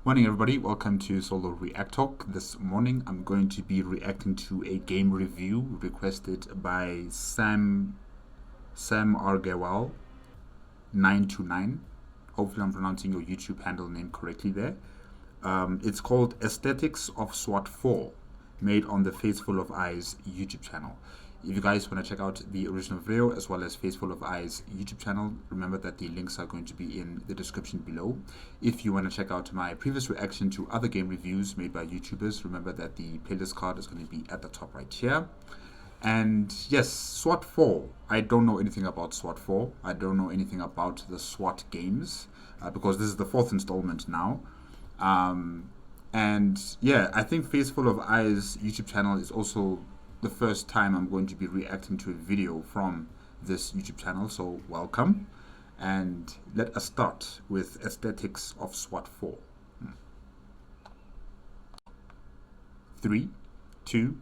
Morning everybody, welcome to Solo ReacTalk. This morning I'm going to be reacting to a game review requested by Sam Argewal 929. Hopefully I'm pronouncing your YouTube handle name correctly there. It's called Aesthetics of SWAT 4, made on the Faceful of Eyes YouTube channel. If you guys want to check out the original video as well as Faceful of Eyes YouTube channel, remember that the links are going to be in the description below. If you want to check out my previous reaction to other game reviews made by YouTubers, remember that the playlist card is going to be at the top right here. And yes, SWAT 4. I don't know anything about SWAT 4. I don't know anything about the SWAT games because this is the fourth installment now. And yeah, I think Faceful of Eyes YouTube channel is also the first time I'm going to be reacting to a video from this YouTube channel, so welcome. And let us start with Aesthetics of SWAT 4. 3, 2,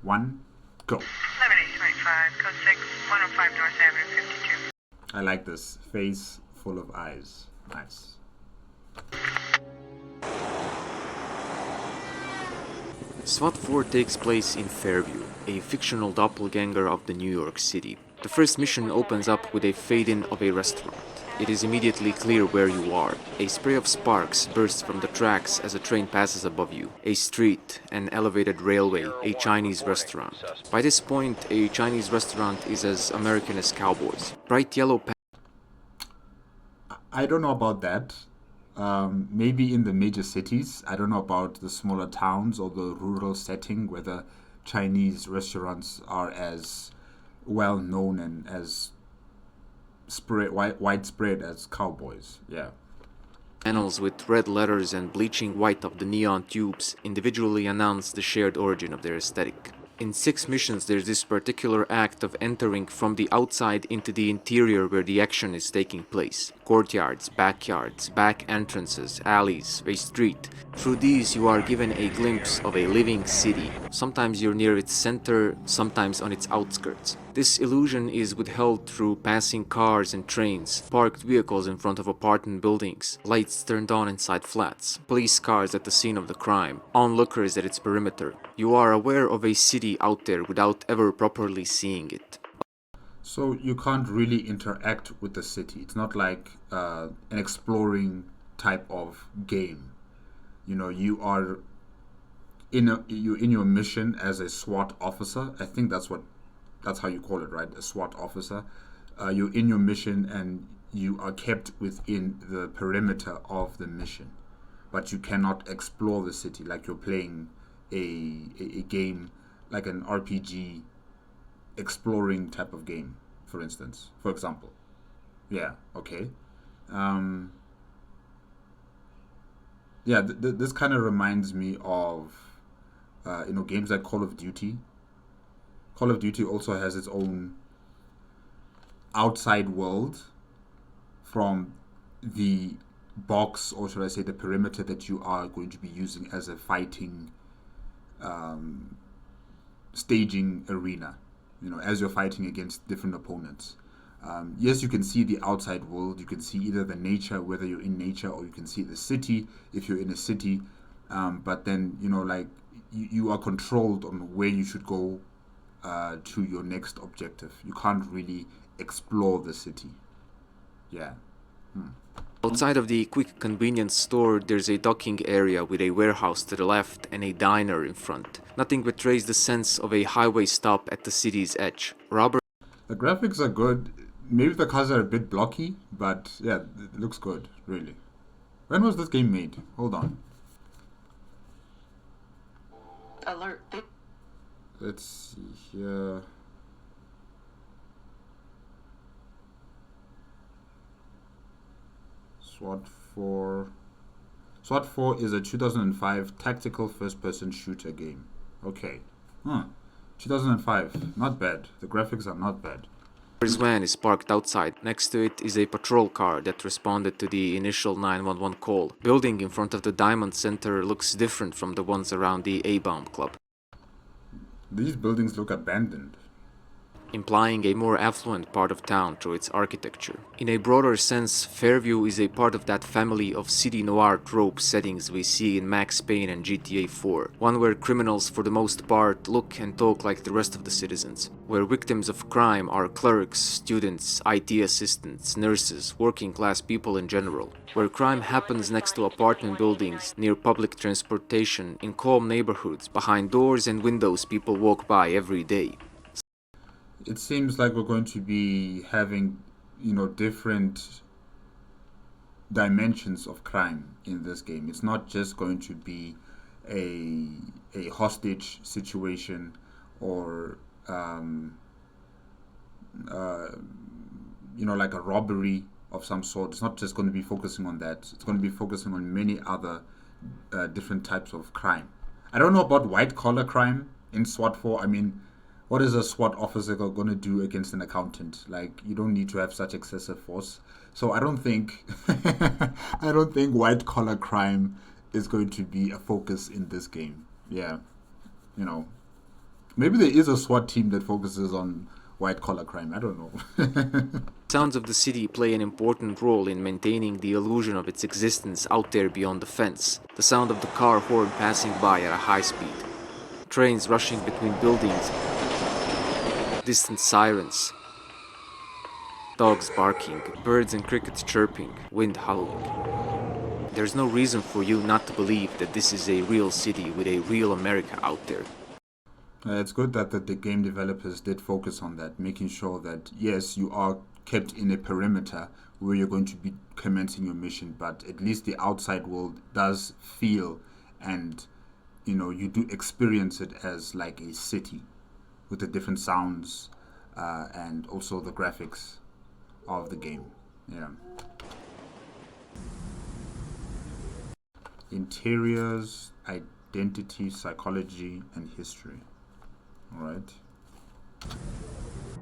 1, go. 11825, code 6, 105 North Avenue, 52. I like this. Face full of eyes. Nice. SWAT 4 takes place in Fairview, a fictional doppelganger of the New York City. The first mission opens up with a fade-in of a restaurant. It is immediately clear where you are. A spray of sparks bursts from the tracks as a train passes above you. A street, an elevated railway, a Chinese restaurant. By this point, a Chinese restaurant is as American as cowboys. Bright yellow I don't know about that. Maybe in the major cities. I don't know about the smaller towns or the rural setting where the Chinese restaurants are as well known and as widespread as cowboys. Yeah. panels with red letters and bleaching white of the neon tubes individually announce the shared origin of their aesthetic. In 6 missions, there's this particular act of entering from the outside into the interior where the action is taking place. Courtyards, backyards, back entrances, alleys, a street. Through these, you are given a glimpse of a living city. Sometimes you're near its center, sometimes on its outskirts. This illusion is withheld through passing cars and trains, parked vehicles in front of apartment buildings, lights turned on inside flats, police cars at the scene of the crime, onlookers at its perimeter. You are aware of a city out there without ever properly seeing it. So you can't really interact with the city. It's not like an exploring type of game. You know, you are in your mission as a SWAT officer. I think that's how you call it, right? A SWAT officer. You're in your mission and you are kept within the perimeter of the mission, but you cannot explore the city like you're playing a game, like an RPG exploring type of game, for example. Yeah, okay. Yeah, this kind of reminds me of games like Call of Duty. Call of Duty also has its own outside world from the box, or should I say the perimeter that you are going to be using as a fighting staging arena, as you're fighting against different opponents. Yes, you can see the outside world. You can see either the nature, whether you're in nature, or you can see the city if you're in a city. But then, you are controlled on where you should go to your next objective. You can't really explore the city. Yeah. Outside of the quick convenience store, there's a docking area with a warehouse to the left and a diner in front. Nothing betrays the sense of a highway stop at the city's edge. The graphics are good. Maybe the cars are a bit blocky, but yeah, it looks good, really. When was this game made? Hold on. Alert. Let's see here. SWAT 4. SWAT 4 is a 2005 tactical first-person shooter game. Okay. 2005. Not bad. The graphics are not bad. His van is parked outside. Next to it is a patrol car that responded to the initial 911 call. Building in front of the Diamond Center looks different from the ones around the A-Bomb Club. These buildings look abandoned. implying a more affluent part of town through its architecture. In a broader sense, Fairview is a part of that family of city noir trope settings we see in Max Payne and GTA 4, one where criminals for the most part look and talk like the rest of the citizens, where victims of crime are clerks, students, IT assistants, nurses, working class people in general, where crime happens next to apartment buildings, near public transportation, in calm neighborhoods, behind doors and windows people walk by every day. It seems like we're going to be having, different dimensions of crime in this game. It's not just going to be a hostage situation or like a robbery of some sort. It's not just going to be focusing on that. It's going to be focusing on many other different types of crime. I don't know about white collar crime in SWAT 4. I mean, what is a SWAT officer going to do against an accountant? Like, you don't need to have such excessive force. So I don't think white collar crime is going to be a focus in this game. Yeah, maybe there is a SWAT team that focuses on white collar crime. I don't know. Sounds of the city play an important role in maintaining the illusion of its existence out there beyond the fence. The sound of the car horn passing by at a high speed, trains rushing between buildings, distant sirens, dogs barking, birds and crickets chirping, wind howling. There's no reason for you not to believe that this is a real city with a real America out there. It's good that the game developers did focus on that, making sure that, yes, you are kept in a perimeter where you're going to be commencing your mission, but at least the outside world does feel and, you do experience it as like a city with the different sounds and also the graphics of the game. Yeah. Interiors, identity, psychology, and history. All right.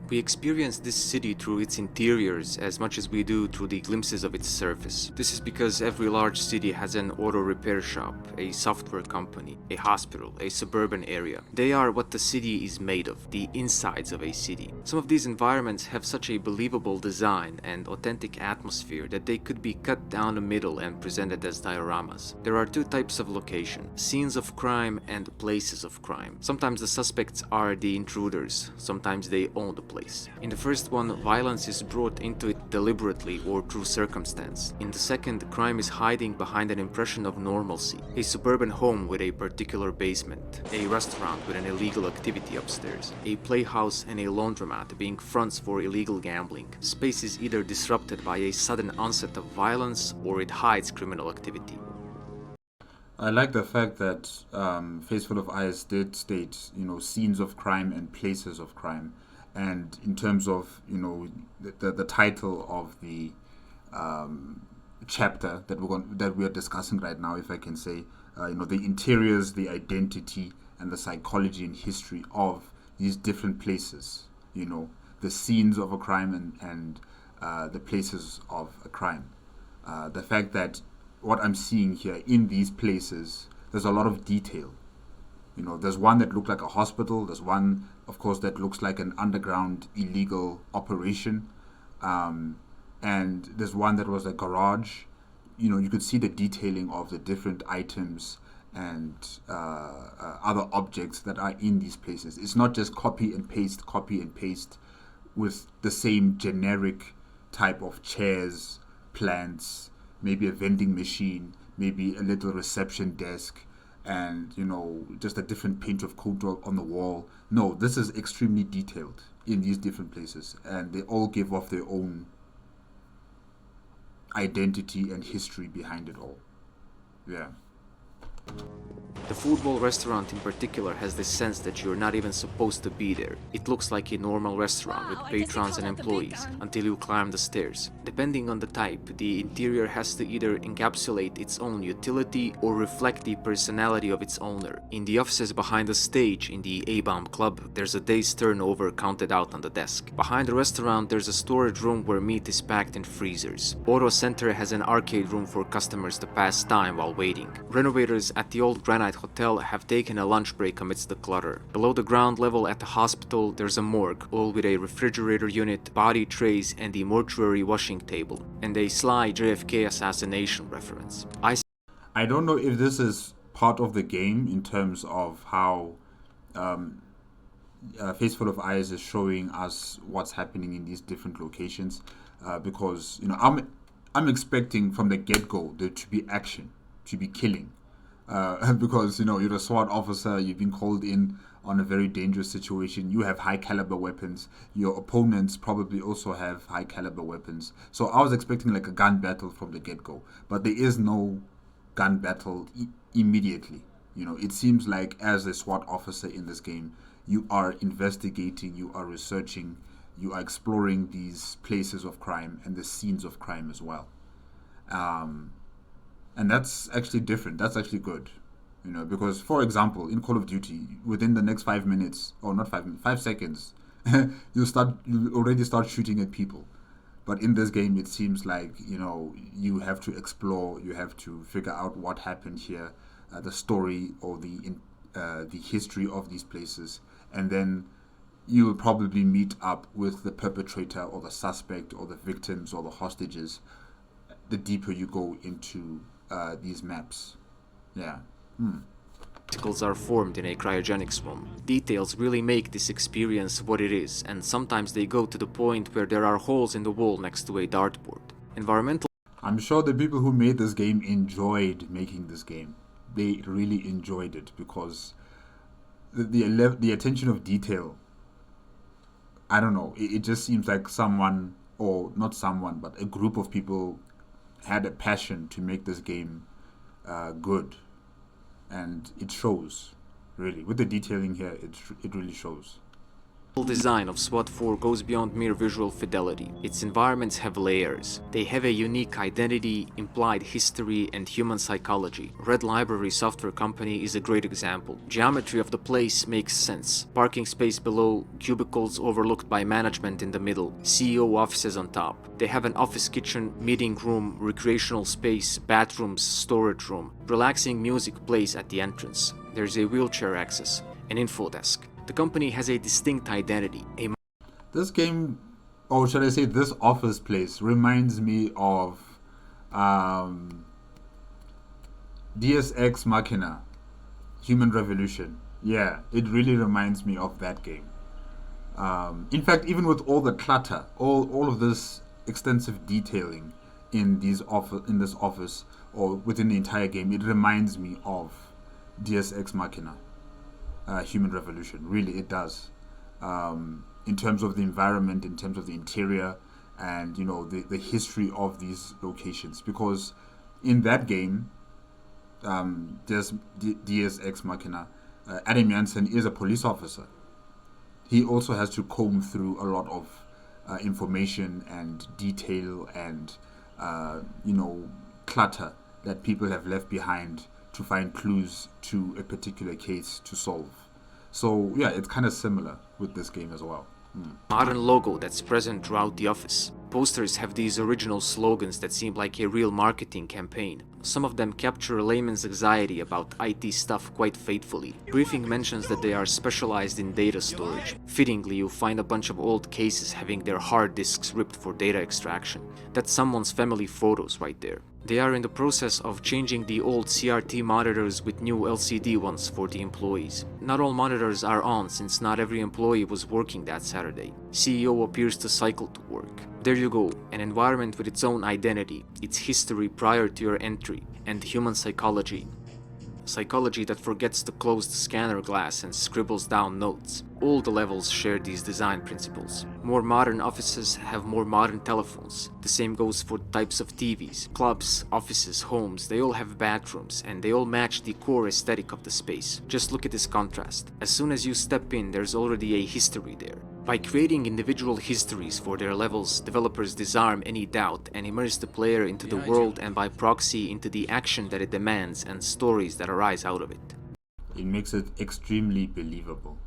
We experience this city through its interiors as much as we do through the glimpses of its surface. This is because every large city has an auto repair shop, a software company, a hospital, a suburban area. They are what the city is made of, the insides of a city. Some of these environments have such a believable design and authentic atmosphere that they could be cut down the middle and presented as dioramas. There are two types of location: scenes of crime and places of crime. Sometimes the suspects are the intruders, sometimes they own the place. In the first one, violence is brought into it deliberately or through circumstance. In the second, crime is hiding behind an impression of normalcy. A suburban home with a particular basement, a restaurant with an illegal activity upstairs, a playhouse and a laundromat being fronts for illegal gambling. Space is either disrupted by a sudden onset of violence or it hides criminal activity. I like the fact that Faceful of Eyes did state, scenes of crime and places of crime. And in terms of, the title of the chapter that we are discussing right now, if I can say, the interiors, the identity, and the psychology and history of these different places, the scenes of a crime and the places of a crime. The fact that what I'm seeing here in these places, there's a lot of detail. There's one that looked like a hospital. There's one, of course, that looks like an underground illegal operation. And there's one that was a garage. You could see the detailing of the different items and other objects that are in these places. It's not just copy and paste with the same generic type of chairs, plants, maybe a vending machine, maybe a little reception desk, and just a different paint of coat on the wall. No, this is extremely detailed in these different places, and they all give off their own identity and history behind it all. Yeah. The football restaurant in particular has this sense that you're not even supposed to be there. It looks like a normal restaurant with patrons and employees until you climb the stairs. Depending on the type, the interior has to either encapsulate its own utility or reflect the personality of its owner. In the offices behind the stage in the A-Bomb Club, there's a day's turnover counted out on the desk. Behind the restaurant, there's a storage room where meat is packed in freezers. Auto Center has an arcade room for customers to pass time while waiting. Renovators at the old Granite hotel have taken a lunch break amidst the clutter. Below the ground level at the hospital, there's a morgue, all with a refrigerator unit, body trays, and the mortuary washing table, and a sly JFK assassination reference. I don't know if this is part of the game in terms of how Face Full of Eyes is showing us what's happening in these different locations, because I'm expecting from the get-go there to be action, to be killing, because you're a SWAT officer, you've been called in on a very dangerous situation, you have high caliber weapons, your opponents probably also have high caliber weapons, so I was expecting like a gun battle from the get-go, but there is no gun battle immediately. It seems like as a SWAT officer in this game, you are investigating, you are researching, you are exploring these places of crime and the scenes of crime as well. And that's actually different. That's actually good. Because, for example, in Call of Duty, within the next 5 minutes, or not 5 minutes, 5 seconds, you already start shooting at people. But in this game, it seems like, you have to explore, you have to figure out what happened here, the story or the history of these places. And then you will probably meet up with the perpetrator or the suspect or the victims or the hostages the deeper you go into these maps. Yeah. Particles are formed in a cryogenic swamp. Details really make this experience what it is, and sometimes they go to the point where there are holes in the wall next to a dartboard. Environmental. I'm sure the people who made this game enjoyed making this game. They really enjoyed it because the attention of detail, I don't know, it just seems like someone, or not someone, but a group of people had a passion to make this game good. And it shows, really. With the detailing here, it really shows. The design of SWAT 4 goes beyond mere visual fidelity. Its environments have layers. They have a unique identity, implied history, and human psychology. Red Library Software Company is a great example. Geometry of the place makes sense. Parking space below, cubicles overlooked by management in the middle, CEO offices on top. They have an office kitchen, meeting room, recreational space, bathrooms, storage room. Relaxing music plays at the entrance. There's a wheelchair access, an info desk. The company has a distinct identity. This game, or should I say this office place, reminds me of Deus Ex Machina, Human Revolution. Yeah, it really reminds me of that game. In fact, even with all the clutter, all of this extensive detailing in this office, or within the entire game, it reminds me of Deus Ex Machina. Human Revolution, really it does, in terms of the environment, in terms of the interior, and the history of these locations, because in that game, there's Deus Ex Machina, Adam Jansen is a police officer. He also has to comb through a lot of information and detail and clutter that people have left behind to find clues to a particular case to solve. So yeah, it's kind of similar with this game as well. Modern logo that's present throughout the office. Posters have these original slogans that seem like a real marketing campaign. Some of them capture a layman's anxiety about IT stuff quite faithfully. Briefing mentions that they are specialized in data storage. Fittingly, you find a bunch of old cases having their hard disks ripped for data extraction. That's someone's family photos right there. They are in the process of changing the old CRT monitors with new LCD ones for the employees. Not all monitors are on since not every employee was working that Saturday. CEO appears to cycle to work. There you go, an environment with its own identity, its history prior to your entry, and human psychology. Psychology that forgets to close the scanner glass and scribbles down notes. All the levels share these design principles. More modern offices have more modern telephones. The same goes for types of TVs. Clubs, offices, homes, they all have bathrooms, and they all match the core aesthetic of the space. Just look at this contrast. As soon as you step in, there's already a history there. By creating individual histories for their levels, developers disarm any doubt and immerse the player into the world and by proxy into the action that it demands and stories that arise out of it. It makes it extremely believable.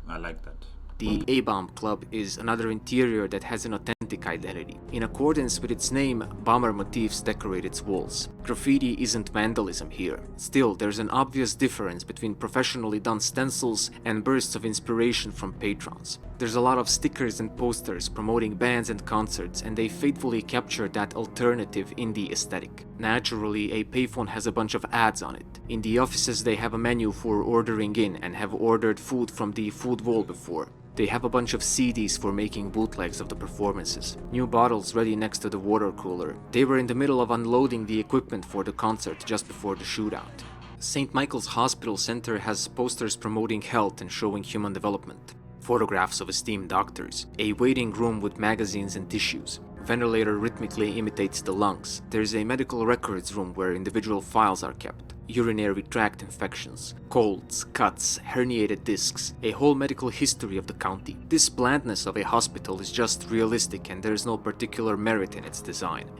I like that. The A-Bomb Club is another interior that has an authentic identity. In accordance with its name, bomber motifs decorate its walls. Graffiti isn't vandalism here. Still, there's an obvious difference between professionally done stencils and bursts of inspiration from patrons. There's a lot of stickers and posters promoting bands and concerts, and they faithfully capture that alternative indie aesthetic. Naturally, a payphone has a bunch of ads on it. In the offices, they have a menu for ordering in and have ordered food from the food wall before. They have a bunch of CDs for making bootlegs of the performances. New bottles ready next to the water cooler. They were in the middle of unloading the equipment for the concert just before the shootout. St. Michael's Hospital Center has posters promoting health and showing human development. Photographs of esteemed doctors. A waiting room with magazines and tissues. Ventilator rhythmically imitates the lungs. There's a medical records room where individual files are kept. Urinary tract infections, colds, cuts, herniated discs, a whole medical history of the county. This blandness of a hospital is just realistic and there's no particular merit in its design.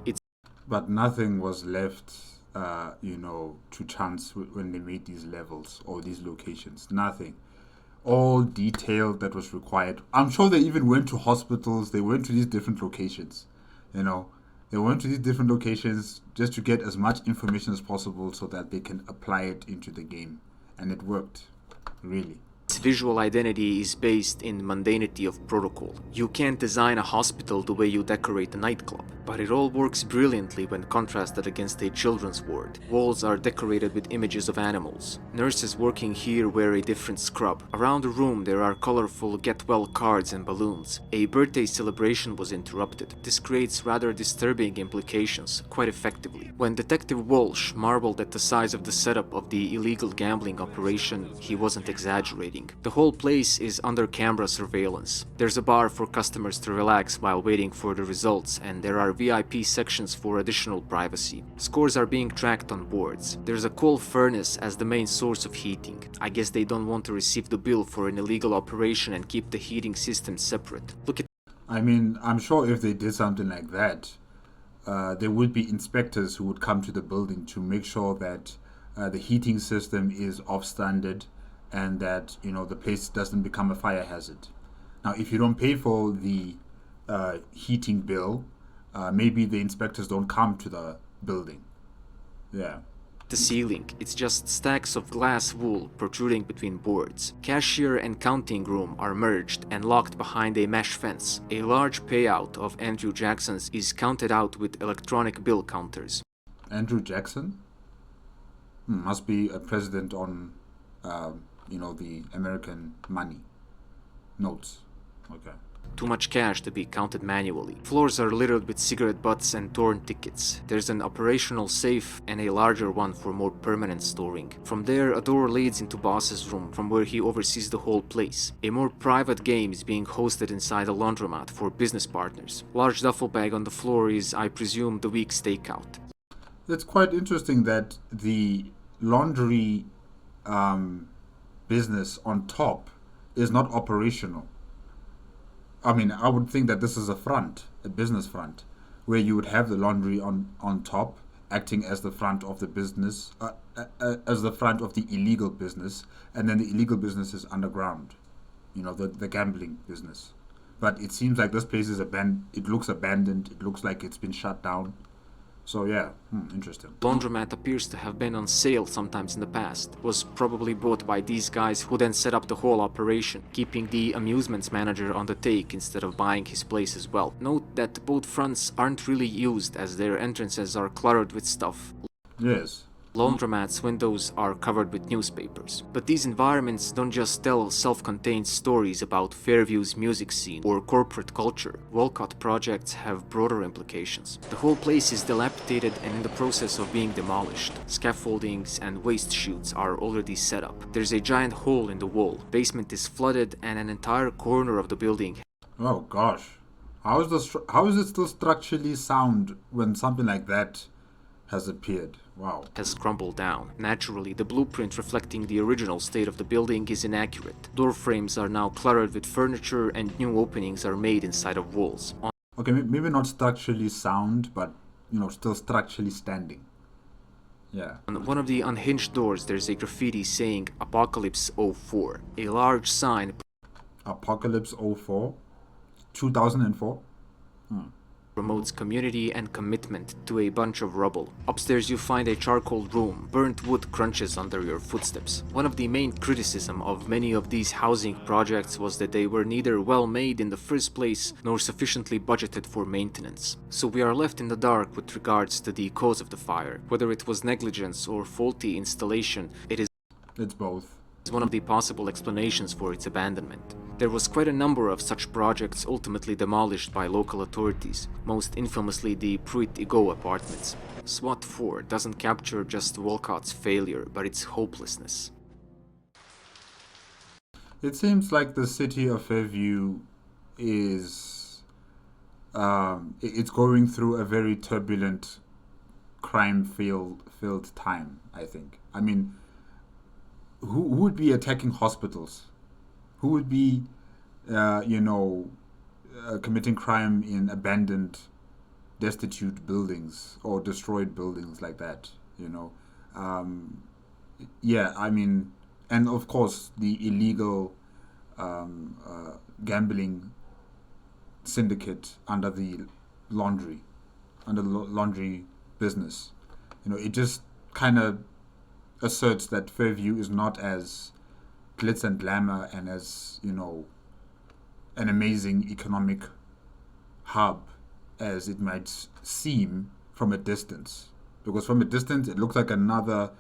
But nothing was left, to chance when they made these levels or these locations. Nothing. All detail that was required. I'm sure they even went to hospitals. They went to these different locations, They went to these different locations just to get as much information as possible so that they can apply it into the game. And it worked, really. Its visual identity is based in mundanity of protocol. You can't design a hospital the way you decorate a nightclub, but it all works brilliantly when contrasted against a children's ward. Walls are decorated with images of animals. Nurses working here wear a different scrub. Around the room there are colorful get well cards and balloons. A birthday celebration was interrupted. This creates rather disturbing implications, quite effectively. When Detective Walsh marveled at the size of the setup of the illegal gambling operation, he wasn't exaggerating. The whole place is under camera surveillance. There's a bar for customers to relax while waiting for the results, and there are VIP sections for additional privacy. Scores are being tracked on boards. There's a coal furnace as the main source of heating. I guess they don't want to receive the bill for an illegal operation and keep the heating system separate. I'm sure if they did something like that, there would be inspectors who would come to the building to make sure that the heating system is off standard and that the place doesn't become a fire hazard. Now, if you don't pay for the heating bill, maybe the inspectors don't come to the building. Yeah. The ceiling, it's just stacks of glass wool protruding between boards. Cashier and counting room are merged and locked behind a mesh fence. A large payout of Andrew Jackson's is counted out with electronic bill counters. Andrew Jackson? Must be a president on the American money notes. Okay. Too much cash to be counted manually. Floors are littered with cigarette butts and torn tickets. There's an operational safe and a larger one for more permanent storing. From there, a door leads into Boss's room, from where he oversees the whole place. A more private game is being hosted inside a laundromat for business partners. Large duffel bag on the floor is, I presume, the week's stakeout. It's quite interesting that the laundry business on top is not operational. I would think that this is a business front, where you would have the laundry on top, acting as the front of the business, as the front of the illegal business, and then the illegal business is underground, the gambling business. But it seems like this place is abandoned. It looks abandoned. It looks like it's been shut down. So yeah, interesting. Laundromat appears to have been on sale sometimes in the past. Was probably bought by these guys who then set up the whole operation, keeping the amusements manager on the take instead of buying his place as well. Note that both fronts aren't really used as their entrances are cluttered with stuff. Yes. Laundromats' windows are covered with newspapers. But these environments don't just tell self-contained stories about Fairview's music scene or corporate culture. Walcott projects have broader implications. The whole place is dilapidated and in the process of being demolished. Scaffoldings and waste chutes are already set up. There's a giant hole in the wall. Basement is flooded and an entire corner of the building. Oh gosh. How is it still structurally sound when something like that has appeared? Wow. Has crumbled down. Naturally, the blueprint reflecting the original state of the building is inaccurate. Door frames are now cluttered with furniture and new openings are made inside of walls. Okay, maybe not structurally sound, but, still structurally standing. Yeah. On one of the unhinged doors, there's a graffiti saying Apocalypse 04. A large sign. Apocalypse 04? 2004? Promotes community and commitment to a bunch of rubble. Upstairs you find a charcoal room. Burnt wood crunches under your footsteps. One of the main criticism of many of these housing projects was that they were neither well made in the first place nor sufficiently budgeted for maintenance. So we are left in the dark with regards to the cause of the fire. Whether it was negligence or faulty installation, It's both. is one of the possible explanations for its abandonment. There was quite a number of such projects ultimately demolished by local authorities, most infamously the Pruitt-Igoe apartments. SWAT 4 doesn't capture just Walcott's failure, but its hopelessness. It seems like the city of Fairview is it's going through a very turbulent, crime-filled time, I think. I mean, who would be attacking hospitals? Who would be, committing crime in abandoned, destitute buildings or destroyed buildings like that? Yeah, I mean, and of course the illegal gambling syndicate under the laundry business. It just kind of asserts that Fairview is not as glitz and glamour and as an amazing economic hub as it might seem from a distance, because from a distance it looks like another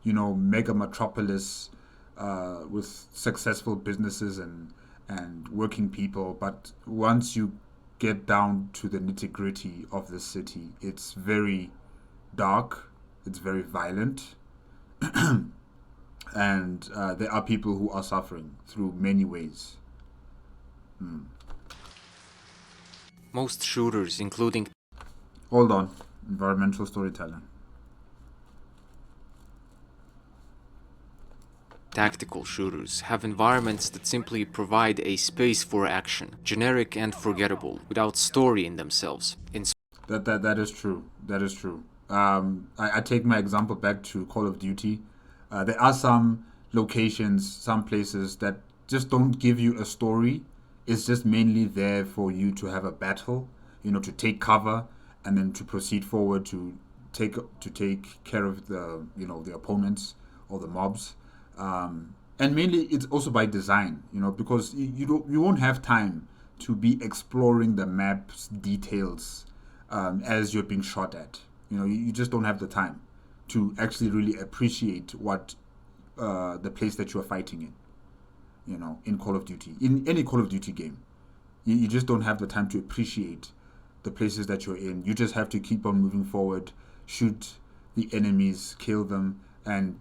mega metropolis with successful businesses and working people. But once you get down to the nitty-gritty of the city, it's very dark, it's very violent, and there are people who are suffering through many ways. Most shooters, including Hold on, environmental storytelling. tactical shooters, have environments that simply provide a space for action, generic and forgettable, without story in themselves. That is true. That is true. I take my example back to Call of Duty. There are some locations, some places that just don't give you a story. It's just mainly there for you to have a battle, to take cover and then to proceed forward to take care of the opponents or the mobs. And mainly it's also by design, because you won't have time to be exploring the map's details as you're being shot at. You just don't have the time to actually really appreciate what the place that you're fighting in. In Call of Duty, in any Call of Duty game, you just don't have the time to appreciate the places that you're in. You just have to keep on moving forward, shoot the enemies, kill them, and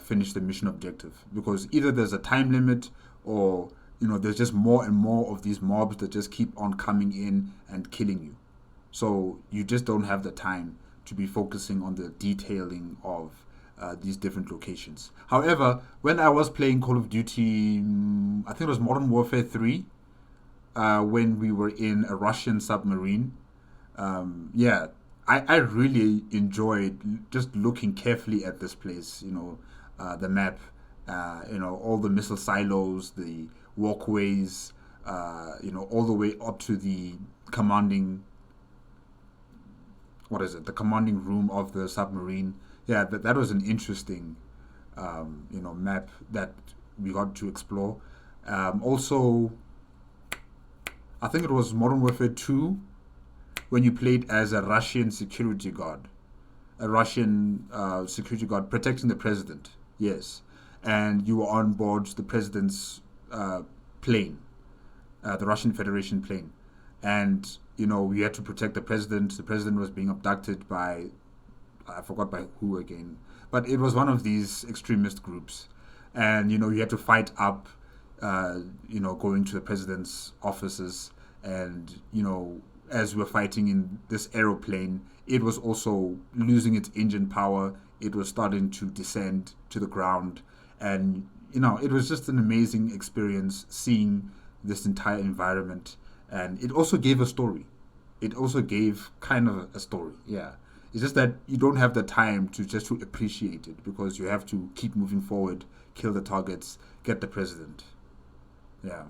finish the mission objective. Because either there's a time limit, or there's just more and more of these mobs that just keep on coming in and killing you. So you just don't have the time to be focusing on the detailing of these different locations. However, when I was playing Call of Duty, I think it was Modern Warfare 3, when we were in a Russian submarine, I really enjoyed just looking carefully at this place, the map, all the missile silos, the walkways, all the way up to the commanding, the commanding room of the submarine. Yeah, that was an interesting, map that we got to explore. Also, I think it was Modern Warfare 2, when you played as a Russian security guard, protecting the president. Yes, and you were on board the president's plane, the Russian Federation plane, and we had to protect the president. The president was being abducted by, I forgot by who again, but it was one of these extremist groups, and you had to fight up, going to the president's offices, and as we're fighting in this aeroplane, it was also losing its engine power. It was starting to descend to the ground, and it was just an amazing experience seeing this entire environment. And it also gave a story. It also gave kind of a story. Yeah. It's just that you don't have the time to appreciate it, because you have to keep moving forward, kill the targets, get the president. Yeah.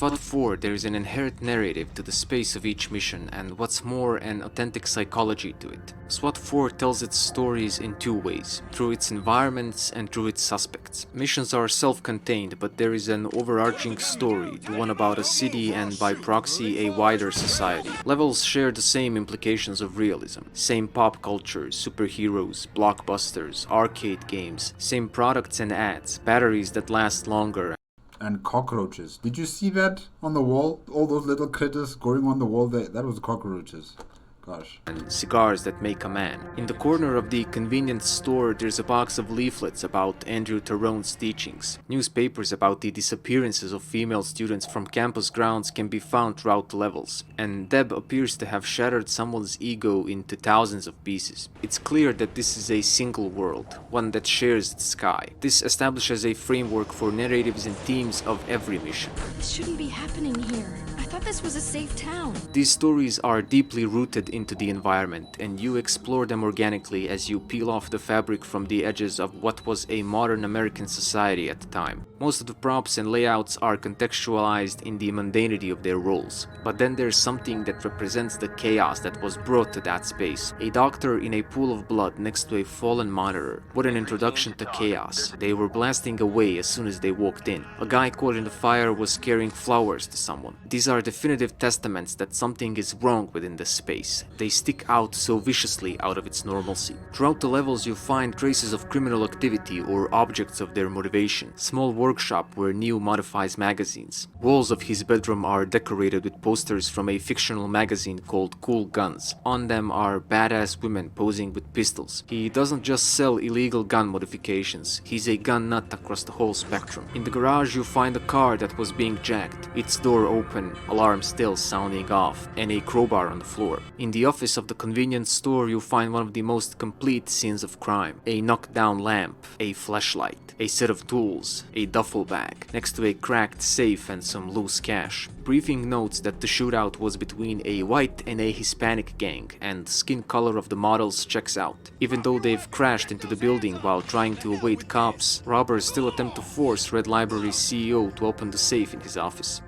SWAT 4, there is an inherent narrative to the space of each mission and what's more, an authentic psychology to it. SWAT 4 tells its stories in two ways, through its environments and through its suspects. Missions are self-contained, but there is an overarching story, the one about a city and by proxy a wider society. Levels share the same implications of realism. Same pop culture, superheroes, blockbusters, arcade games, same products and ads, batteries that last longer. And cockroaches. Did you see that on the wall? All those little critters going on the wall there? That was cockroaches. Gosh. And cigars that make a man. In the corner of the convenience store, there's a box of leaflets about Andrew Taronne's teachings. Newspapers about the disappearances of female students from campus grounds can be found throughout the levels. And Deb appears to have shattered someone's ego into thousands of pieces. It's clear that this is a single world, one that shares the sky. This establishes a framework for narratives and themes of every mission. This shouldn't be happening here. I thought this was a safe town. These stories are deeply rooted into the environment, and you explore them organically as you peel off the fabric from the edges of what was a modern American society at the time. Most of the props and layouts are contextualized in the mundanity of their roles, but then there's something that represents the chaos that was brought to that space. A doctor in a pool of blood next to a fallen monitor. What an introduction to chaos. They were blasting away as soon as they walked in. A guy caught in the fire was carrying flowers to someone. These are definitive testaments that something is wrong within this space. They stick out so viciously out of its normalcy. Throughout the levels you find traces of criminal activity or objects of their motivation. Small workshop where Neo modifies magazines. Walls of his bedroom are decorated with posters from a fictional magazine called Cool Guns. On them are badass women posing with pistols. He doesn't just sell illegal gun modifications, he's a gun nut across the whole spectrum. In the garage you find a car that was being jacked, its door open, alarm still sounding off, and a crowbar on the floor. In the office of the convenience store you find one of the most complete scenes of crime. A knockdown lamp, a flashlight, a set of tools, a duffel bag, next to a cracked safe and some loose cash. Briefing notes that the shootout was between a white and a Hispanic gang, and the skin color of the models checks out. Even though they've crashed into the building while trying to evade cops, robbers still attempt to force Red Library's CEO to open the safe in his office.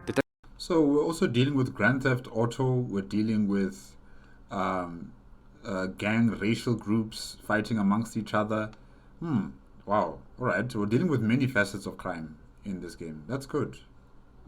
So we're also dealing with Grand Theft Auto, we're dealing with gang racial groups fighting amongst each other. Wow. Alright, we're dealing with many facets of crime in this game. That's good.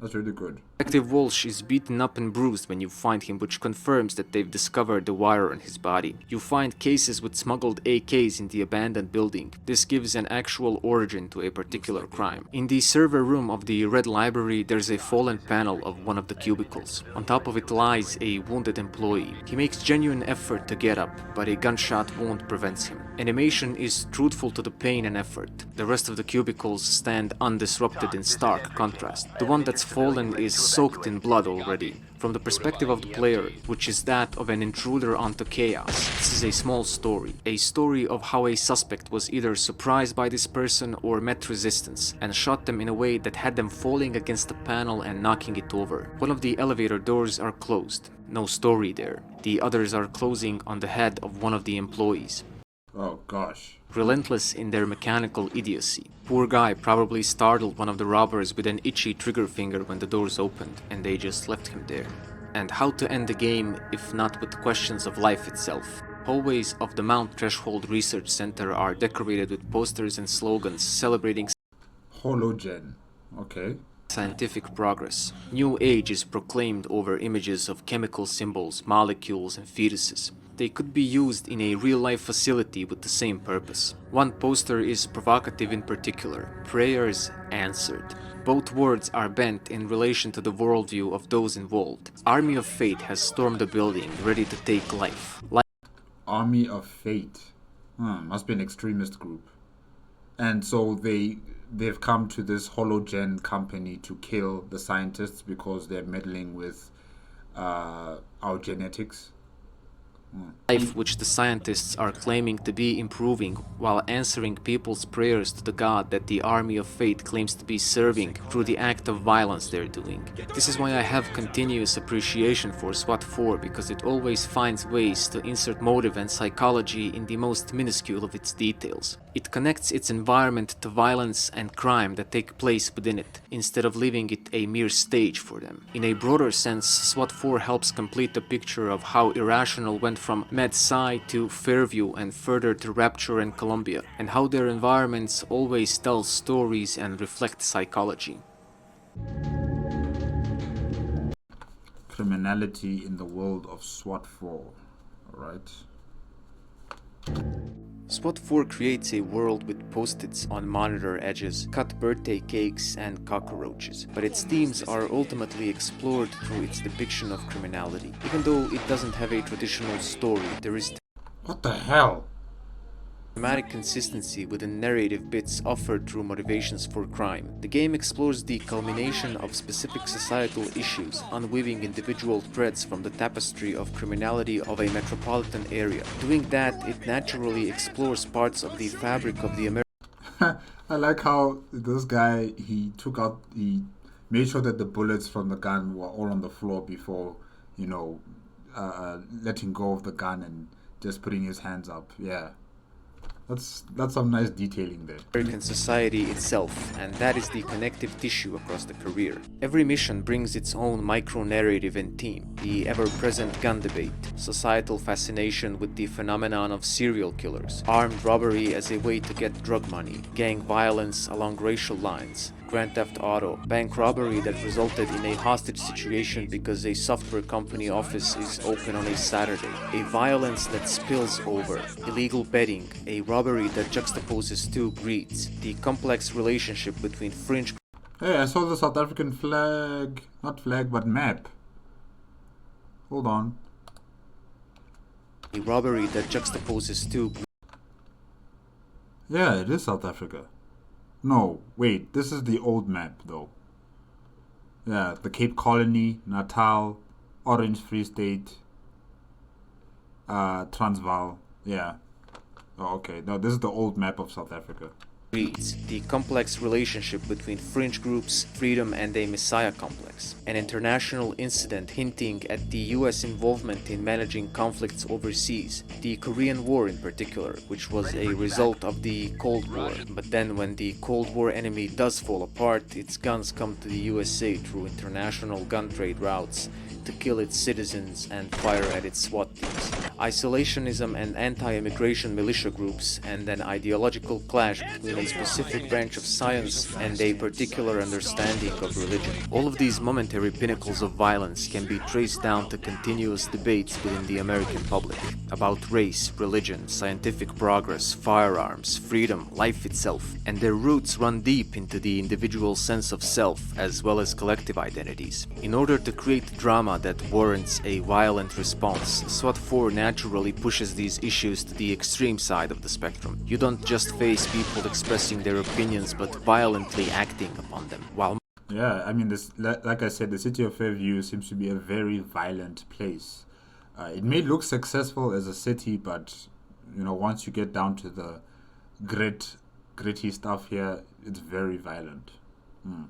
That's really good. Detective Walsh is beaten up and bruised when you find him, which confirms that they've discovered the wire on his body. You find cases with smuggled AKs in the abandoned building. This gives an actual origin to a particular crime. In the server room of the Red Library, there's a fallen panel of one of the cubicles. On top of it lies a wounded employee. He makes genuine effort to get up, but a gunshot wound prevents him. Animation is truthful to the pain and effort. The rest of the cubicles stand undisrupted in stark contrast. The one that's fallen is soaked in blood already. From the perspective of the player, which is that of an intruder onto chaos, this is a small story. A story of how a suspect was either surprised by this person or met resistance, and shot them in a way that had them falling against the panel and knocking it over. One of the elevator doors are closed. No story there. The others are closing on the head of one of the employees. Oh gosh. Relentless in their mechanical idiocy. Poor guy probably startled one of the robbers with an itchy trigger finger when the doors opened, and they just left him there. And how to end the game if not with questions of life itself? Hallways of the Mount Threshold Research Center are decorated with posters and slogans celebrating Hologen. Okay. scientific progress. New age is proclaimed over images of chemical symbols, molecules, and fetuses. They could be used in a real-life facility with the same purpose. One poster is provocative in particular: prayers answered. Both words are bent in relation to the worldview of those involved. Army of Fate has stormed the building, ready to take life. Army of Fate. Must be an extremist group. And so they've come to this hologen company to kill the scientists because they're meddling with our genetics. Life which the scientists are claiming to be improving while answering people's prayers to the god that the Army of Fate claims to be serving through the act of violence they're doing. This is why I have continuous appreciation for SWAT 4, because it always finds ways to insert motive and psychology in the most minuscule of its details. It connects its environment to violence and crime that take place within it, instead of leaving it a mere stage for them. In a broader sense, SWAT 4 helps complete the picture of how Irrational went from Med-Sci to Fairview and further to Rapture and Columbia, and how their environments always tell stories and reflect psychology. Criminality in the world of SWAT 4. Alright. SWAT 4 creates a world with post-its on monitor edges, cut birthday cakes, and cockroaches, but its themes are ultimately explored through its depiction of criminality. Even though it doesn't have a traditional story, there is What the hell? thematic consistency within narrative bits offered through motivations for crime. The game explores the culmination of specific societal issues, unweaving individual threads from the tapestry of criminality of a metropolitan area. Doing that, it naturally explores parts of the fabric of the American I like how this guy, he made sure that the bullets from the gun were all on the floor before, letting go of the gun and just putting his hands up. Yeah. That's some nice detailing there. American society itself, and that is the connective tissue across the career. Every mission brings its own micro-narrative and theme: the ever-present gun debate, societal fascination with the phenomenon of serial killers, armed robbery as a way to get drug money, gang violence along racial lines, Grand Theft Auto, bank robbery that resulted in a hostage situation because a software company office is open on a Saturday, a violence that spills over, illegal betting, a robbery that juxtaposes two greeds, the complex relationship between fringe. Hey, I saw the South African flag, not flag, but map. Hold on. A robbery that juxtaposes two. Yeah, it is South Africa. No, wait, this is the old map though. Yeah, the Cape Colony, Natal, Orange Free State, Transvaal. Yeah. Oh, okay. No, this is the old map of South Africa. The complex relationship between fringe groups, freedom, and a messiah complex. An international incident hinting at the US involvement in managing conflicts overseas, the Korean War in particular, which was a result of the Cold War. But then when the Cold War enemy does fall apart, its guns come to the USA through international gun trade routes to kill its citizens and fire at its SWAT teams. Isolationism and anti-immigration militia groups, and an ideological clash between a specific branch of science and a particular understanding of religion. All of these momentary pinnacles of violence can be traced down to continuous debates within the American public about race, religion, scientific progress, firearms, freedom, life itself, and their roots run deep into the individual sense of self as well as collective identities. In order to create drama that warrants a violent response, SWAT 4 naturally pushes these issues to the extreme side of the spectrum. You don't just face people expressing their opinions but violently acting upon them. While Yeah, I mean, this, like I said, the city of Fairview seems to be a very violent place. It may look successful as a city, but once you get down to the gritty stuff here, it's very violent.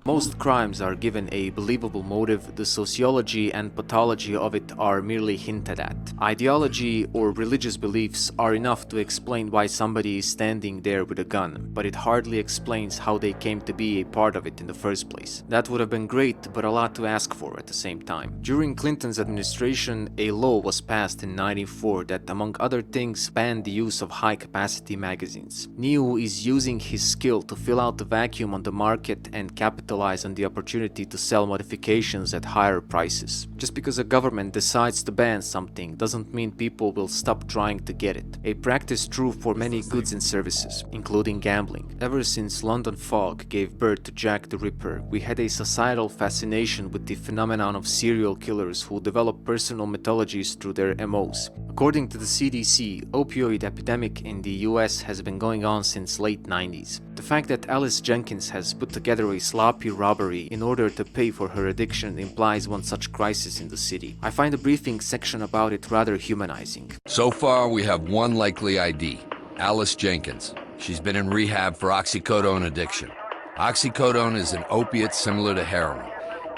most crimes are given a believable motive, the sociology and pathology of it are merely hinted at. Ideology or religious beliefs are enough to explain why somebody is standing there with a gun, but it hardly explains how they came to be a part of it in the first place. That would have been great, but a lot to ask for at the same time. During Clinton's administration, a law was passed in 1994 that, among other things, banned the use of high-capacity magazines. Neo is using his skill to fill out the vacuum on the market and capitalize on the opportunity to sell modifications at higher prices. Just because a government decides to ban something doesn't mean people will stop trying to get it. A practice true for many goods and services, including gambling. Ever since London Fog gave birth to Jack the Ripper, we had a societal fascination with the phenomenon of serial killers who develop personal mythologies through their MOs. According to the CDC, opioid epidemic in the US has been going on since late 90s. The fact that Alice Jenkins has put together a sloppy robbery in order to pay for her addiction implies one such crisis in the city. I find the briefing section about it rather humanizing. So far, we have one likely ID, Alice Jenkins. She's been in rehab for oxycodone addiction. Oxycodone is an opiate similar to heroin,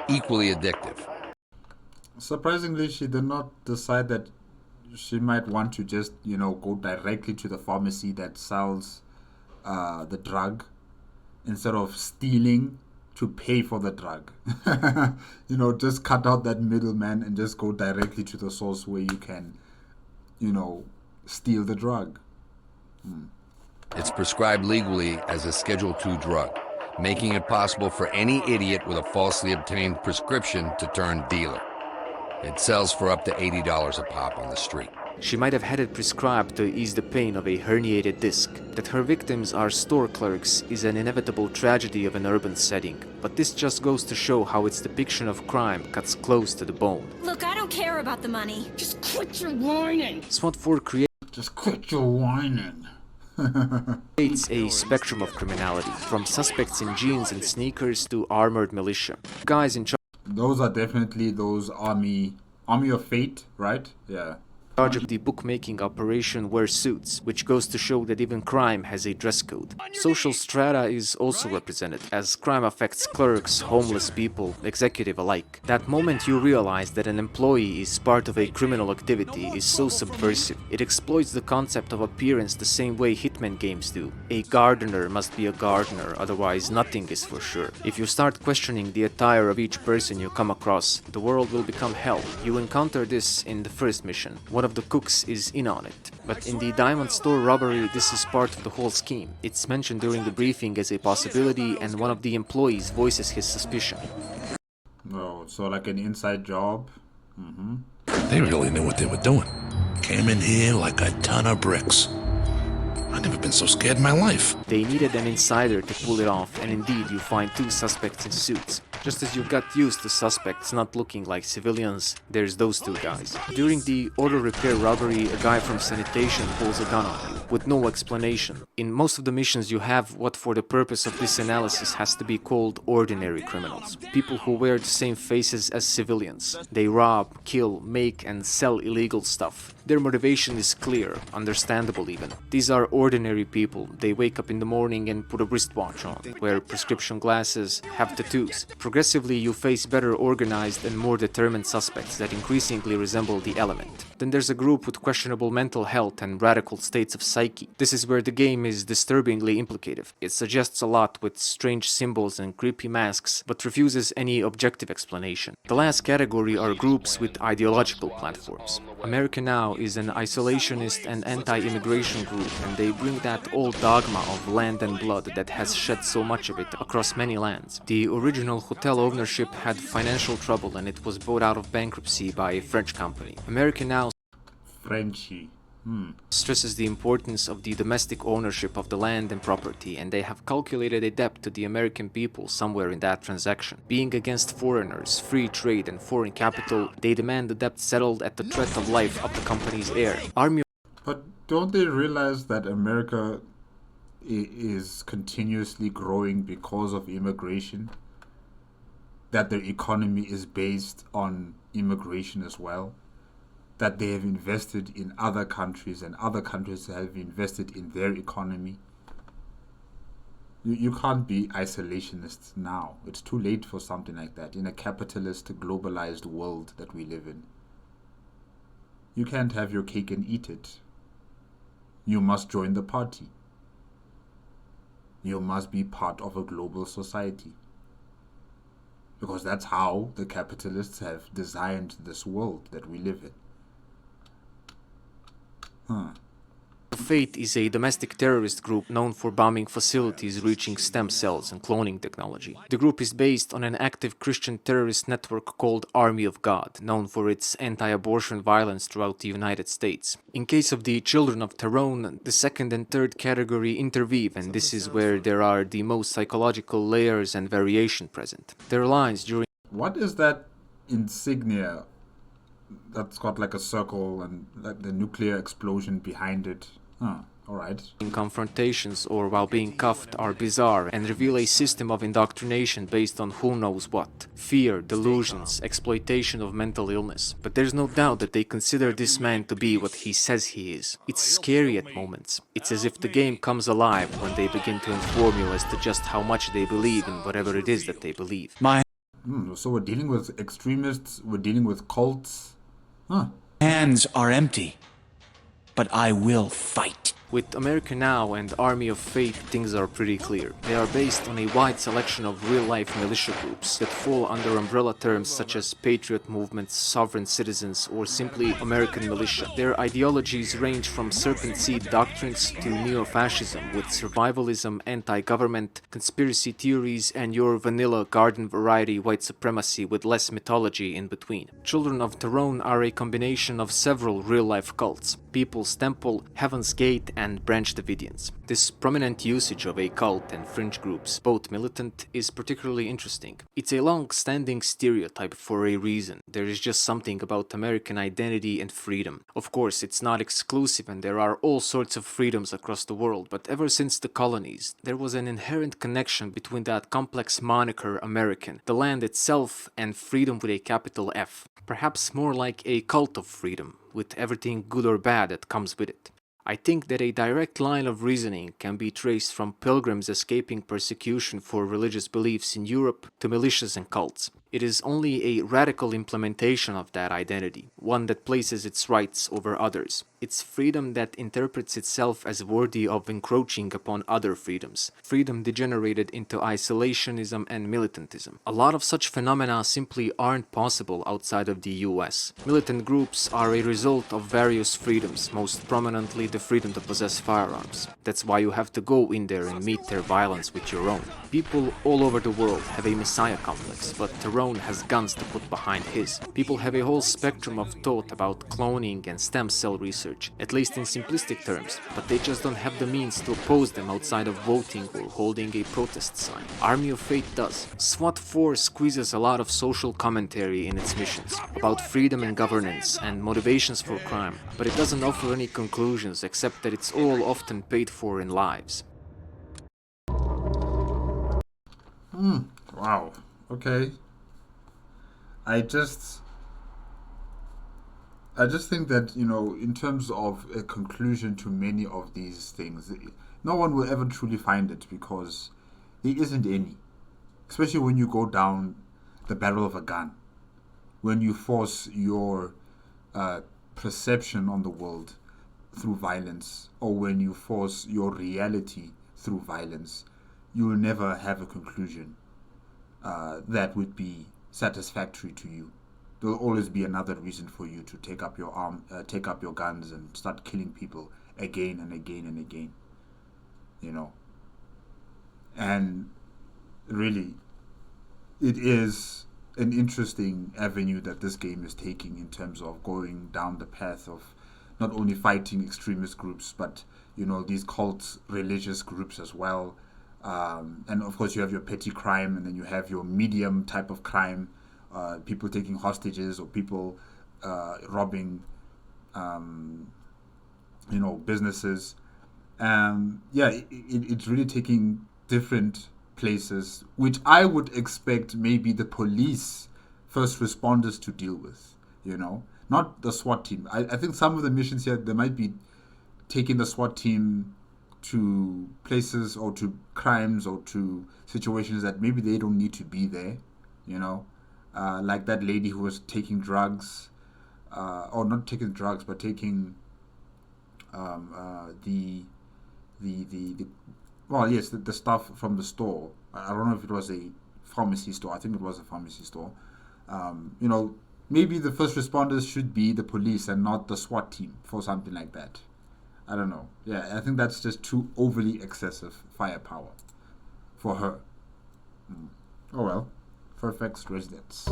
equally addictive. Surprisingly, she did not decide that she might want to just, go directly to the pharmacy that sells the drug instead of stealing to pay for the drug. You know, just cut out that middleman and just go directly to the source where you can, you know, steal the drug. It's prescribed legally as a Schedule II drug, making it possible for any idiot with a falsely obtained prescription to turn dealer. It sells for up to $80 a pop on the street. She might have had it prescribed to ease the pain of a herniated disc. That her victims are store clerks is an inevitable tragedy of an urban setting, but this just goes to show how its depiction of crime cuts close to the bone. Look, I don't care about the money. Just quit your whining. SWAT 4 Just quit your whining. creates a spectrum of criminality, from suspects in jeans and sneakers to armored militia. Guys in Those are definitely those army of fate, right? Yeah. charge of the bookmaking operation wear suits, which goes to show that even crime has a dress code. Social strata is also represented, as crime affects clerks, homeless people, executive alike. That moment you realize that an employee is part of a criminal activity is so subversive. It exploits the concept of appearance the same way hitman games do. A gardener must be a gardener, otherwise nothing is for sure. If you start questioning the attire of each person you come across, the world will become hell. You encounter this in the first mission. One of the cooks is in on it. But in the diamond store robbery, this is part of the whole scheme. It's mentioned during the briefing as a possibility, and one of the employees voices his suspicion. Oh, so like an inside job? They really knew what they were doing. Came in here like a ton of bricks. I've never been so scared in my life. They needed an insider to pull it off, and indeed you find two suspects in suits. Just as you got used to suspects not looking like civilians, there's those two guys. During the auto repair robbery, a guy from sanitation pulls a gun on you, with no explanation. In most of the missions you have what for the purpose of this analysis has to be called ordinary criminals. People who wear the same faces as civilians. They rob, kill, make and sell illegal stuff. Their motivation is clear, understandable even. These are ordinary people. They wake up in the morning and put a wristwatch on, wear prescription glasses, have tattoos. Progressively you face better organized and more determined suspects that increasingly resemble the element. Then there's a group with questionable mental health and radical states of psyche. This is where the game is disturbingly implicative. It suggests a lot with strange symbols and creepy masks, but refuses any objective explanation. The last category are groups with ideological platforms. America Now is an isolationist and anti-immigration group, and they bring that old dogma of land and blood that has shed so much of it across many lands. The original hotel ownership had financial trouble and it was bought out of bankruptcy by a French company. America Now Frenchy. stresses the importance of the domestic ownership of the land and property, and they have calculated a debt to the American people somewhere in that transaction. Being against foreigners, free trade and foreign capital, they demand the debt settled at the threat of life of the company's heir. But don't they realize that America is continuously growing because of immigration? That their economy is based on immigration as well? That they have invested in other countries and other countries have invested in their economy? You can't be isolationists now. It's too late for something like that in a capitalist, globalized world that we live in. You can't have your cake and eat it. You must join the party. You must be part of a global society. Because that's how the capitalists have designed this world that we live in. Fate is a domestic terrorist group known for bombing facilities reaching stem cells and cloning technology. The group is based on an active Christian terrorist network called Army of God, known for its anti-abortion violence throughout the United States. In case of the children of Taronne, the second and third category interweave, and this is where there are the most psychological layers and variation present. Their lines during What is that insignia that's got like a circle and like the nuclear explosion behind it? Alright. confrontations or while being cuffed are bizarre and reveal a system of indoctrination based on who knows what. Fear, delusions, exploitation of mental illness. But there's no doubt that they consider this man to be what he says he is. It's scary at moments. It's as if the game comes alive when they begin to inform you as to just how much they believe in whatever it is that they believe. So we're dealing with extremists, we're dealing with cults. Hands are empty, but I will fight. With America Now and Army of Fate, things are pretty clear. They are based on a wide selection of real-life militia groups that fall under umbrella terms such as patriot movements, sovereign citizens, or simply American militia. Their ideologies range from serpent seed doctrines to neo-fascism, with survivalism, anti-government, conspiracy theories, and your vanilla garden variety white supremacy with less mythology in between. Children of Taronne are a combination of several real-life cults: People's Temple, Heaven's Gate, and Branch Davidians. This prominent usage of a cult and fringe groups, both militant, is particularly interesting. It's a long-standing stereotype for a reason. There is just something about American identity and freedom. Of course, it's not exclusive and there are all sorts of freedoms across the world, but ever since the colonies, there was an inherent connection between that complex moniker American, the land itself, and freedom with a capital F. Perhaps more like a cult of freedom, with everything good or bad that comes with it. I think that a direct line of reasoning can be traced from pilgrims escaping persecution for religious beliefs in Europe to militias and cults. It is only a radical implementation of that identity, one that places its rights over others. It's freedom that interprets itself as worthy of encroaching upon other freedoms. Freedom degenerated into isolationism and militantism. A lot of such phenomena simply aren't possible outside of the US. Militant groups are a result of various freedoms, most prominently the freedom to possess firearms. That's why you have to go in there and meet their violence with your own. People all over the world have a messiah complex, but Taronne has guns to put behind his. People have a whole spectrum of thought about cloning and stem cell research, at least in simplistic terms, but they just don't have the means to oppose them outside of voting or holding a protest sign. Army of Fate does. SWAT 4 squeezes a lot of social commentary in its missions, about freedom and governance and motivations for crime, but it doesn't offer any conclusions except that it's all often paid for in lives. Wow. Okay. I just think that, in terms of a conclusion to many of these things, no one will ever truly find it because there isn't any. Especially when you go down the barrel of a gun. When you force your perception on the world through violence, or when you force your reality through violence, you will never have a conclusion that would be satisfactory to you. There will always be another reason for you to take up your guns and start killing people again and again and again. And really, it is an interesting avenue that this game is taking in terms of going down the path of not only fighting extremist groups, but these cults, religious groups as well. And of course you have your petty crime, and then you have your medium type of crime, people taking hostages or people robbing businesses. It's really taking different places, which I would expect maybe the police, first responders to deal with, not the SWAT team. I think some of the missions here, they might be taking the SWAT team to places or to crimes or to situations that maybe they don't need to be there, like that lady who was taking drugs, or not taking drugs, but taking the stuff from the store. I don't know if it was a pharmacy store. I think it was a pharmacy store. Maybe the first responders should be the police and not the SWAT team for something like that. I don't know. Yeah, I think that's just too overly excessive firepower for her. Oh well. Fairfax Residence.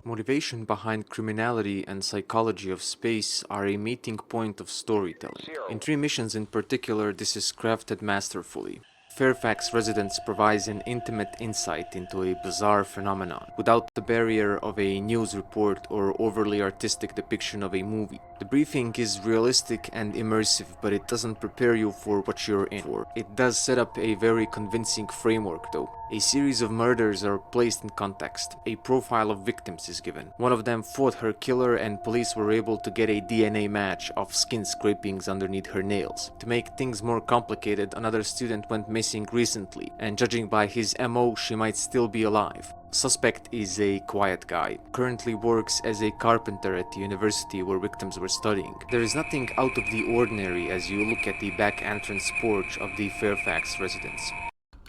Motivation behind criminality and psychology of space are a meeting point of storytelling. In 3 missions in particular, this is crafted masterfully. Fairfax Residence provides an intimate insight into a bizarre phenomenon, without the barrier of a news report or overly artistic depiction of a movie. The briefing is realistic and immersive, but it doesn't prepare you for what you're in for. It does set up a very convincing framework though. A series of murders are placed in context. A profile of victims is given. One of them fought her killer and police were able to get a DNA match of skin scrapings underneath her nails. To make things more complicated, another student went missing recently, and judging by his MO, she might still be alive. Suspect is a quiet guy, currently works as a carpenter at the university where victims were studying. There is nothing out of the ordinary as you look at the back entrance porch of the Fairfax Residence.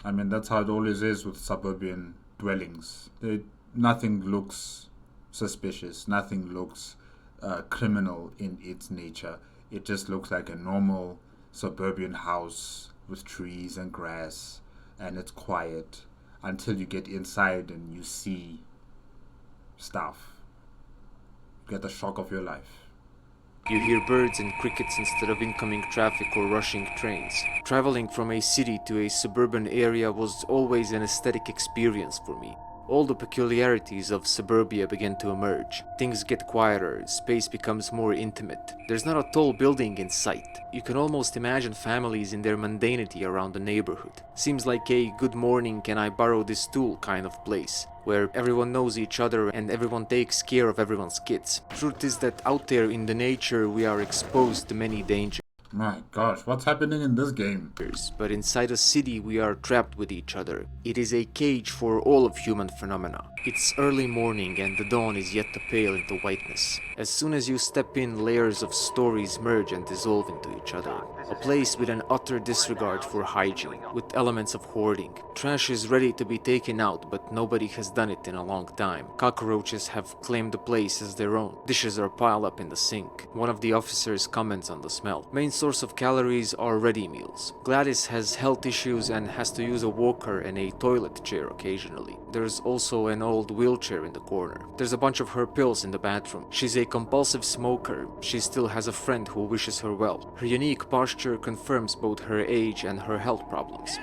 I mean, that's how it always is with suburban dwellings. Nothing looks suspicious, nothing looks criminal in its nature. It just looks like a normal suburban house with trees and grass, and it's quiet until you get inside and you see stuff. You get the shock of your life. You hear birds and crickets instead of incoming traffic or rushing trains. Traveling from a city to a suburban area was always an aesthetic experience for me. All the peculiarities of suburbia begin to emerge. Things get quieter, space becomes more intimate. There's not a tall building in sight. You can almost imagine families in their mundanity around the neighborhood. Seems like a good morning, can I borrow this tool kind of place, where everyone knows each other and everyone takes care of everyone's kids. Truth is that out there in the nature we are exposed to many dangers. My gosh, what's happening in this game? But inside a city we are trapped with each other. It is a cage for all of human phenomena. It's early morning and the dawn is yet to pale into whiteness. As soon as you step in, layers of stories merge and dissolve into each other. A place with an utter disregard for hygiene, with elements of hoarding. Trash is ready to be taken out, but nobody has done it in a long time. Cockroaches have claimed the place as their own. Dishes are piled up in the sink. One of the officers comments on the smell. Main source of calories are ready meals. Gladys has health issues and has to use a walker and a toilet chair occasionally. There's also an old wheelchair in the corner. There's a bunch of her pills in the bathroom. She's a compulsive smoker. She still has a friend who wishes her well. Her unique posture confirms both her age and her health problems.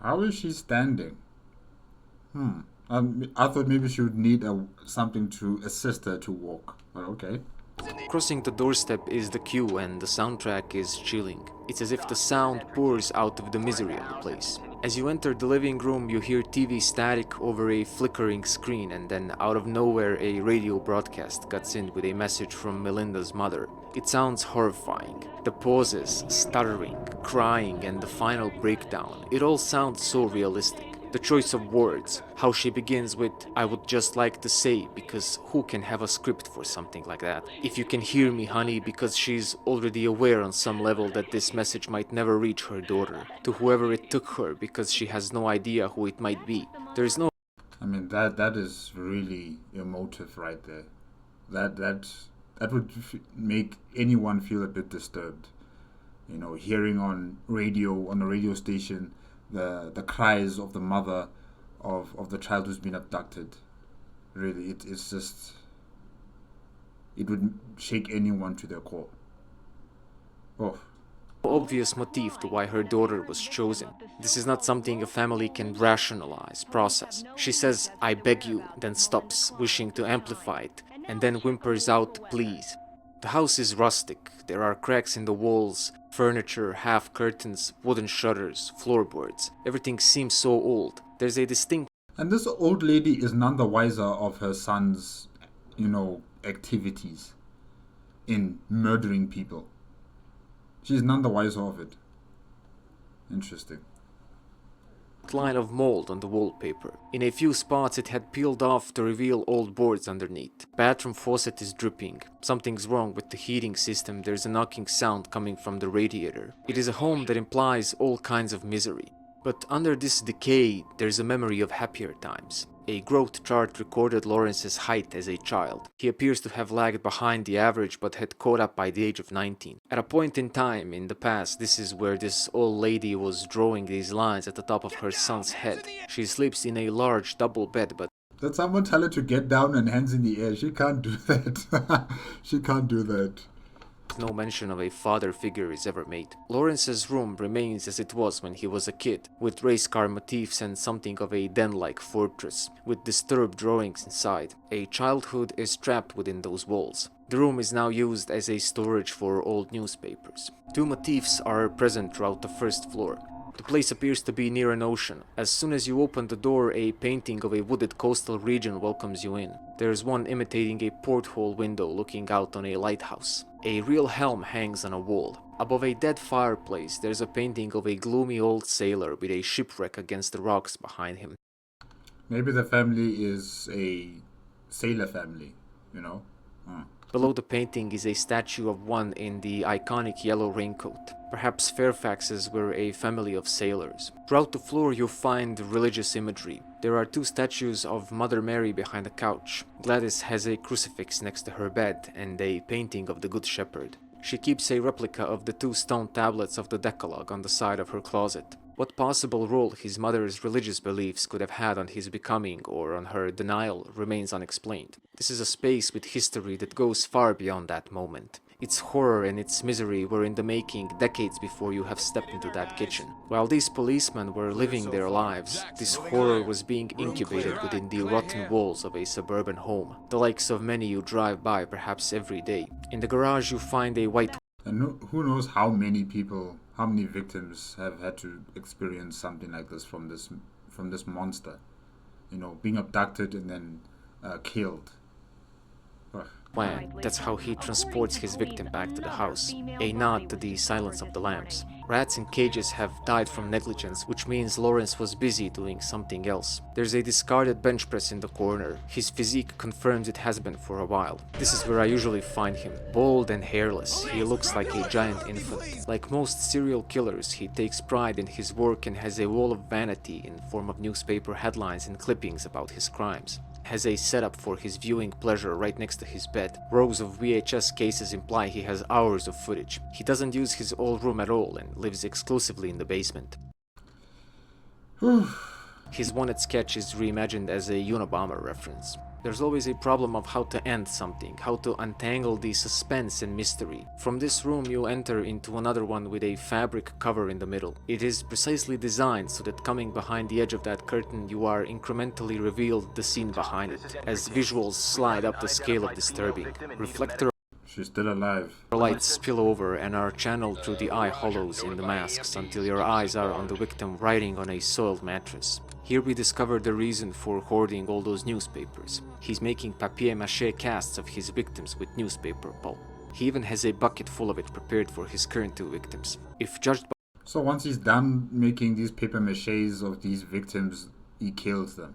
How is she standing? I thought maybe she would need something to assist her to walk. But okay. Crossing the doorstep is the cue and the soundtrack is chilling. It's as if the sound pours out of the misery of the place. As you enter the living room, you hear TV static over a flickering screen, and then out of nowhere a radio broadcast cuts in with a message from Melinda's mother. It sounds horrifying. The pauses, stuttering, crying, and the final breakdown. It all sounds so realistic. The choice of words, how she begins with, "I would just like to say," because who can have a script for something like that? "If you can hear me, honey," because she's already aware on some level that this message might never reach her daughter. To whoever it took her, because she has no idea who it might be. There is no... I mean, that is really emotive right there. That would make anyone feel a bit disturbed. You know, hearing on a radio station, the cries of the mother of the child who's been abducted. Really, it's just, it would shake anyone to their core. Oh. Obvious motif to why her daughter was chosen. This is not something a family can rationalize, process. She says, "I beg you," then stops, wishing to amplify it, and then whimpers out, "Please." The house is rustic. There are cracks in the walls, furniture, half curtains, wooden shutters, floorboards. Everything seems so old. There's a distinct... And this old lady is none the wiser of her son's, activities in murdering people. She's none the wiser of it. Interesting. Line of mold on the wallpaper. In a few spots it had peeled off to reveal old boards underneath. Bathroom faucet is dripping. Something's wrong with the heating system. There's a knocking sound coming from the radiator. It is a home that implies all kinds of misery. But under this decay, there's a memory of happier times. A growth chart recorded Lawrence's height as a child. He appears to have lagged behind the average but had caught up by the age of 19. At a point in time in the past, this is where this old lady was drawing these lines at the top of her son's head. She sleeps in a large double bed, but... Did someone tell her to get down and hands in the air? She can't do that. She can't do that. No mention of a father figure is ever made. Lawrence's room remains as it was when he was a kid, with race car motifs and something of a den-like fortress, with disturbed drawings inside. A childhood is trapped within those walls. The room is now used as a storage for old newspapers. Two motifs are present throughout the first floor. The place appears to be near an ocean. As soon as you open the door, a painting of a wooded coastal region welcomes you in. There's one imitating a porthole window looking out on a lighthouse. A real helm hangs on a wall. Above a dead fireplace, there's a painting of a gloomy old sailor with a shipwreck against the rocks behind him. Maybe the family is a sailor family, you know? Below the painting is a statue of one in the iconic yellow raincoat. Perhaps Fairfaxes were a family of sailors. Throughout the floor you find religious imagery. There are two statues of Mother Mary behind a couch. Gladys has a crucifix next to her bed and a painting of the Good Shepherd. She keeps a replica of the two stone tablets of the Decalogue on the side of her closet. What possible role his mother's religious beliefs could have had on his becoming or on her denial remains unexplained. This is a space with history that goes far beyond that moment. Its horror and its misery were in the making decades before you have stepped into that kitchen. While these policemen were living their lives, this horror was being incubated within the rotten walls of a suburban home, the likes of many you drive by perhaps every day. In the garage you find a white. And who knows how many people, how many victims have had to experience something like this from this monster, you know, being abducted and then killed. Ugh. Plan. That's how he transports his victim back to the house. A nod to the silence of the lamps. Rats in cages have died from negligence, which means Lawrence was busy doing something else. There's a discarded bench press in the corner. His physique confirms it has been for a while. This is where I usually find him. Bald and hairless, he looks like a giant infant. Like most serial killers, he takes pride in his work and has a wall of vanity in form of newspaper headlines and clippings about his crimes. Has a setup for his viewing pleasure right next to his bed. Rows of VHS cases imply he has hours of footage. He doesn't use his old room at all and lives exclusively in the basement. His wanted sketch is reimagined as a Unabomber reference. There's always a problem of how to end something, how to untangle the suspense and mystery. From this room you enter into another one with a fabric cover in the middle. It is precisely designed so that coming behind the edge of that curtain you are incrementally revealed the scene behind it, as visuals slide up the scale of disturbing. Reflector She's still alive. lights spill over and are channeled through the eye hollows in the masks until your eyes are on the victim writing on a soiled mattress. Here we discover the reason for hoarding all those newspapers. He's making papier-mâché casts of his victims with newspaper pulp. He even has a bucket full of it prepared for his current two victims. If judged So once he's done making these papier-mâchés of these victims, he kills them.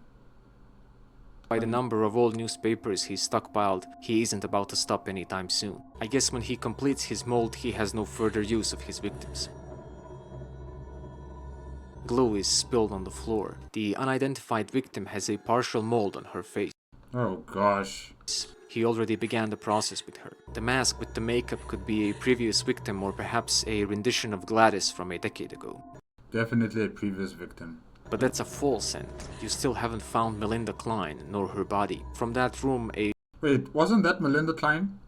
by the number of old newspapers he's stockpiled, he isn't about to stop anytime soon. I guess when he completes his mold, he has no further use of his victims. Glue is spilled on the floor. The unidentified victim has a partial mold on her face. Oh gosh. He already began the process with her. The mask with the makeup could be a previous victim or perhaps a rendition of Gladys from a decade ago. Definitely a previous victim. But that's a false scent. You still haven't found Melinda Klein nor her body. From that room, a Wait, wasn't that Melinda Klein?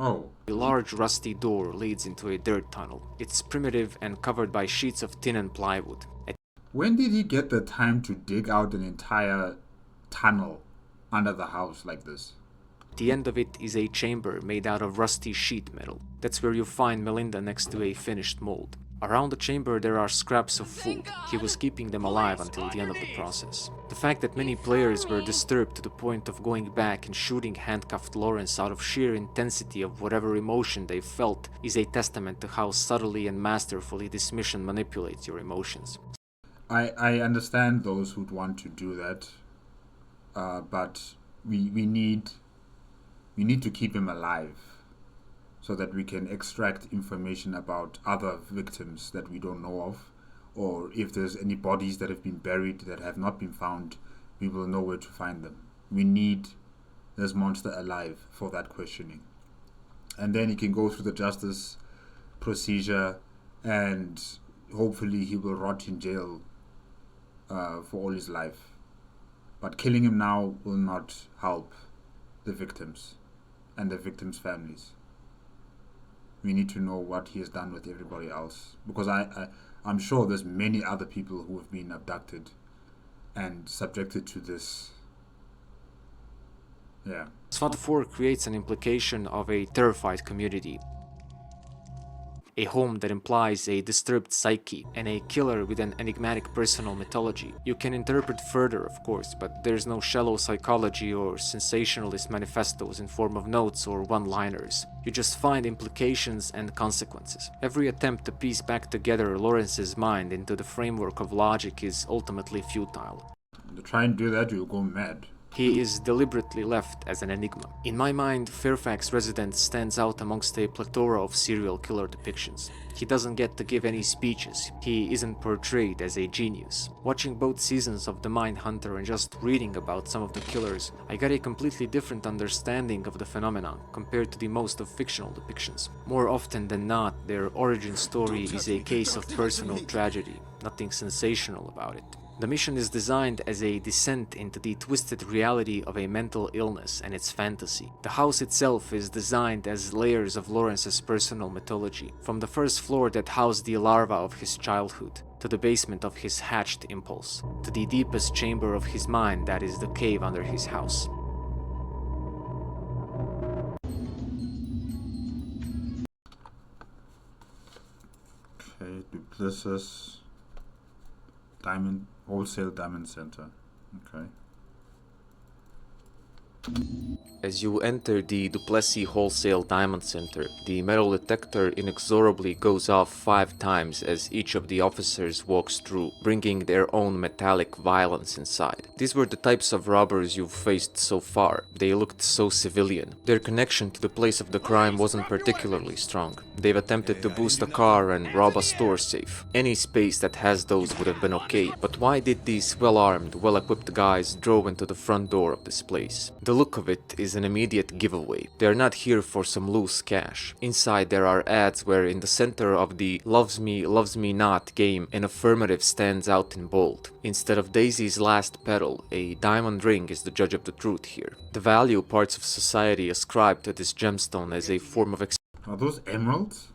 Oh. large rusty door leads into a dirt tunnel. It's primitive and covered by sheets of tin and plywood. When did he get the time to dig out an entire tunnel under the house like this? At the end of it is a chamber made out of rusty sheet metal. That's where you find Melinda next to a finished mold. Around the chamber there are scraps of food. He was keeping them alive until the end of the process. The fact that many players were disturbed to the point of going back and shooting handcuffed Lawrence out of sheer intensity of whatever emotion they felt is a testament to how subtly and masterfully this mission manipulates your emotions. I understand those who'd want to do that, but we need to keep him alive so that we can extract information about other victims that we don't know of, or if there's any bodies that have been buried that have not been found, we will know where to find them. We need this monster alive for that questioning. And then he can go through the justice procedure and hopefully he will rot in jail for all his life. But killing him now will not help the victims and the victims' families. We need to know what he has done with everybody else, because I'm sure there's many other people who have been abducted and subjected to this. Yeah. SWAT 4 creates an implication of a terrified community. A home that implies a disturbed psyche and a killer with an enigmatic personal mythology. You can interpret further, of course, but there's no shallow psychology or sensationalist manifestos in form of notes or one-liners. You just find implications and consequences. Every attempt to piece back together Lawrence's mind into the framework of logic is ultimately futile. try and do that, you'll go mad. He is deliberately left as an enigma. In my mind, Fairfax Residence stands out amongst a plethora of serial killer depictions. He doesn't get to give any speeches. He isn't portrayed as a genius. Watching both seasons of The Mindhunter and just reading about some of the killers, I got a completely different understanding of the phenomenon compared to the most of fictional depictions. More often than not, their origin story is a case of personal tragedy, nothing sensational about it. The mission is designed as a descent into the twisted reality of a mental illness and its fantasy. The house itself is designed as layers of Lawrence's personal mythology, from the first floor that housed the larva of his childhood, to the basement of his hatched impulse, to the deepest chamber of his mind that is the cave under his house. Okay, Duplessis, Wholesale Diamond Center. Okay. As you enter the Duplessis Wholesale Diamond Center, the metal detector inexorably goes off 5 times as each of the officers walks through, bringing their own metallic violence inside. These were the types of robbers you've faced so far. They looked so civilian. Their connection to the place of the crime wasn't particularly strong. They've attempted to boost a car and rob a store safe. Any space that has those would have been okay, but why did these well-armed, well-equipped guys drove into the front door of this place? The look of it is an immediate giveaway. They are not here for some loose cash. Inside there are ads where in the center of the loves me not game, an affirmative stands out in bold. Instead of Daisy's last petal, a diamond ring is the judge of the truth here. The value parts of society ascribe to this gemstone as a form of Are those emeralds?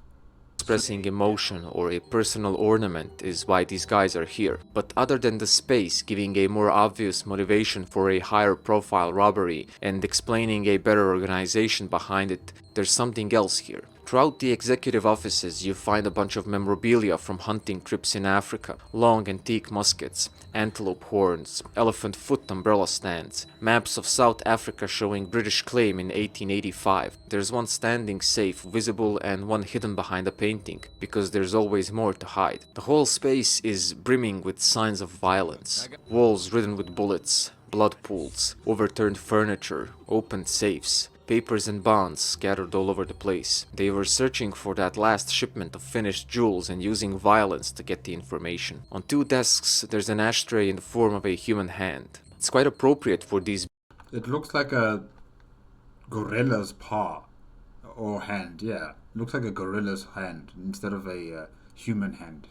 expressing emotion or a personal ornament is why these guys are here. But other than the space giving a more obvious motivation for a higher profile robbery and explaining a better organization behind it, there's something else here. Throughout the executive offices you find a bunch of memorabilia from hunting trips in Africa, long antique muskets, antelope horns, elephant foot umbrella stands, maps of South Africa showing British claim in 1885. There's one standing safe visible and one hidden behind a painting, because there's always more to hide. The whole space is brimming with signs of violence. Walls ridden with bullets, blood pools, overturned furniture, opened safes, papers and bonds scattered all over the place. They were searching for that last shipment of finished jewels and using violence to get the information. On 2 desks there's an ashtray in the form of a human hand. It's quite appropriate for these. It looks like a gorilla's paw or hand. Yeah, looks like a gorilla's hand instead of a human hand.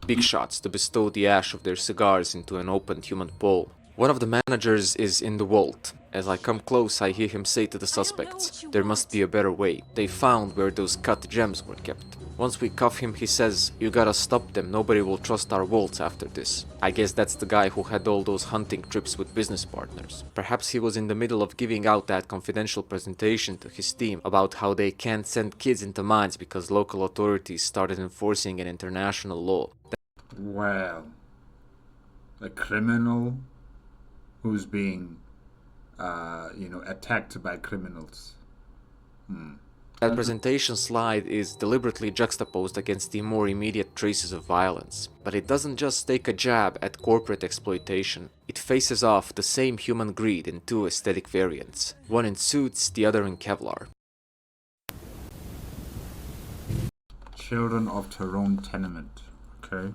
Big shots to bestow the ash of their cigars into an opened human bowl. One of the managers is in the vault. As I come close, I hear him say to the suspects, "There must be a better way. They found where those cut gems were kept." Once we cuff him, he says, "You gotta stop them. Nobody will trust our vaults after this." I guess that's the guy who had all those hunting trips with business partners. Perhaps he was in the middle of giving out that confidential presentation to his team about how they can't send kids into mines because local authorities started enforcing an international law. Well, a criminal who's being, attacked by criminals. That presentation slide is deliberately juxtaposed against the more immediate traces of violence. But it doesn't just take a jab at corporate exploitation. It faces off the same human greed in 2 aesthetic variants. One in suits, the other in Kevlar. Children of Taronne Tenement. Okay.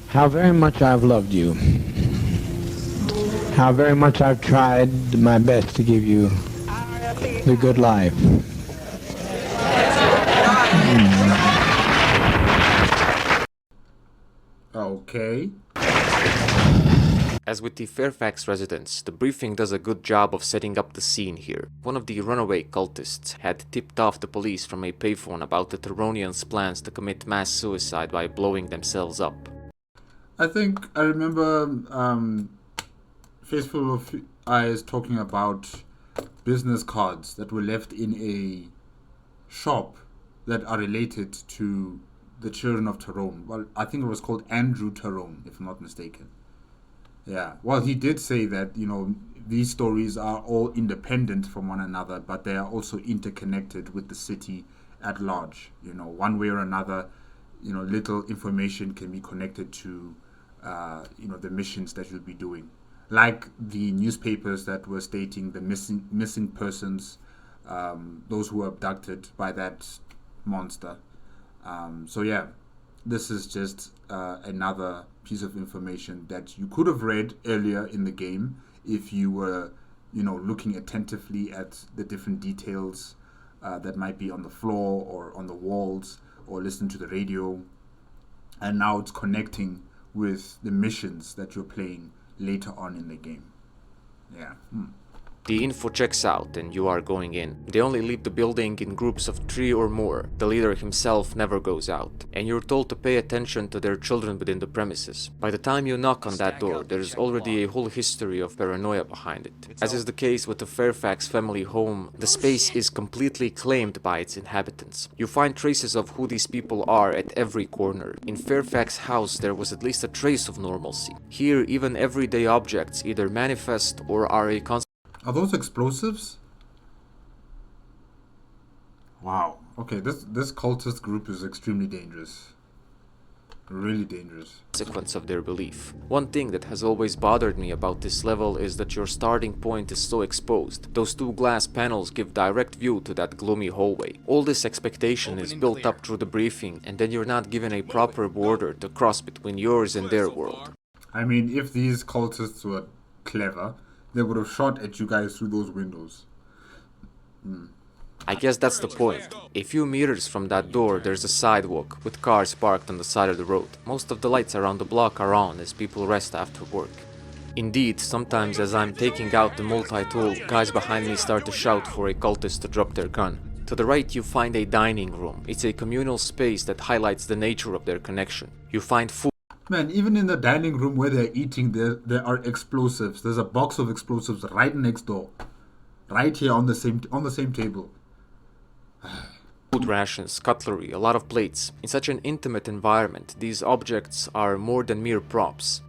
How very much I've loved you. How very much I've tried my best to give you the good life. Okay. As with the Fairfax Residence, the briefing does a good job of setting up the scene here. One of the runaway cultists had tipped off the police from a payphone about the Taronians' plans to commit mass suicide by blowing themselves up. I think I remember Faithful of Eyes talking about business cards that were left in a shop that are related to the children of Taronne. Well, I think it was called Andrew Taronne, if I'm not mistaken. Yeah. Well, he did say that, these stories are all independent from one another, but they are also interconnected with the city at large. One way or another, little information can be connected to, the missions that you'll be doing. Like the newspapers that were stating the missing persons, those who were abducted by that monster. So yeah, this is just another piece of information that you could have read earlier in the game if you were, looking attentively at the different details that might be on the floor or on the walls, or listen to the radio. And now it's connecting with the missions that you're playing later on in the game. Yeah. The info checks out and you are going in. They only leave the building in groups of 3 or more. The leader himself never goes out. And you're told to pay attention to their children within the premises. By the time you knock on that door, there's already a whole history of paranoia behind it. As is the case with the Fairfax family home, the space is completely claimed by its inhabitants. You find traces of who these people are at every corner. In Fairfax house there was at least a trace of normalcy. Here even everyday objects either manifest or are a Are those explosives? Wow. Okay, this cultist group is extremely dangerous. Really dangerous. consequence of their belief. One thing that has always bothered me about this level is that your starting point is so exposed. Those 2 glass panels give direct view to that gloomy hallway. All this expectation is built up through the briefing, and then you're not given a proper border to cross between yours and their world. I mean, if these cultists were clever, they would have shot at you guys through those windows. I guess that's the point. A few meters from that door there's a sidewalk with cars parked on the side of the road. Most of the lights around the block are on as people rest after work. Indeed, sometimes as I'm taking out the multi-tool, guys behind me start to shout for a cultist to drop their gun. To the right you find a dining room. It's a communal space that highlights the nature of their connection. You find food. Man, even in the dining room where they're eating, there are explosives. There's a box of explosives right next door. Right here on the same table. Food rations, cutlery, a lot of plates. In such an intimate environment, these objects are more than mere props.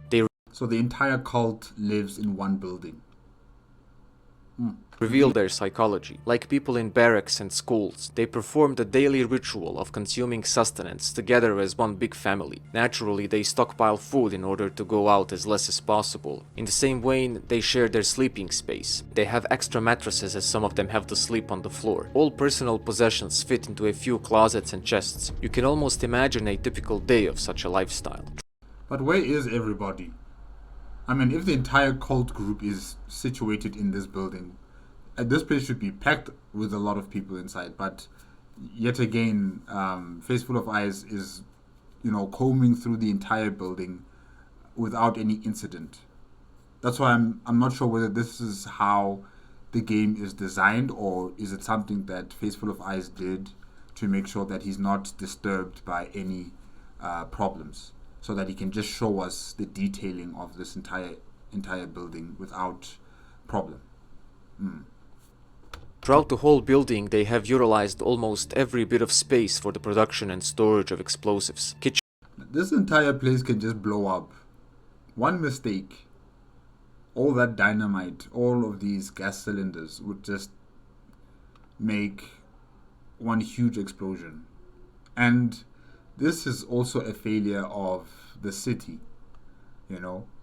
So the entire cult lives in one building. Reveal their psychology. Like people in barracks and schools, they perform the daily ritual of consuming sustenance together as one big family. Naturally, they stockpile food in order to go out as less as possible. In the same vein, they share their sleeping space. They have extra mattresses as some of them have to sleep on the floor. All personal possessions fit into a few closets and chests. You can almost imagine a typical day of such a lifestyle. But where is everybody? I mean, if the entire cult group is situated in this building, this place should be packed with a lot of people inside. But yet again, Faceful of Eyes is, combing through the entire building without any incident. That's why I'm not sure whether this is how the game is designed, or is it something that Faceful of Eyes did to make sure that he's not disturbed by any problems, so that he can just show us the detailing of this entire building without problem. Throughout the whole building, they have utilized almost every bit of space for the production and storage of explosives. This entire place can just blow up. One mistake, all that dynamite, all of these gas cylinders would just make one huge explosion. And this is also a failure of the city.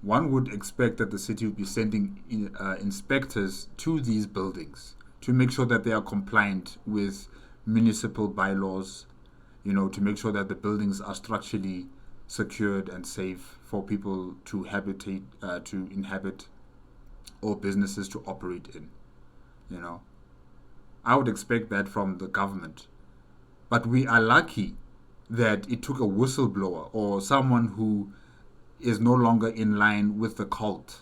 One would expect that the city would be sending inspectors to these buildings to make sure that they are compliant with municipal bylaws, to make sure that the buildings are structurally secured and safe for people to inhabit, or businesses to operate in. I would expect that from the government. But we are lucky that it took a whistleblower or someone who is no longer in line with the cult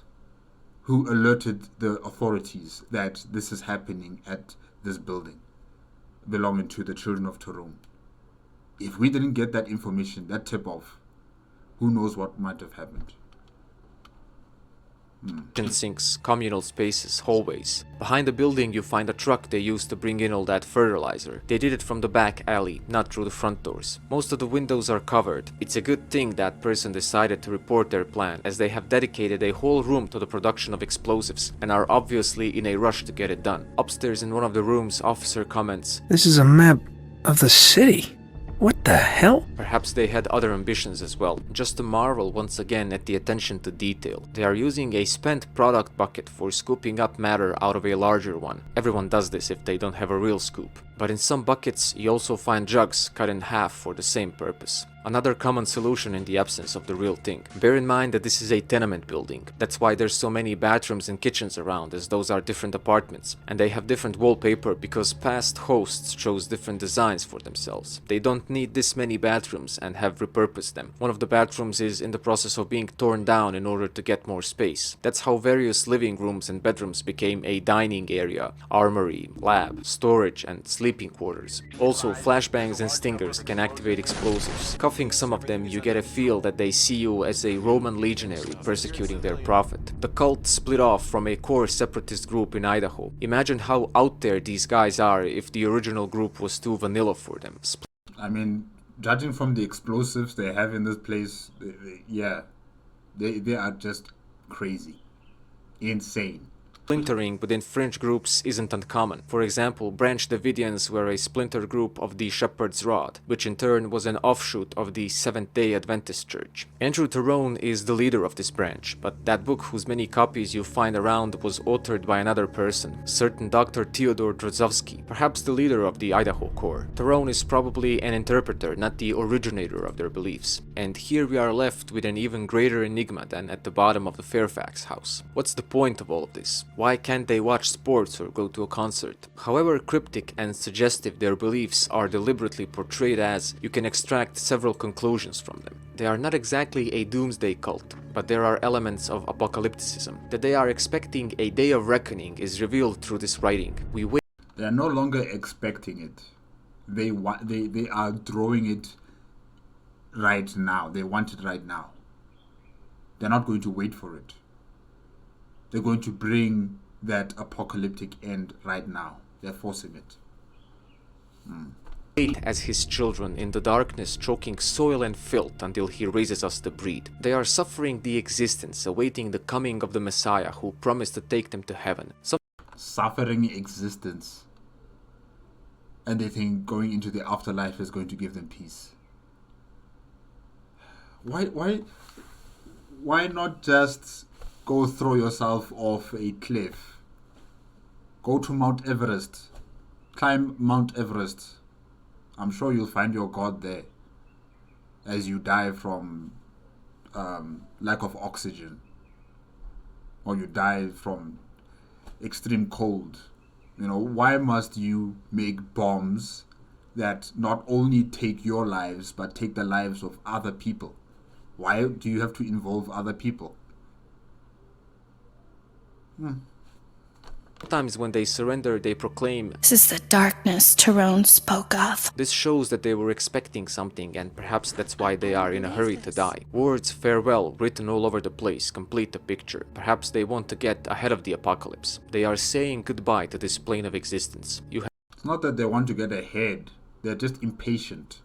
who alerted the authorities that this is happening at this building belonging to the children of Taronne. If we didn't get that information, that tip-off, who knows what might have happened. kitchen sinks, communal spaces, hallways. Behind the building you find a truck they used to bring in all that fertilizer. They did it from the back alley, not through the front doors. Most of the windows are covered. It's a good thing that person decided to report their plan, as they have dedicated a whole room to the production of explosives and are obviously in a rush to get it done. Upstairs in one of the rooms, officer comments, This is a map of the city. What the hell? perhaps they had other ambitions as well. Just to marvel once again at the attention to detail. They are using a spent product bucket for scooping up matter out of a larger one. Everyone does this if they don't have a real scoop. But in some buckets you also find jugs cut in half for the same purpose. Another common solution in the absence of the real thing. Bear in mind that this is a tenement building. That's why there's so many bathrooms and kitchens around, as those are different apartments. And they have different wallpaper because past hosts chose different designs for themselves. They don't need this many bathrooms and have repurposed them. One of the bathrooms is in the process of being torn down in order to get more space. That's how various living rooms and bedrooms became a dining area, armory, lab, storage, and sleeping quarters. Also, flashbangs and stingers can activate explosives. Cuffing some of them, you get a feel that they see you as a Roman legionary persecuting their prophet. The cult split off from a core separatist group in Idaho. Imagine how out there these guys are if the original group was too vanilla for them. I mean, judging from the explosives they have in this place, they are just crazy, insane. Splintering within fringe groups isn't uncommon. For example, Branch Davidians were a splinter group of the Shepherd's Rod, which in turn was an offshoot of the Seventh-day Adventist Church. Andrew Taronne is the leader of this branch, but that book, whose many copies you find around, was authored by another person, certain Dr. Theodore Drozdowski, perhaps the leader of the Idaho Corps. Taronne is probably an interpreter, not the originator of their beliefs. And here we are left with an even greater enigma than at the bottom of the Fairfax house. What's the point of all of this? Why can't they watch sports or go to a concert? However cryptic and suggestive their beliefs are deliberately portrayed as, you can extract several conclusions from them. They are not exactly a doomsday cult, but there are elements of apocalypticism. That they are expecting a day of reckoning is revealed through this writing. They are no longer expecting it. They are drawing it right now. They want it right now. They're not going to wait for it. They're going to bring that apocalyptic end right now. They're forcing it. Wait as his children in the darkness, choking soil and filth until he raises us the breed. They are suffering the existence, awaiting the coming of the Messiah who promised to take them to heaven. Suffering existence. And they think going into the afterlife is going to give them peace. Why not just go throw yourself off a cliff? Go to Mount Everest. Climb Mount Everest. I'm sure you'll find your God there as you die from lack of oxygen, or you die from extreme cold. You know, why must you make bombs that not only take your lives but take the lives of other people? Why do you have to involve other people? Sometimes when they surrender, they proclaim, This is the darkness Taronne spoke of. This shows that they were expecting something, and perhaps that's why they are in a hurry to die. Words farewell written all over the place complete the picture. Perhaps they want to get ahead of the apocalypse. They are saying goodbye to this plane of existence. It's not that they want to get ahead. They're just impatient.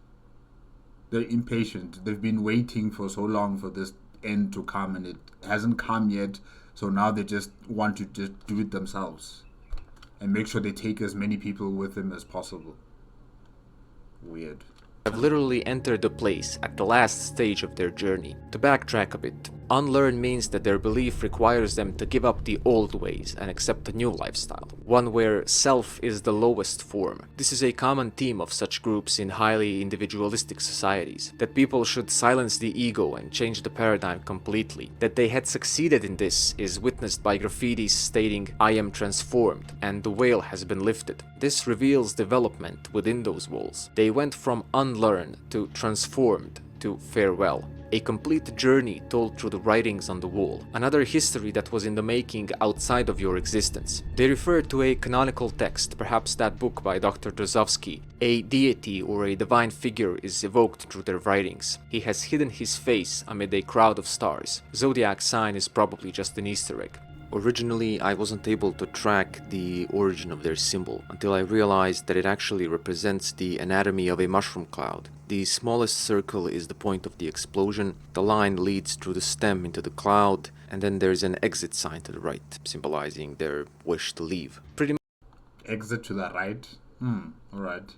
They're impatient. They've been waiting for so long for this end to come, and it hasn't come yet. So now they just want to just do it themselves and make sure they take as many people with them as possible. Weird. Have literally entered the place at the last stage of their journey. To backtrack a bit, unlearn means that their belief requires them to give up the old ways and accept a new lifestyle, one where self is the lowest form. This is a common theme of such groups in highly individualistic societies, that people should silence the ego and change the paradigm completely. That they had succeeded in this is witnessed by graffitis stating, "I am transformed," and the veil has been lifted. This reveals development within those walls. They went from unlearned to transformed to Farewell, a complete journey told through the writings on the wall, another history that was in the making outside of your existence. They refer to a canonical text, perhaps that book by Dr. Drozovsky. A deity or a divine figure is evoked through their writings. He has hidden his face amid a crowd of stars. Zodiac sign is probably just an Easter egg. Originally, I wasn't able to track the origin of their symbol until I realized that it actually represents the anatomy of a mushroom cloud. The smallest circle is the point of the explosion, the line leads through the stem into the cloud, and then there's an exit sign to the right, symbolizing their wish to leave. Pretty Exit to the right? Alright.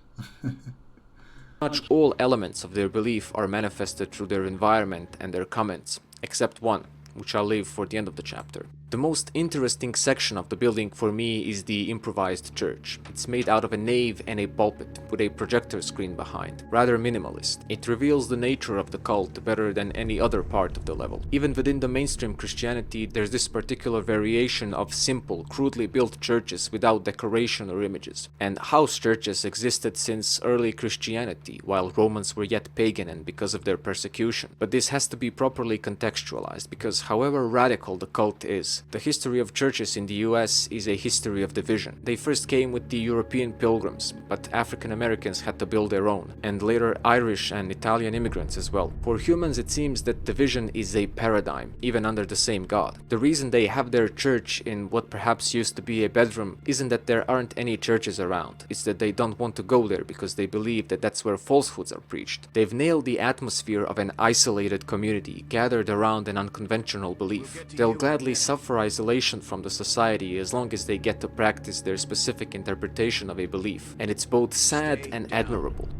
much all elements of their belief are manifested through their environment and their comments, except one, which I'll leave for the end of the chapter. The most interesting section of the building for me is the improvised church. It's made out of a nave and a pulpit, with a projector screen behind. Rather minimalist. It reveals the nature of the cult better than any other part of the level. Even within the mainstream Christianity, there's this particular variation of simple, crudely built churches without decoration or images. And house churches existed since early Christianity, while Romans were yet pagan and because of their persecution. But this has to be properly contextualized, because however radical the cult is, the history of churches in the US is a history of division. They first came with the European pilgrims, but African Americans had to build their own, and later Irish and Italian immigrants as well. For humans, it seems that division is a paradigm, even under the same God. The reason they have their church in what perhaps used to be a bedroom isn't that there aren't any churches around, it's that they don't want to go there because they believe that that's where falsehoods are preached. They've nailed the atmosphere of an isolated community, gathered around an unconventional belief. They'll gladly suffer isolation from the society as long as they get to practice their specific interpretation of a belief, and it's both sad and admirable.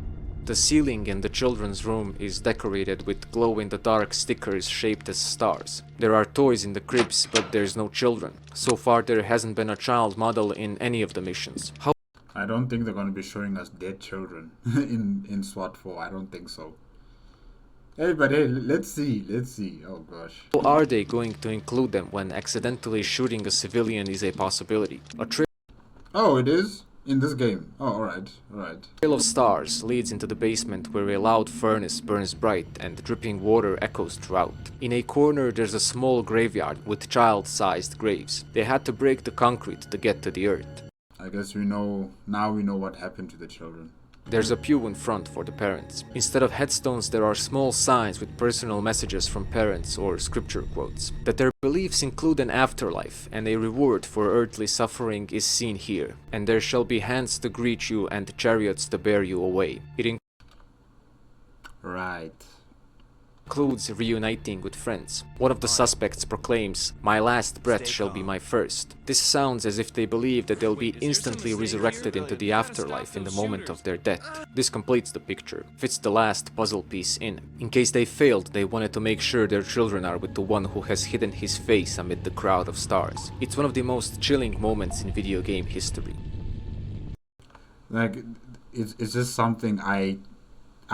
The ceiling in the children's room is decorated with glow-in-the-dark stickers shaped as stars. There are toys in the cribs, but there's no children. So far there hasn't been a child model in any of the missions. I don't think they're going to be showing us dead children in SWAT 4. I don't think so. Hey, but hey, let's see. Oh gosh. How are they going to include them when accidentally shooting a civilian is a possibility? A trail Oh, it is? In this game? Oh, alright. of stars leads into the basement where a loud furnace burns bright and dripping water echoes throughout. In a corner there's a small graveyard with child-sized graves. They had to break the concrete to get to the earth. I guess now we know what happened to the children. There's a pew in front for the parents. Instead of headstones, there are small signs with personal messages from parents or scripture quotes. That their beliefs include an afterlife and a reward for earthly suffering is seen here. And there shall be hands to greet you and chariots to bear you away. It Right. includes reuniting with friends. One of the suspects proclaims, "My last breath shall be my first." This sounds as if they believe that they'll be instantly resurrected into the afterlife in the moment of their death. This completes the picture, fits the last puzzle piece in. In case they failed, they wanted to make sure their children are with the one who has hidden his face amid the crowd of stars. It's one of the most chilling moments in video game history. Like, it's just something I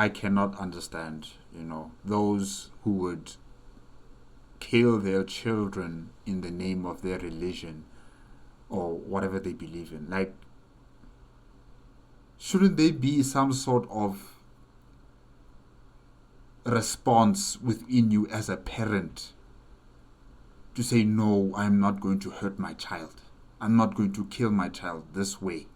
cannot understand. Those who would kill their children in the name of their religion or whatever they believe in. Like, shouldn't there be some sort of response within you as a parent to say, no, I'm not going to hurt my child. I'm not going to kill my child this way.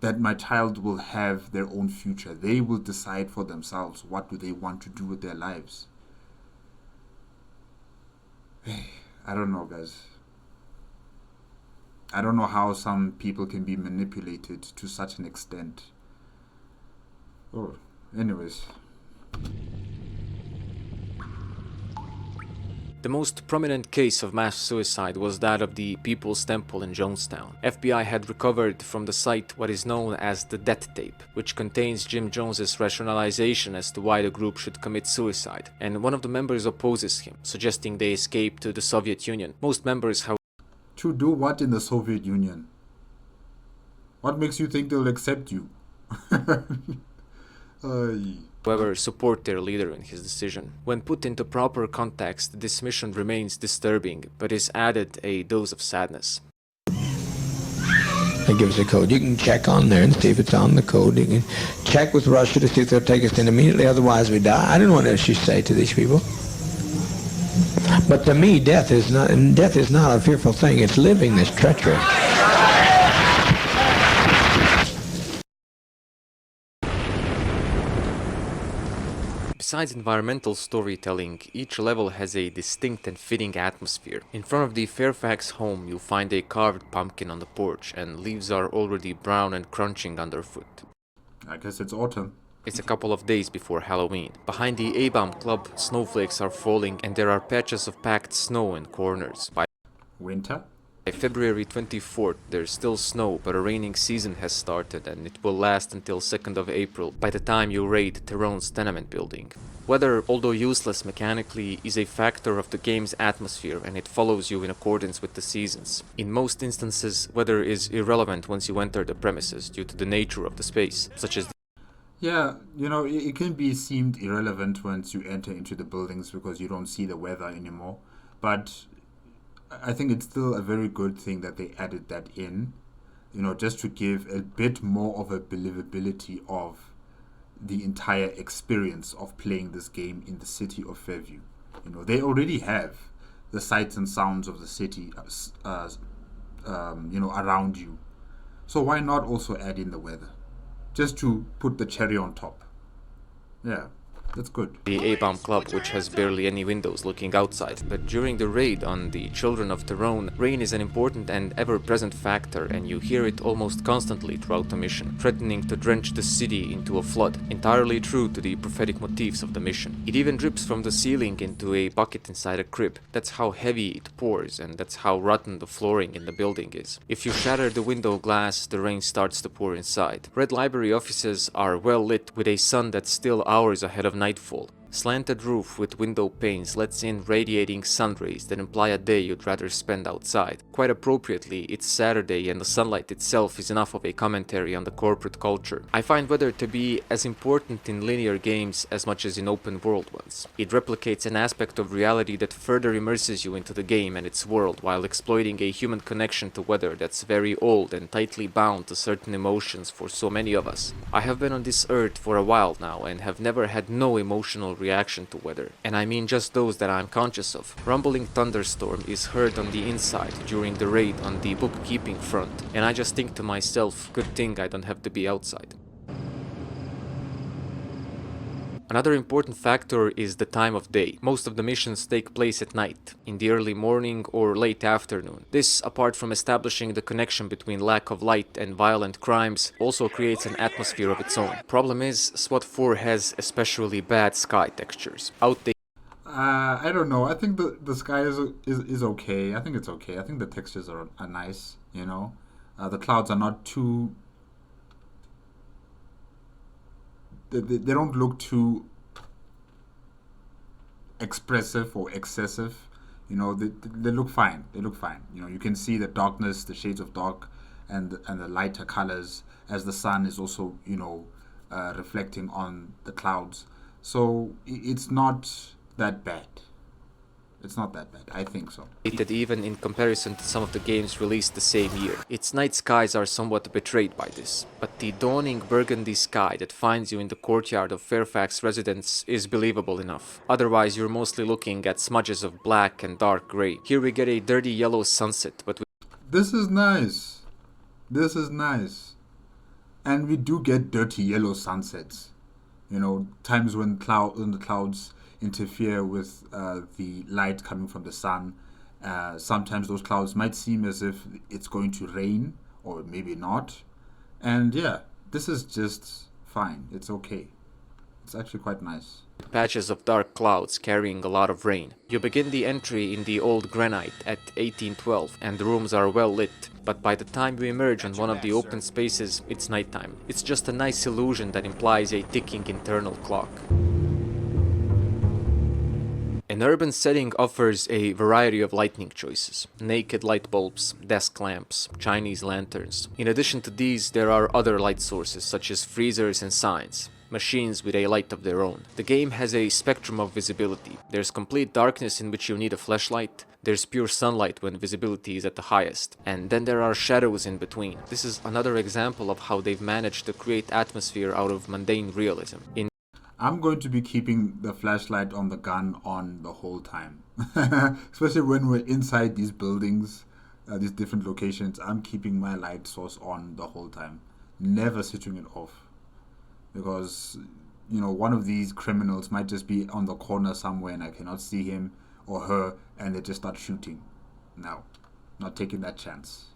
That my child will have their own future. They will decide for themselves what do they want to do with their lives. I don't know, guys. I don't know how some people can be manipulated to such an extent. Oh, anyways. The most prominent case of mass suicide was that of the People's Temple in Jonestown. FBI had recovered from the site what is known as the death tape, which contains Jim Jones's rationalization as to why the group should commit suicide, and one of the members opposes him, suggesting they escape to the Soviet Union. Most members, however, to do what in the Soviet Union? What makes you think they'll accept you? support their leader in his decision. When put into proper context, this mission remains disturbing, but is added a dose of sadness. They give us a code. You can check on there and see if it's on the code. You can check with Russia to see if they'll take us in immediately, otherwise we die. I don't know what else you say to these people. But to me, death is not a fearful thing. It's living that's treacherous. Besides environmental storytelling, each level has a distinct and fitting atmosphere. In front of the Fairfax home, you'll find a carved pumpkin on the porch, and leaves are already brown and crunching underfoot. I guess it's autumn. It's a couple of days before Halloween. Behind the A-Bomb Club, snowflakes are falling and there are patches of packed snow in corners. By Winter? February 24th, there's still snow, but a raining season has started and it will last until 2nd of April, by the time you raid Taronne's Tenement building. Weather, although useless mechanically, is a factor of the game's atmosphere and it follows you in accordance with the seasons. In most instances, weather is irrelevant once you enter the premises due to the nature of the space, such as Yeah, you know, it can be seemed irrelevant once you enter into the buildings because you don't see the weather anymore. But I think it's still a very good thing that they added that in, you know, just to give a bit more of a believability of the entire experience of playing this game in the city of Fairview. You know, they already have the sights and sounds of the city, you know, around you. So why not also add in the weather? Just to put the cherry on top. Yeah. That's good. The A-Bomb Club, which has barely any windows looking outside. But during the raid on the Children of Taronne, rain is an important and ever-present factor, and you hear it almost constantly throughout the mission, threatening to drench the city into a flood, entirely true to the prophetic motifs of the mission. It even drips from the ceiling into a bucket inside a crib. That's how heavy it pours, and that's how rotten the flooring in the building is. If you shatter the window glass, the rain starts to pour inside. Red Library offices are well lit with a sun that's still hours ahead of nightfall. Slanted roof with window panes lets in radiating sun rays that imply a day you'd rather spend outside. Quite appropriately, it's Saturday and the sunlight itself is enough of a commentary on the corporate culture. I find weather to be as important in linear games as much as in open world ones. It replicates an aspect of reality that further immerses you into the game and its world while exploiting a human connection to weather that's very old and tightly bound to certain emotions for so many of us. I have been on this earth for a while now and have never had no emotional reaction to weather, and I mean just those that I'm conscious of. Rumbling thunderstorm is heard on the inside during the raid on the bookkeeping front, and I just think to myself, good thing I don't have to be outside. Another important factor is the time of day. Most of the missions take place at night, in the early morning or late afternoon. This, apart from establishing the connection between lack of light and violent crimes, also creates an atmosphere of its own. Problem is, SWAT 4 has especially bad sky textures. I don't know. I think the sky is okay. I think it's okay. I think the textures are nice, you know. The clouds are not too... They don't look too expressive or excessive. You know, they look fine. They look fine. You know, you can see the darkness, the shades of dark, and the lighter colors as the sun is also, you know, reflecting on the clouds. So it's not that bad. It's not that bad, I think so. Even in comparison to some of the games released the same year. Its night skies are somewhat betrayed by this, but the dawning burgundy sky that finds you in the courtyard of Fairfax Residence is believable enough. Otherwise, you're mostly looking at smudges of black and dark gray. Here we get a dirty yellow sunset, but this is nice. This is nice. And we do get dirty yellow sunsets. You know, times when the clouds interfere with the light coming from the sun. Sometimes those clouds might seem as if it's going to rain, or maybe not. And yeah, this is just fine. It's okay. It's actually quite nice. Patches of dark clouds carrying a lot of rain. You begin the entry in the old granite at 1812 and the rooms are well lit, but by the time you emerge on one of the open spaces, it's nighttime. It's just a nice illusion that implies a ticking internal clock. An urban setting offers a variety of lighting choices. Naked light bulbs, desk lamps, Chinese lanterns. In addition to these, there are other light sources such as freezers and signs. machines with a light of their own. The game has a spectrum of visibility. There's complete darkness in which you need a flashlight, there's pure sunlight when visibility is at the highest, and then there are shadows in between. This is another example of how they've managed to create atmosphere out of mundane realism. I'm going to be keeping the flashlight on the gun on the whole time. Especially when we're inside these buildings, these different locations. I'm keeping my light source on the whole time. Never switching it off. Because, you know, one of these criminals might just be on the corner somewhere and I cannot see him or her and they just start shooting. No, not taking that chance.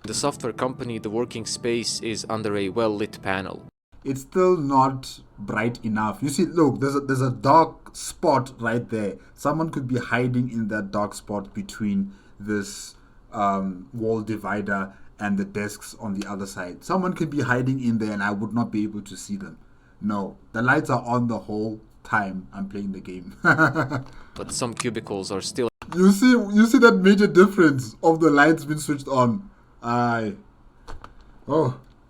The software company, the working space is under a well-lit panel. It's still not bright enough. You see, look, there's a dark spot right there. Someone could be hiding in that dark spot between this wall divider and the desks on the other side. Someone could be hiding in there and I would not be able to see them. No, the lights are on the whole time I'm playing the game. But some cubicles are still... You see that major difference of the lights being switched on.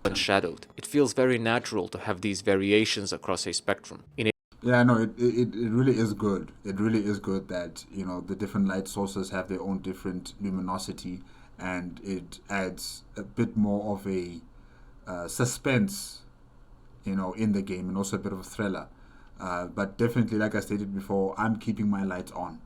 Unshadowed. It feels very natural to have these variations across a spectrum. Yeah, no, it really is good. It really is good that, you know, the different light sources have their own different luminosity, and it adds a bit more of a suspense, you know, in the game, and also a bit of a thriller. But definitely, like I stated before, I'm keeping my lights on.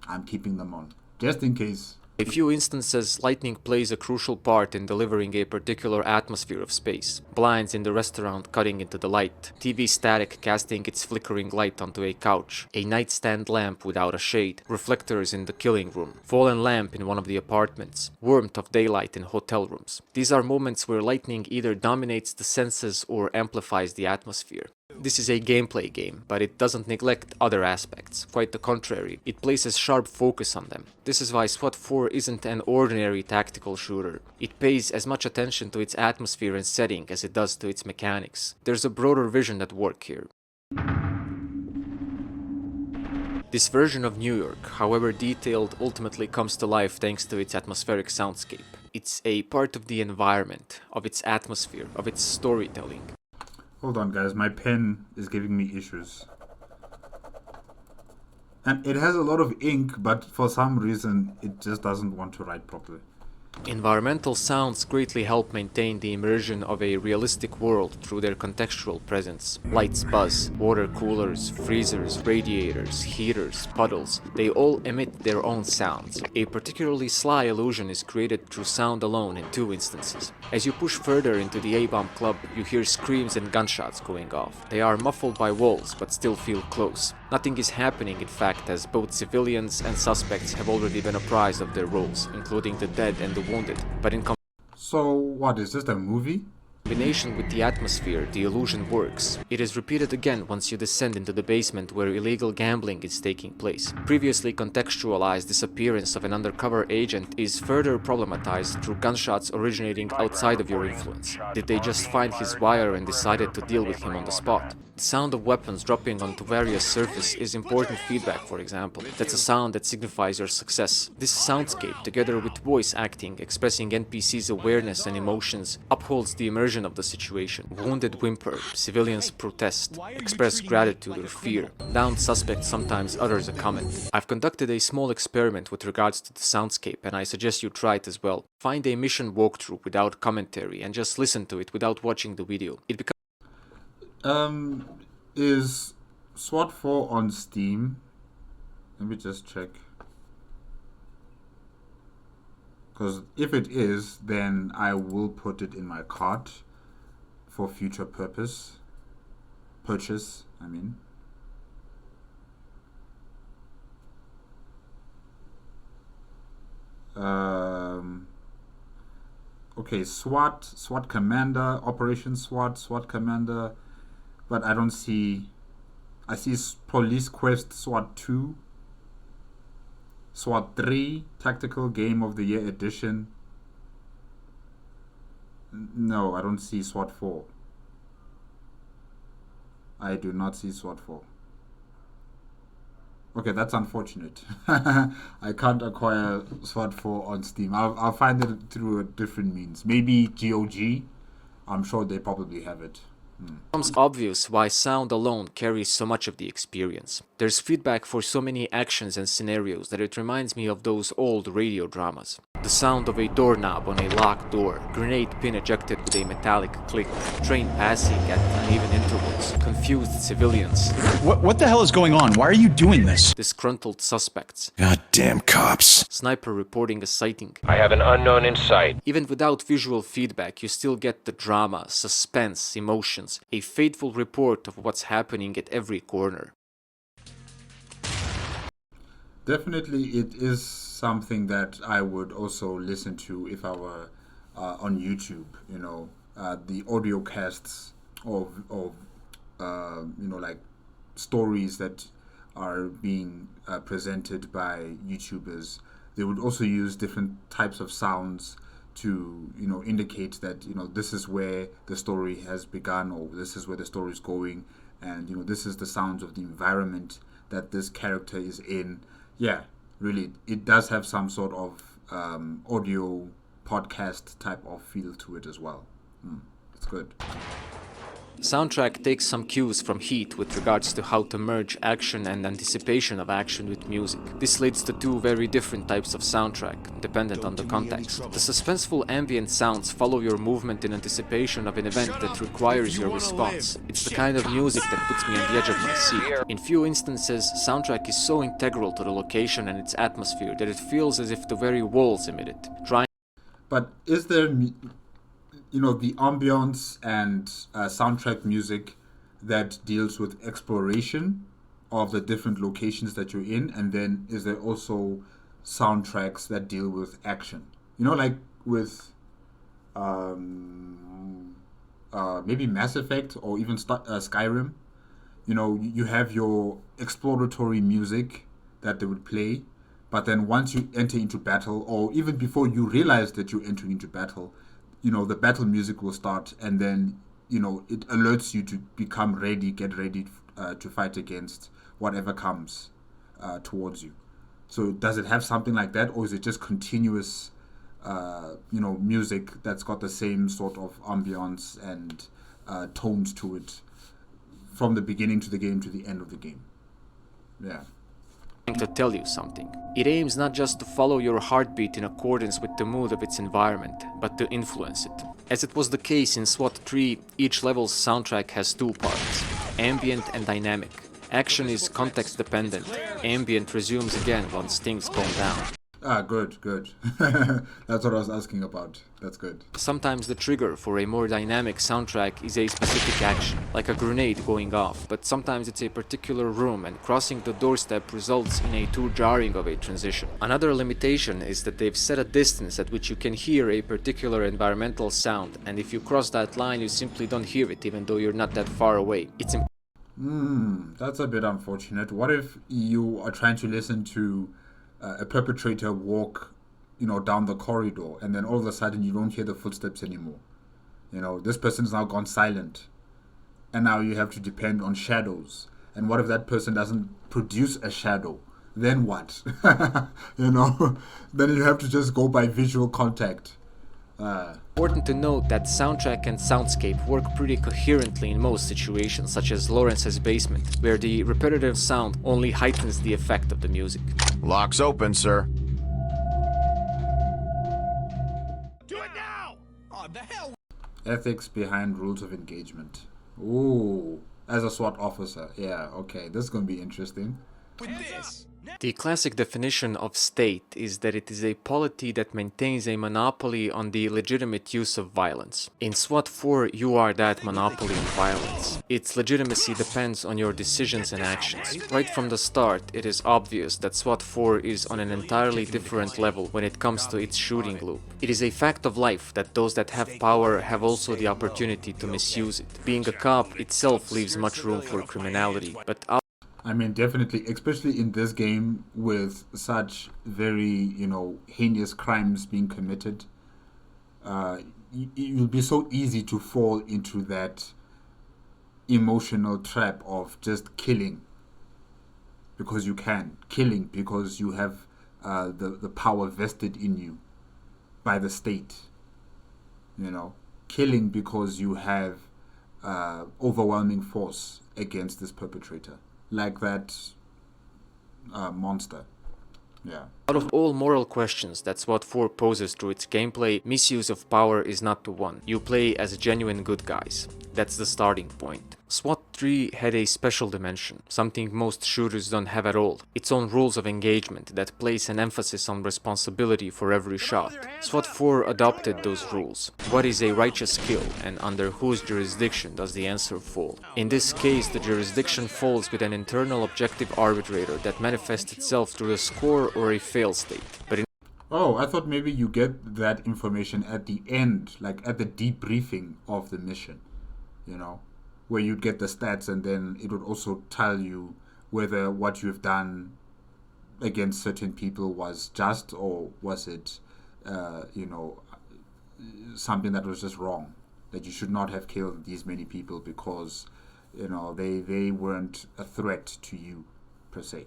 I'm keeping them on, just in case. A few instances, lighting plays a crucial part in delivering a particular atmosphere of space. Blinds in the restaurant cutting into the light, TV static casting its flickering light onto a couch, a nightstand lamp without a shade, reflectors in the killing room, fallen lamp in one of the apartments, warmth of daylight in hotel rooms. These are moments where lighting either dominates the senses or amplifies the atmosphere. This is a gameplay game, but it doesn't neglect other aspects. Quite the contrary, it places sharp focus on them. This is why SWAT 4 isn't an ordinary tactical shooter. It pays as much attention to its atmosphere and setting as it does to its mechanics. There's a broader vision at work here. This version of New York, however detailed, ultimately comes to life thanks to its atmospheric soundscape. It's a part of the environment, of its atmosphere, of its storytelling. Hold on, guys, my pen is giving me issues. And it has a lot of ink, but for some reason it just doesn't want to write properly. Environmental sounds greatly help maintain the immersion of a realistic world through their contextual presence. Lights buzz, water coolers, freezers, radiators, heaters, puddles, they all emit their own sounds. A particularly sly illusion is created through sound alone in 2 instances. As you push further into the A-bomb club, you hear screams and gunshots going off. They are muffled by walls, but still feel close. Nothing is happening, in fact, as both civilians and suspects have already been apprised of their roles, including the dead and the wounded. But in So, what, is this a movie? combination with the atmosphere, the illusion works. It is repeated again once you descend into the basement where illegal gambling is taking place. Previously contextualized disappearance of an undercover agent is further problematized through gunshots originating outside of your influence. Did they just find his wire and decided to deal with him on the spot? The sound of weapons dropping onto various surfaces is important feedback, for example. That's a sound that signifies your success. This soundscape, together with voice acting expressing NPC's awareness and emotions, upholds the immersion of the situation. Wounded whimper, civilians protest, express gratitude or fear. Downed suspect sometimes utters a comment. I've conducted a small experiment with regards to the soundscape, and I suggest you try it as well. Find a mission walkthrough without commentary and just listen to it without watching the video. It becomes Is SWAT 4 on Steam? Let me just check. Because if it is, then I will put it in my cart for future purchase, I mean. Okay, SWAT Commander, Operation SWAT Commander, but I don't see, I see Police Quest SWAT 2, SWAT 3, Tactical Game of the Year Edition. No, I don't see SWAT 4. I do not see SWAT 4. Okay, that's unfortunate. I can't acquire SWAT 4 on Steam. I'll find it through a different means. Maybe GOG. I'm sure they probably have it. becomes obvious why sound alone carries so much of the experience. There's feedback for so many actions and scenarios that it reminds me of those old radio dramas. The sound of a doorknob on a locked door, grenade pin ejected with a metallic click, train passing at uneven intervals, confused civilians. What the hell is going on? Why are you doing this? Disgruntled suspects. Goddamn cops. Sniper reporting a sighting. I have an unknown in sight. Even without visual feedback, you still get the drama, suspense, emotions, a faithful report of what's happening at every corner. Definitely, it is something that I would also listen to if I were on YouTube. You know, the audio casts of you know, like stories that are being presented by YouTubers. They would also use different types of sounds to, you know, indicate that, you know, this is where the story has begun, or this is where the story is going, and, you know, this is the sounds of the environment that this character is in. Yeah, really, it does have some sort of audio podcast type of feel to it as well. It's good. Soundtrack takes some cues from Heat with regards to how to merge action and anticipation of action with music. This leads to two very different types of soundtrack, dependent on the context. The suspenseful ambient sounds follow your movement in anticipation of an event that requires your response. It's the kind of music that puts me on the edge of my seat. In few instances, soundtrack is so integral to the location and its atmosphere that it feels as if the very walls emit it. But is there, you know, the ambience and soundtrack music that deals with exploration of the different locations that you're in, and then is there also soundtracks that deal with action? You know, like with maybe Mass Effect or even Skyrim. You know, you have your exploratory music that they would play, but then once you enter into battle, or even before you realize that you're entering into battle, you know, the battle music will start, and then, you know, it alerts you to become ready, get ready to fight against whatever comes towards you. So does it have something like that, or is it just continuous, you know, music that's got the same sort of ambiance and tones to it from the beginning to the game to the end of the game? Yeah. To tell you something. It aims not just to follow your heartbeat in accordance with the mood of its environment, but to influence it. As it was the case in SWAT 3, each level's soundtrack has two parts, ambient and dynamic. Action is context dependent. Ambient resumes again once things calm down. Ah, good. That's what I was asking about. That's good. Sometimes the trigger for a more dynamic soundtrack is a specific action, like a grenade going off, but sometimes it's a particular room, and crossing the doorstep results in a too jarring of a transition. Another limitation is that they've set a distance at which you can hear a particular environmental sound, and if you cross that line you simply don't hear it even though you're not that far away. It's that's a bit unfortunate. What if you are trying to listen to a perpetrator walk, you know, down the corridor, and then all of a sudden you don't hear the footsteps anymore? You know, this person's now gone silent, and now you have to depend on shadows. And what if that person doesn't produce a shadow? Then what? You know, then you have to just go by visual contact. Important to note that soundtrack and soundscape work pretty coherently in most situations, such as Lawrence's basement, where the repetitive sound only heightens the effect of the music. Lock's open, sir. Do it now! Oh, the hell? Ethics behind rules of engagement. Ooh, as a SWAT officer. Yeah, okay, this is going to be interesting. With this. The classic definition of state is that it is a polity that maintains a monopoly on the legitimate use of violence. In SWAT 4, you are that monopoly on violence. Its legitimacy depends on your decisions and actions. Right from the start, it is obvious that SWAT 4 is on an entirely different level when it comes to its shooting loop. It is a fact of life that those that have power have also the opportunity to misuse it. Being a cop itself leaves much room for criminality, but I mean, definitely, especially in this game with such very, you know, heinous crimes being committed, it will be so easy to fall into that emotional trap of just killing because you can, killing because you have the power vested in you by the state, you know, killing because you have overwhelming force against this perpetrator, like that monster. Yeah. Out of all moral questions that SWAT 4 poses through its gameplay, misuse of power is not the one. You play as genuine good guys. That's the starting point. SWAT 3 had a special dimension, something most shooters don't have at all. Its own rules of engagement that place an emphasis on responsibility for every shot. SWAT 4 adopted those rules. What is a righteous kill, and under whose jurisdiction does the answer fall? In this case, the jurisdiction falls with an internal objective arbitrator that manifests itself through a score or a fail state. But Oh, I thought maybe you get that information at the end, like at the debriefing of the mission, you know, where you'd get the stats, and then it would also tell you whether what you've done against certain people was just, or was it, something that was just wrong, that you should not have killed these many people because, they weren't a threat to you, per se.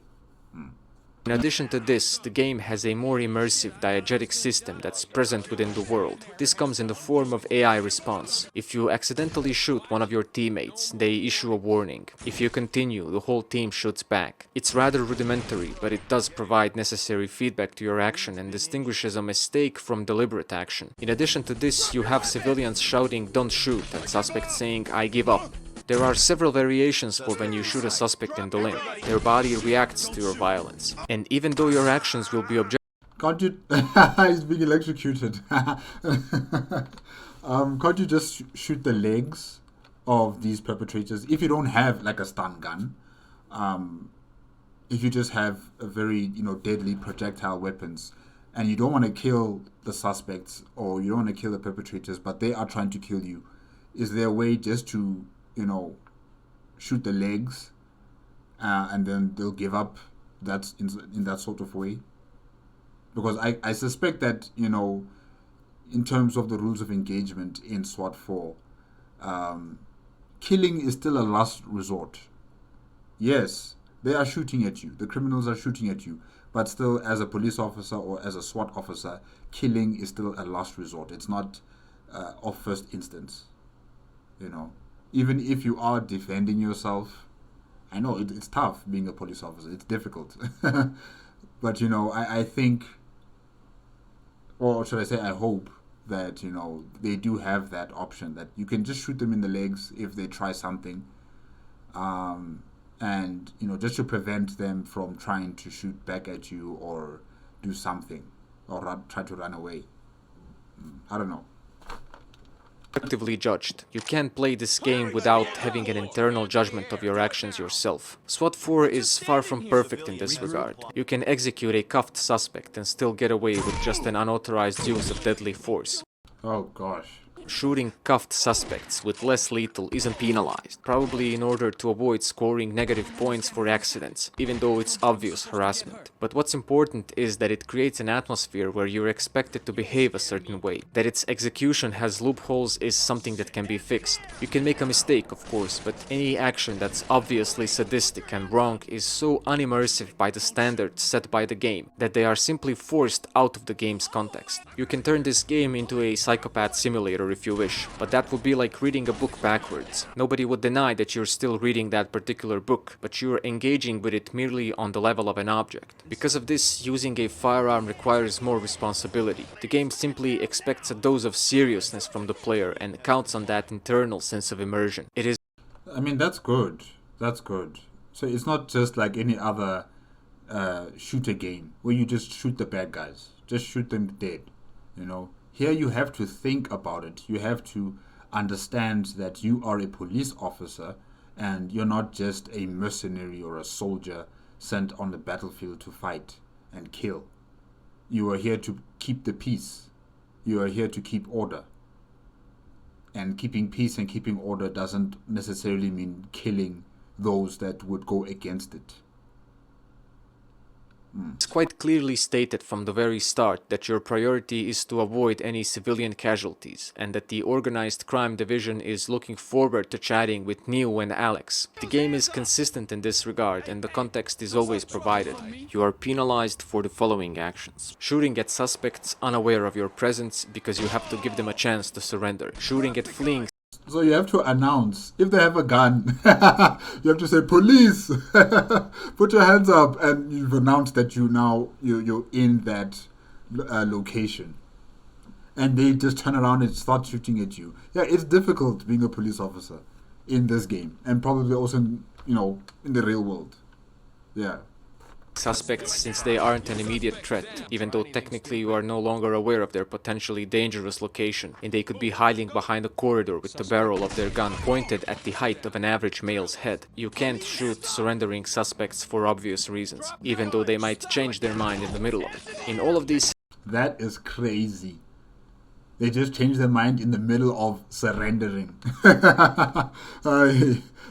in addition to this, the game has a more immersive diegetic system that's present within the world. This comes in the form of AI response. If you accidentally shoot one of your teammates, they issue a warning. If you continue, the whole team shoots back. It's rather rudimentary, but it does provide necessary feedback to your action and distinguishes a mistake from deliberate action. In addition to this, you have civilians shouting "don't shoot" and suspects saying "I give up." There are several variations for when you shoot a suspect in the limb. Their body reacts to your violence. And even though your actions will be Can't you... He's being electrocuted. Can't you just shoot the legs of these perpetrators? If you don't have like a stun gun, if you just have a very, deadly projectile weapons, and you don't want to kill the suspects, or you don't want to kill the perpetrators, but they are trying to kill you, is there a way just to shoot the legs, and then they'll give up? That's in that sort of way, because I suspect that in terms of the rules of engagement in SWAT 4, killing is still a last resort. Yes, they are shooting at you, the criminals are shooting at you, but still, as a police officer or as a SWAT officer, killing is still a last resort. It's not of first instance. Even if you are defending yourself, I know it's tough being a police officer. It's difficult. But, I think, or should I say, I hope that, they do have that option, that you can just shoot them in the legs if they try something. And, just to prevent them from trying to shoot back at you or do something, or try to run away. I don't know. Objectively judged. You can't play this game without having an internal judgment of your actions yourself. SWAT 4 is far from perfect in this regard. You can execute a cuffed suspect and still get away with just an unauthorized use of deadly force. Oh gosh. Shooting cuffed suspects with less lethal isn't penalized, probably in order to avoid scoring negative points for accidents, even though it's obvious harassment. But what's important is that it creates an atmosphere where you're expected to behave a certain way. That its execution has loopholes is something that can be fixed. You can make a mistake, of course, but any action that's obviously sadistic and wrong is so unimmersive by the standards set by the game that they are simply forced out of the game's context. You can turn this game into a psychopath simulator if you wish, but that would be like reading a book backwards. Nobody would deny that you're still reading that particular book, but you're engaging with it merely on the level of an object. Because of this, using a firearm requires more responsibility. The game simply expects a dose of seriousness from the player and counts on that internal sense of immersion. It is... That's good. That's good. So it's not just like any other shooter game where you just shoot the bad guys. Just shoot them dead, Here you have to think about it. You have to understand that you are a police officer and you're not just a mercenary or a soldier sent on the battlefield to fight and kill. You are here to keep the peace. You are here to keep order. And keeping peace and keeping order doesn't necessarily mean killing those that would go against it. It's quite clearly stated from the very start that your priority is to avoid any civilian casualties, and that the Organized Crime Division is looking forward to chatting with Neo and Alex. The game is consistent in this regard, and the context is always provided. You are penalized for the following actions: shooting at suspects unaware of your presence because you have to give them a chance to surrender, shooting at fleeing So you have to announce if they have a gun. You have to say, "Police, put your hands up," and you've announced that you're in that location, and they just turn around and start shooting at you. Yeah, it's difficult being a police officer in this game, and probably also in the real world. Yeah. Suspects since they aren't an immediate threat, even though technically you are no longer aware of their potentially dangerous location, and they could be hiding behind a corridor with the barrel of their gun pointed at the height of an average male's head. You can't shoot surrendering suspects for obvious reasons, even though they might change their mind in the middle of it. In all of these... That is crazy. They just change their mind in the middle of surrendering.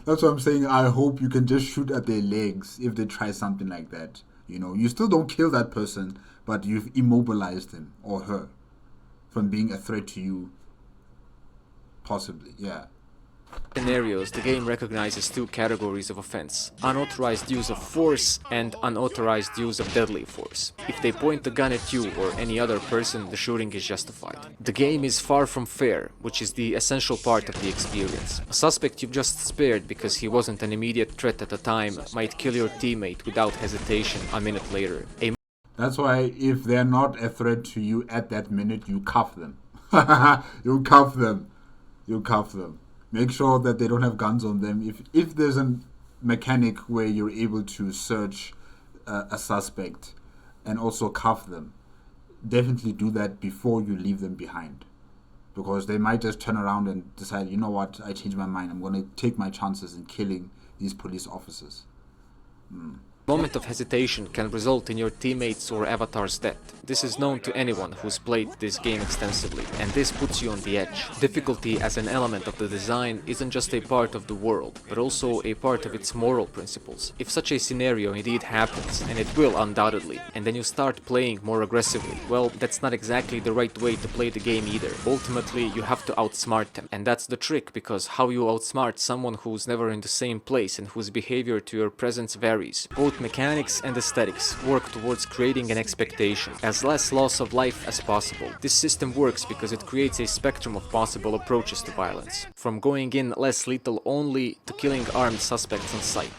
That's what I'm saying. I hope you can just shoot at their legs if they try something like that. You still don't kill that person, but you've immobilized him or her from being a threat to you. Possibly, yeah. Scenarios, the game recognizes two categories of offense: unauthorized use of force and unauthorized use of deadly force. If they point the gun at you or any other person, the shooting is justified. The game is far from fair, which is the essential part of the experience. A suspect you've just spared because he wasn't an immediate threat at the time might kill your teammate without hesitation a minute later. That's why if they're not a threat to you at that minute, you cuff them. You cuff them. You cuff them. Make sure that they don't have guns on them. If there's a mechanic where you're able to search a suspect and also cuff them, definitely do that before you leave them behind. Because they might just turn around and decide, you know what, I changed my mind. I'm going to take my chances in killing these police officers. Moment of hesitation can result in your teammates or avatar's death. This is known to anyone who's played this game extensively, and this puts you on the edge. Difficulty as an element of the design isn't just a part of the world, but also a part of its moral principles. If such a scenario indeed happens, and it will undoubtedly, and then you start playing more aggressively, well, that's not exactly the right way to play the game either. Ultimately, you have to outsmart them, and that's the trick, because how you outsmart someone who's never in the same place and whose behavior to your presence varies. Both mechanics and aesthetics work towards creating an expectation, as less loss of life as possible. This system works because it creates a spectrum of possible approaches to violence, from going in less lethal only to killing armed suspects on sight.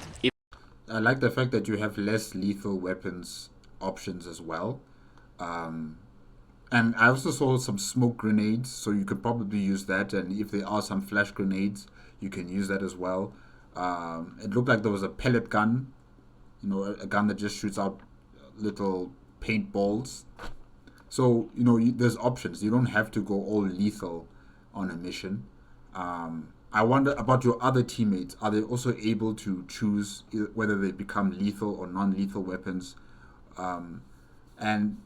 I like the fact that you have less lethal weapons options as well. And I also saw some smoke grenades, so you could probably use that, and if there are some flash grenades, you can use that as well. It looked like there was a pellet gun, a gun that just shoots out little paintballs. So, there's options. You don't have to go all lethal on a mission. I wonder about your other teammates. Are they also able to choose whether they become lethal or non-lethal weapons? And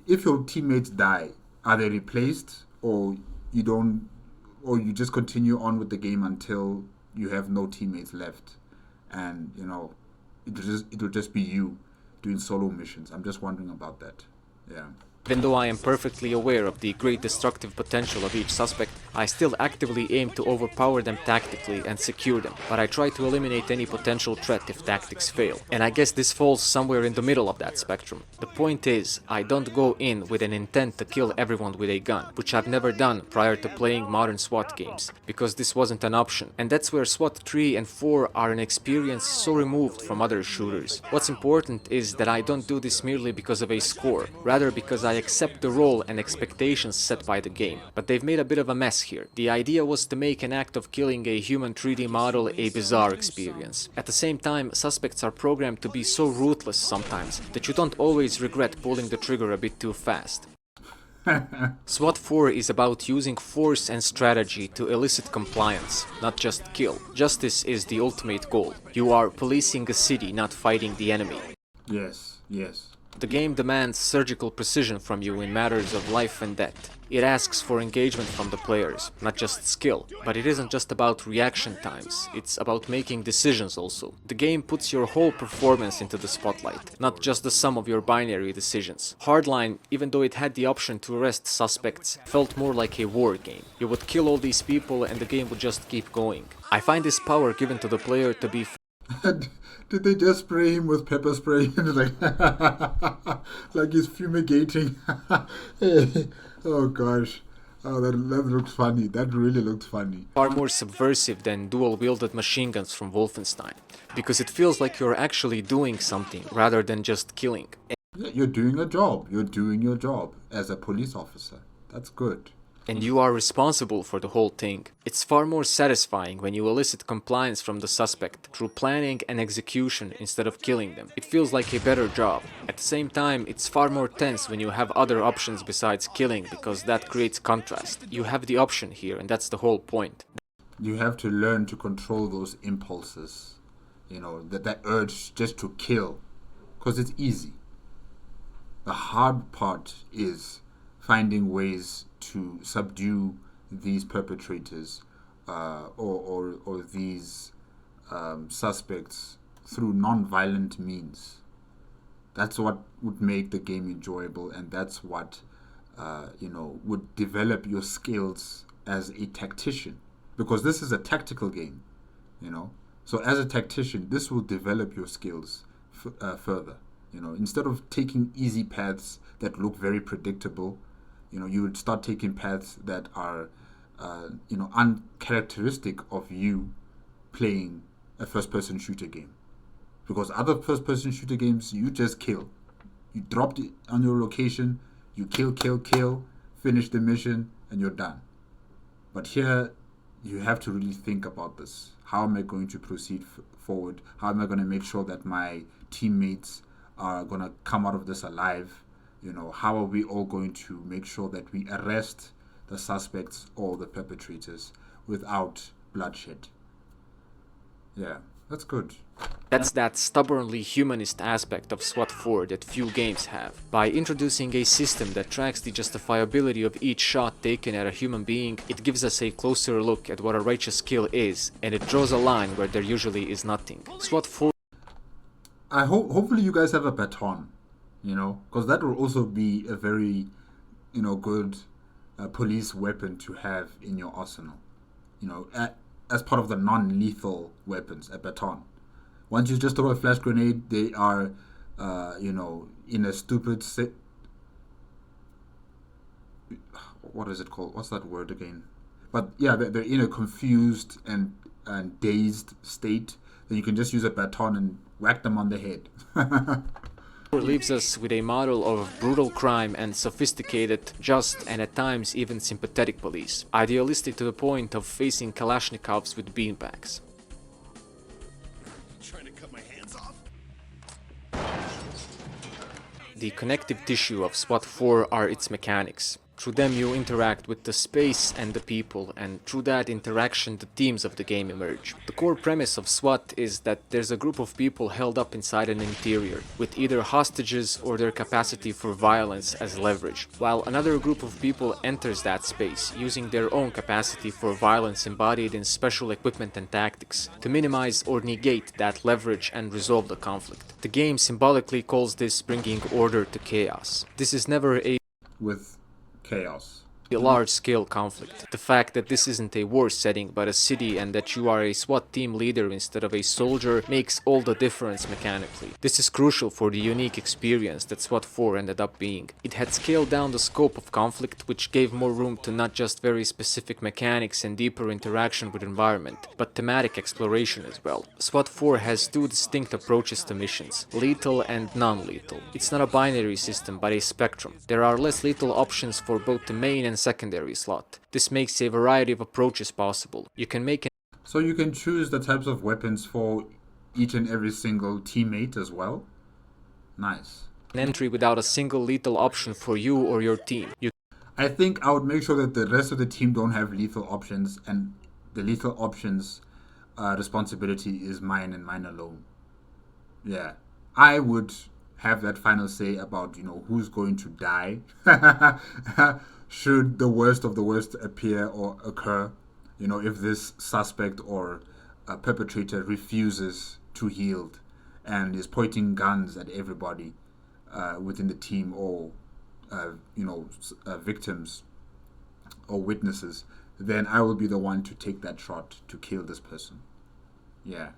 if your teammates die, are they replaced, or you just continue on with the game until you have no teammates left, and it'll just be you doing solo missions? I'm just wondering about that. Yeah. Even though I am perfectly aware of the great destructive potential of each suspect, I still actively aim to overpower them tactically and secure them, but I try to eliminate any potential threat if tactics fail. And I guess this falls somewhere in the middle of that spectrum. The point is, I don't go in with an intent to kill everyone with a gun, which I've never done prior to playing modern SWAT games, because this wasn't an option. And that's where SWAT 3 and 4 are an experience so removed from other shooters. What's important is that I don't do this merely because of a score, rather because I accept the role and expectations set by the game. But they've made a bit of a mess here. The idea was to make an act of killing a human 3D model a bizarre experience. At the same time, suspects are programmed to be so ruthless sometimes that you don't always regret pulling the trigger a bit too fast. SWAT 4 is about using force and strategy to elicit compliance, not just kill. Justice is the ultimate goal. You are policing a city, not fighting the enemy. Yes, yes. The game demands surgical precision from you in matters of life and death. It asks for engagement from the players, not just skill. But it isn't just about reaction times, it's about making decisions also. The game puts your whole performance into the spotlight, not just the sum of your binary decisions. Hardline, even though it had the option to arrest suspects, felt more like a war game. You would kill all these people and the game would just keep going. I find this power given to the player to be Did they just spray him with pepper spray? Like he's fumigating. Oh gosh. Oh, that looks funny. That really looked funny. Far more subversive than dual-wielded machine guns from Wolfenstein, because it feels like you're actually doing something rather than just killing. Yeah, you're doing a job. You're doing your job as a police officer. That's good. And you are responsible for the whole thing. It's far more satisfying when you elicit compliance from the suspect through planning and execution instead of killing them. It feels like a better job. At the same time, it's far more tense when you have other options besides killing, because that creates contrast. You have the option here, and that's the whole point. You have to learn to control those impulses, that urge just to kill, because it's easy. The hard part is finding ways to subdue these perpetrators or these suspects through non-violent means. That's what would make the game enjoyable, and that's what would develop your skills as a tactician, because this is a tactical game, So as a tactician, this will develop your skills further. Instead of taking easy paths that look very predictable, you would start taking paths that are, uncharacteristic of you playing a first-person shooter game. Because other first-person shooter games, you just kill. You drop it on your location, you kill, finish the mission, and you're done. But here, you have to really think about this. How am I going to proceed forward? How am I going to make sure that my teammates are going to come out of this alive? How are we all going to make sure that we arrest the suspects or the perpetrators without bloodshed? Yeah, that's good. That's that stubbornly humanist aspect of SWAT 4 that few games have. By introducing a system that tracks the justifiability of each shot taken at a human being, it gives us a closer look at what a righteous kill is, and it draws a line where there usually is nothing. SWAT 4... hopefully you guys have a baton. Because that will also be a very, good police weapon to have in your arsenal. As part of the non-lethal weapons, a baton. Once you just throw a flash grenade, they are, in a stupid what is it called? What's that word again? But yeah, they're in a confused and dazed state. Then you can just use a baton and whack them on the head. leaves us with a model of brutal crime and sophisticated, just, and at times even sympathetic police, idealistic to the point of facing Kalashnikovs with beanbags. Trying to cut my hands off? The connective tissue of SWAT 4 are its mechanics. Through them you interact with the space and the people, and through that interaction the themes of the game emerge. The core premise of SWAT is that there's a group of people held up inside an interior, with either hostages or their capacity for violence as leverage, while another group of people enters that space, using their own capacity for violence embodied in special equipment and tactics, to minimize or negate that leverage and resolve the conflict. The game symbolically calls this bringing order to chaos. This is never a chaos. A large-scale conflict. The fact that this isn't a war setting but a city, and that you are a SWAT team leader instead of a soldier, makes all the difference mechanically. This is crucial for the unique experience that SWAT 4 ended up being. It had scaled down the scope of conflict, which gave more room to not just very specific mechanics and deeper interaction with environment, but thematic exploration as well. SWAT 4 has two distinct approaches to missions, lethal and non-lethal. It's not a binary system but a spectrum. There are less lethal options for both the main and secondary slot. This makes a variety of approaches possible. You can make So you can choose the types of weapons for each and every single teammate as well? Nice. an entry without a single lethal option for you or your team. I think I would make sure that the rest of the team don't have lethal options, and the lethal options responsibility is mine and mine alone. Yeah. I would have that final say about, who's going to die should the worst of the worst appear or occur. If this suspect or perpetrator refuses to yield and is pointing guns at everybody within the team, or victims or witnesses, then I will be the one to take that shot to kill this person. Yeah.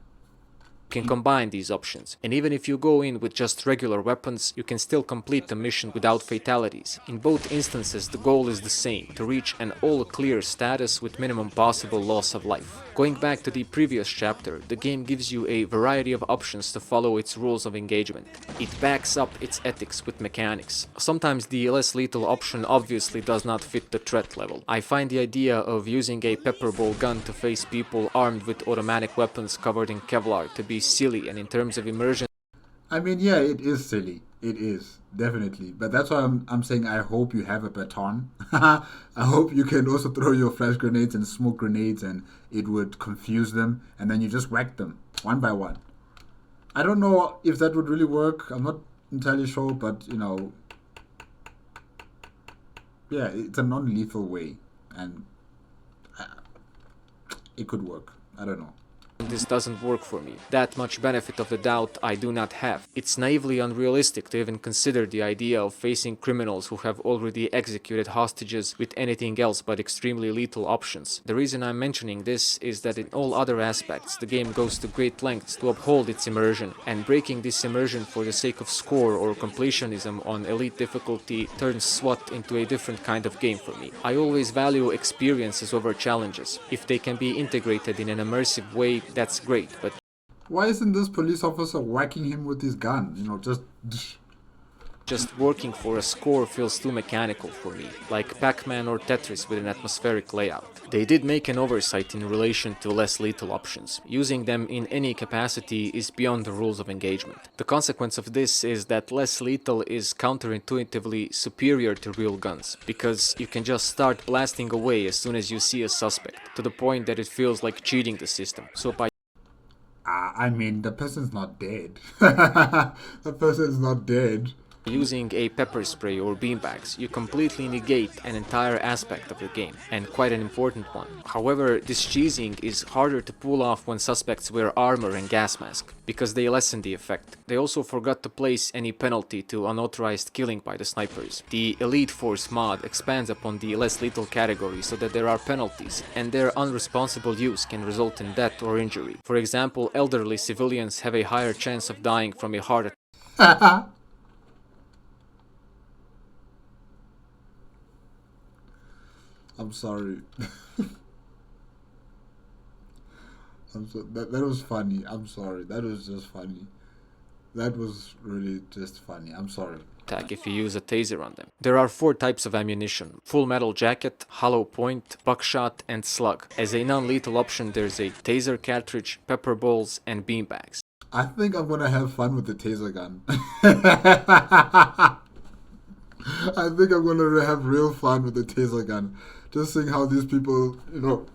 You can combine these options, and even if you go in with just regular weapons, you can still complete the mission without fatalities. In both instances, the goal is the same, to reach an all-clear status with minimum possible loss of life. Going back to the previous chapter, the game gives you a variety of options to follow its rules of engagement. It backs up its ethics with mechanics. Sometimes the less lethal option obviously does not fit the threat level. I find the idea of using a pepper ball gun to face people armed with automatic weapons covered in Kevlar to be silly, and in terms of immersion, I mean, yeah, it is silly. It is, definitely. But that's why I'm saying I hope you have a baton. I hope you can also throw your flash grenades and smoke grenades and it would confuse them and then you just whack them one by one. I don't know if that would really work. I'm not entirely sure, but you know, yeah, it's a non-lethal way and it could work. I don't know. this doesn't work for me. That much benefit of the doubt I do not have. It's naively unrealistic to even consider the idea of facing criminals who have already executed hostages with anything else but extremely lethal options. The reason I'm mentioning this is that in all other aspects, the game goes to great lengths to uphold its immersion, and breaking this immersion for the sake of score or completionism on elite difficulty turns SWAT into a different kind of game for me. I always value experiences over challenges. If they can be integrated in an immersive way, that's great, but why isn't this police officer whacking him with his gun? You know, just working for a score feels too mechanical for me, like Pac-Man or Tetris with an atmospheric layout. They did make an oversight in relation to less lethal options. Using them in any capacity is beyond the rules of engagement. The consequence of this is that less lethal is counterintuitively superior to real guns, because you can just start blasting away as soon as you see a suspect, to the point that it feels like cheating the system. So by I mean, the person's not dead. The person's not dead. using a pepper spray or beanbags, you completely negate an entire aspect of the game, and quite an important one. However, this cheesing is harder to pull off when suspects wear armor and gas mask, because they lessen the effect. They also forgot to place any penalty to unauthorized killing by the snipers. The Elite Force mod expands upon the less lethal category so that there are penalties, and their unresponsible use can result in death or injury. For example, elderly civilians have a higher chance of dying from a heart attack. I'm sorry. That was funny. I'm sorry. That was just funny. That was really just funny. I'm sorry. If you use a taser on them. There are 4 types of ammunition: full metal jacket, hollow point, buckshot, and slug. As a non-lethal option, there's a taser cartridge, pepper balls, and beanbags. I think I'm gonna have fun with the taser gun. I think I'm gonna have real fun with the taser gun. Just seeing how these people, you know,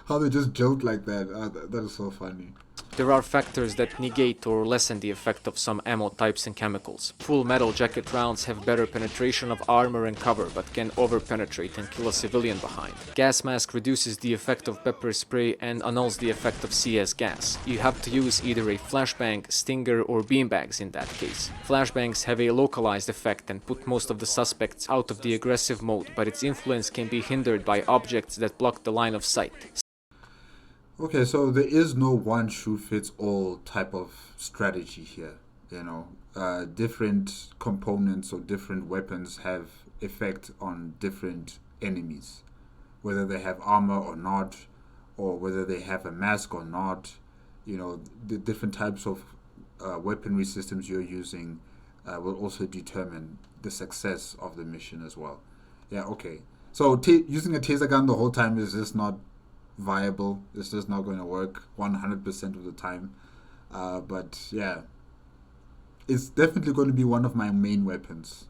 how they just joke like that. That is so funny. There are factors that negate or lessen the effect of some ammo types and chemicals. Full metal jacket rounds have better penetration of armor and cover, but can over-penetrate and kill a civilian behind. Gas mask reduces the effect of pepper spray and annuls the effect of CS gas. You have to use either a flashbang, stinger, or beanbags in that case. Flashbangs have a localized effect and put most of the suspects out of the aggressive mode, but its influence can be hindered by objects that block the line of sight. Okay, so there is no one-shoe-fits-all type of strategy here, you know. Different components or different weapons have effect on different enemies, whether they have armor or not, or whether they have a mask or not. You know, the different types of weaponry systems you're using will also determine the success of the mission as well. Yeah, okay. So using a taser gun the whole time is just not viable. It's just not going to work 100% of the time. But yeah, it's definitely going to be one of my main weapons.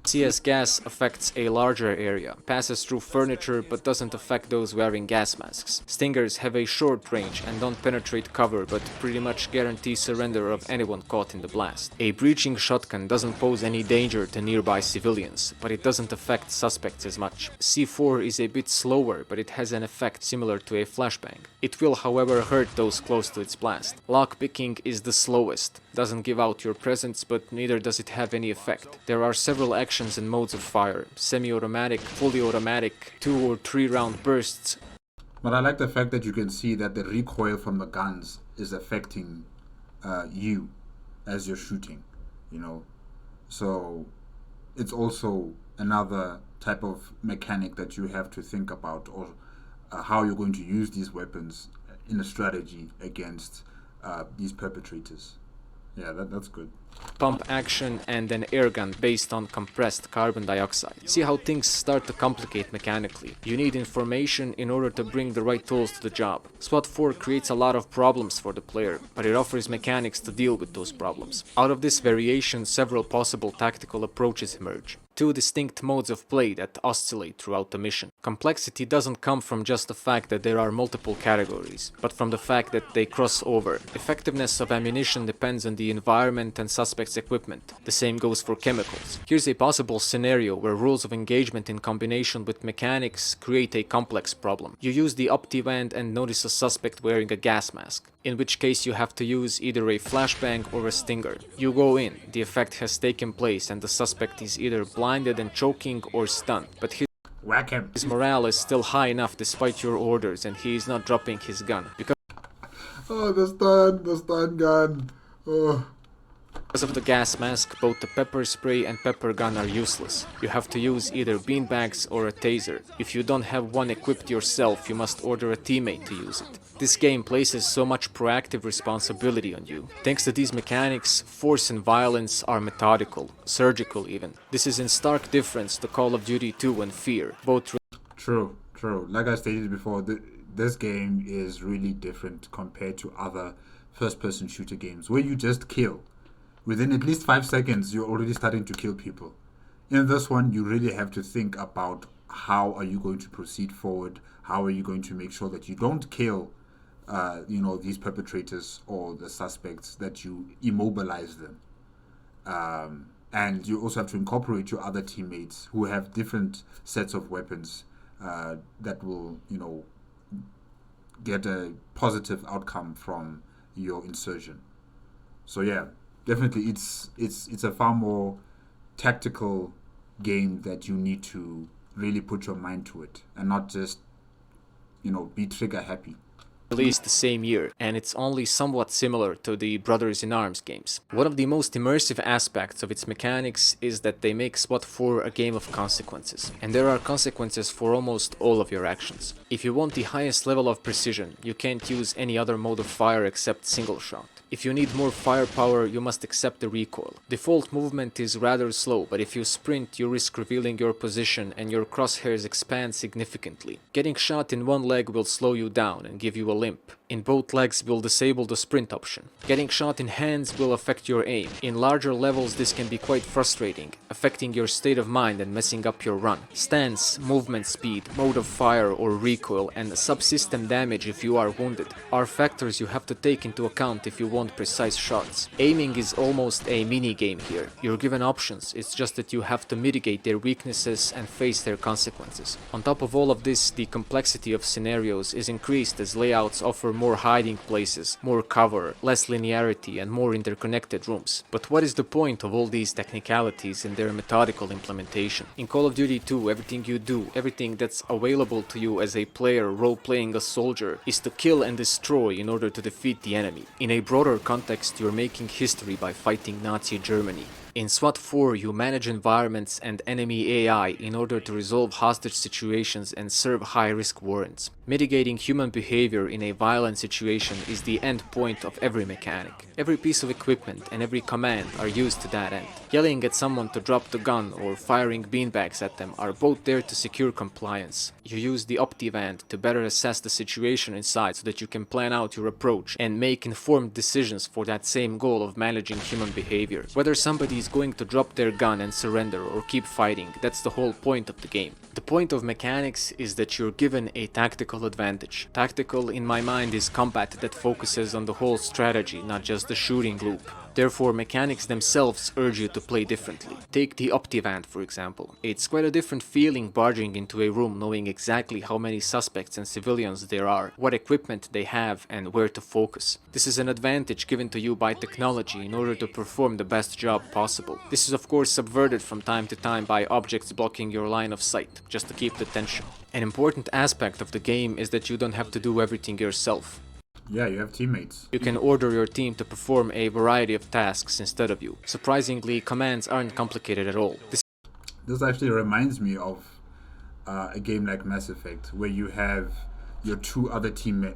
CS gas affects a larger area, passes through furniture but doesn't affect those wearing gas masks. Stingers have a short range and don't penetrate cover but pretty much guarantee surrender of anyone caught in the blast. A breaching shotgun doesn't pose any danger to nearby civilians, but it doesn't affect suspects as much. C4 is a bit slower, but it has an effect similar to a flashbang. It will, however, hurt those close to its blast. Lockpicking is the slowest. Doesn't give out your presence, but neither does it have any effect. There are several actions and modes of fire: semi-automatic, fully automatic, 2 or 3 round bursts. But I like the fact that you can see that the recoil from the guns is affecting you as you're shooting, you know. So it's also another type of mechanic that you have to think about, or how you're going to use these weapons in a strategy against these perpetrators. Yeah, that's good. Pump action and an airgun based on compressed carbon dioxide. See how things start to complicate mechanically. You need information in order to bring the right tools to the job. SWAT 4 creates a lot of problems for the player, but it offers mechanics to deal with those problems. Out of this variation, several possible tactical approaches emerge. Two distinct modes of play that oscillate throughout the mission. Complexity doesn't come from just the fact that there are multiple categories, but from the fact that they cross over. Effectiveness of ammunition depends on the environment and suspect's equipment. The same goes for chemicals. Here's a possible scenario where rules of engagement in combination with mechanics create a complex problem. You use the optivand and notice a suspect wearing a gas mask, in which case you have to use either a flashbang or a stinger. You go in, the effect has taken place, and the suspect is either blinded and choking or stunned, but Whack him. his morale is still high enough despite your orders, and he is not dropping his gun. Because the stun gun. Oh. Because of the gas mask, both the pepper spray and pepper gun are useless. You have to use either beanbags or a taser. If you don't have one equipped yourself, you must order a teammate to use it. This game places so much proactive responsibility on you. Thanks to these mechanics, force and violence are methodical, surgical even. This is in stark difference to Call of Duty 2 and Fear. Both True. Like I stated before, this game is really different compared to other first-person shooter games where you just kill. Within at least 5 seconds, you're already starting to kill people. In this one, you really have to think about how are you going to proceed forward. How are you going to make sure that you don't kill, these perpetrators or the suspects, that you immobilize them. And you also have to incorporate your other teammates who have different sets of weapons that will, get a positive outcome from your insertion. So yeah, definitely it's a far more tactical game that you need to really put your mind to it and not just, be trigger happy. Released the same year, and it's only somewhat similar to the Brothers in Arms games. One of the most immersive aspects of its mechanics is that they make SWAT 4 a game of consequences, and there are consequences for almost all of your actions. If you want the highest level of precision, you can't use any other mode of fire except single shot. If you need more firepower, you must accept the recoil. Default movement is rather slow, but if you sprint, you risk revealing your position and your crosshairs expand significantly. Getting shot in one leg will slow you down and give you a limp. In both legs will disable the sprint option. Getting shot in hands will affect your aim. In larger levels this can be quite frustrating, affecting your state of mind and messing up your run. Stance, movement speed, mode of fire or recoil, and subsystem damage if you are wounded are factors you have to take into account if you want precise shots. Aiming is almost a mini-game here. You're given options, it's just that you have to mitigate their weaknesses and face their consequences. On top of all of this, the complexity of scenarios is increased as layouts offer more hiding places, more cover, less linearity, and more interconnected rooms. But what is the point of all these technicalities in their methodical implementation? In Call of Duty 2, everything you do, everything that's available to you as a player role-playing a soldier, is to kill and destroy in order to defeat the enemy. In a broader context, you're making history by fighting Nazi Germany. In SWAT 4, you manage environments and enemy AI in order to resolve hostage situations and serve high-risk warrants. Mitigating human behavior in a violent situation is the end point of every mechanic. Every piece of equipment and every command are used to that end. Yelling at someone to drop the gun or firing beanbags at them are both there to secure compliance. You use the optivand to better assess the situation inside so that you can plan out your approach and make informed decisions for that same goal of managing human behavior. Whether somebody is going to drop their gun and surrender or keep fighting, that's the whole point of the game. The point of mechanics is that you're given a tactical advantage. Tactical, in my mind, is combat that focuses on the whole strategy, not just the shooting loop. Therefore, mechanics themselves urge you to play differently. Take the Optivant, for example. It's quite a different feeling barging into a room knowing exactly how many suspects and civilians there are, what equipment they have, and where to focus. This is an advantage given to you by technology in order to perform the best job possible. This is of course subverted from time to time by objects blocking your line of sight, just to keep the tension. An important aspect of the game is that you don't have to do everything yourself. Yeah, you have teammates. You can order your team to perform a variety of tasks instead of you. Surprisingly, commands aren't complicated at all. This actually reminds me of a game like Mass Effect, where you have your two other team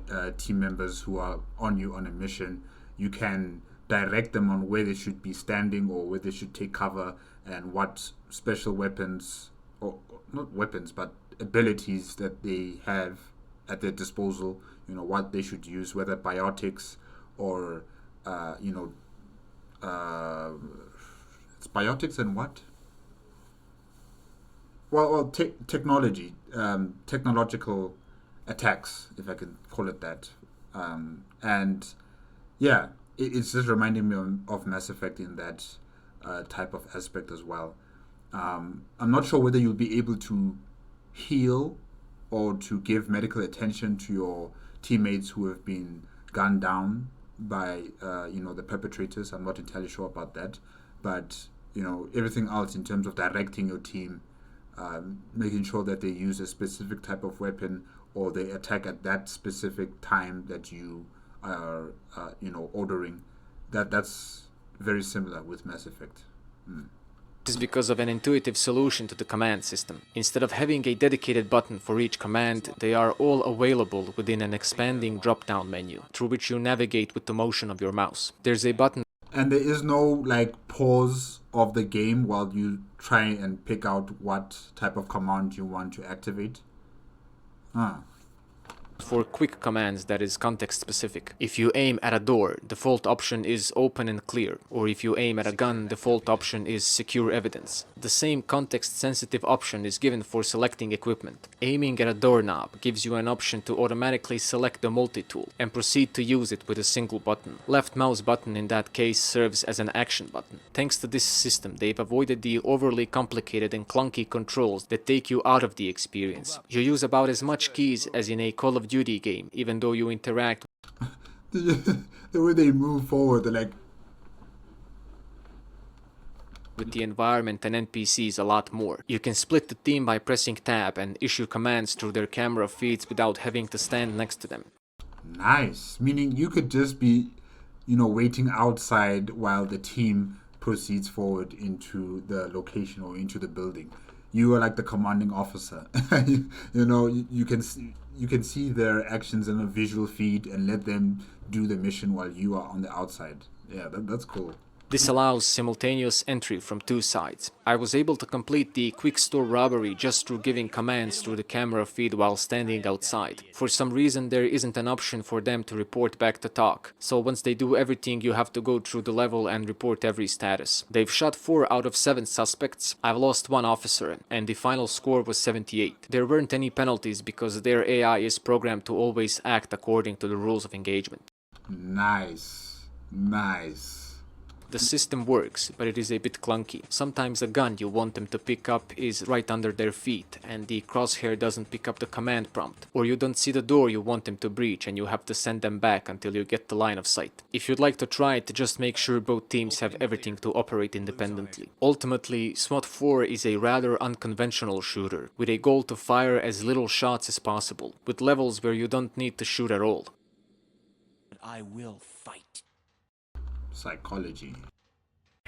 members who are on you on a mission. You can direct them on where they should be standing or where they should take cover, and what special weapons, or not weapons, but abilities that they have at their disposal. You know, what they should use, whether biotics or it's biotics and what? Well, technology, technological attacks, if I can call it that. And yeah, it's just reminding me of Mass Effect in that type of aspect as well. I'm not sure whether you'll be able to heal or to give medical attention to your teammates who have been gunned down by the perpetrators. I'm not entirely sure about that, but everything else in terms of directing your team, making sure that they use a specific type of weapon or they attack at that specific time that you are ordering, that's very similar with Mass Effect. This is because of an intuitive solution to the command system. Instead of having a dedicated button for each command, they are all available within an expanding drop-down menu, through which you navigate with the motion of your mouse. There's a button. And there is no pause of the game while you try and pick out what type of command you want to activate. For quick commands that is context specific. If you aim at a door, default option is open and clear, or if you aim at a gun, default option is secure evidence. The same context sensitive option is given for selecting equipment. Aiming at a doorknob gives you an option to automatically select the multi-tool and proceed to use it with a single button. Left mouse button in that case serves as an action button. Thanks to this system, they've avoided the overly complicated and clunky controls that take you out of the experience. You use about as much keys as in a Call of Duty game, even though you interact the way they move forward, they're with the environment and NPCs a lot more. You can split the team by pressing tab and issue commands through their camera feeds without having to stand next to them. Nice. Meaning you could just be, waiting outside while the team proceeds forward into the location or into the building. You are like the commanding officer. You can see their actions in a visual feed and let them do the mission while you are on the outside. Yeah, that's cool. This allows simultaneous entry from two sides. I was able to complete the quick store robbery just through giving commands through the camera feed while standing outside. For some reason there isn't an option for them to report back to talk, so once they do everything you have to go through the level and report every status. They've shot 4 out of 7 suspects, I've lost 1 officer, and the final score was 78. There weren't any penalties because their AI is programmed to always act according to the rules of engagement. Nice. The system works, but it is a bit clunky. Sometimes a gun you want them to pick up is right under their feet, and the crosshair doesn't pick up the command prompt. Or you don't see the door you want them to breach, and you have to send them back until you get the line of sight. If you'd like to try it, just make sure both teams have everything to operate independently. Ultimately, SWAT 4 is a rather unconventional shooter, with a goal to fire as little shots as possible, with levels where you don't need to shoot at all. I will fight. Psychology.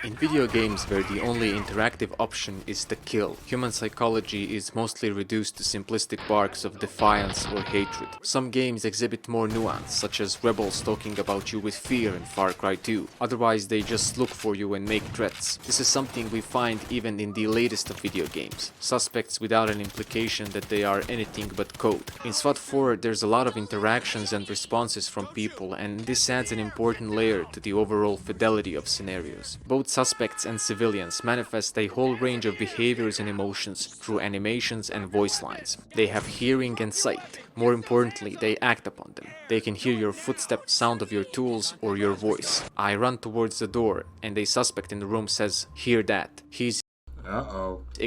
In video games where the only interactive option is to kill, human psychology is mostly reduced to simplistic barks of defiance or hatred. Some games exhibit more nuance, such as rebels talking about you with fear in Far Cry 2. Otherwise, they just look for you and make threats. This is something we find even in the latest of video games. Suspects without an implication that they are anything but code. In SWAT 4, there's a lot of interactions and responses from people, and this adds an important layer to the overall fidelity of scenarios. Both suspects and civilians manifest a whole range of behaviors and emotions through animations and voice lines. They have hearing and sight. More importantly, they act upon them. They can hear your footsteps, sound of your tools, or your voice. I run towards the door, and a suspect in the room says, "Hear that." He's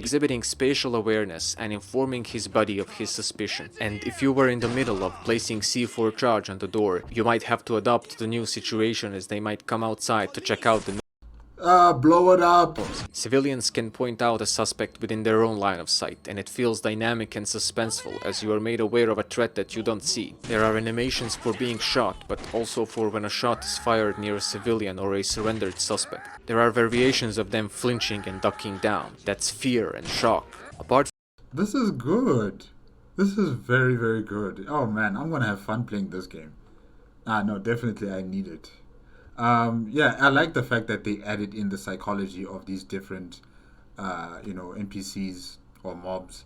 exhibiting spatial awareness and informing his buddy of his suspicion. And if you were in the middle of placing C4 charge on the door, you might have to adapt to the new situation, as they might come outside to check out the blow it up. Civilians can point out a suspect within their own line of sight, and it feels dynamic and suspenseful as you are made aware of a threat that you don't see. There are animations for being shot, but also for when a shot is fired near a civilian or a surrendered suspect. There are variations of them flinching and ducking down. That's fear and shock. Apart This is good. This is very, very good. Oh man, I'm gonna have fun playing this game. No, definitely I need it. Yeah, I like the fact that they added in the psychology of these different, NPCs or mobs,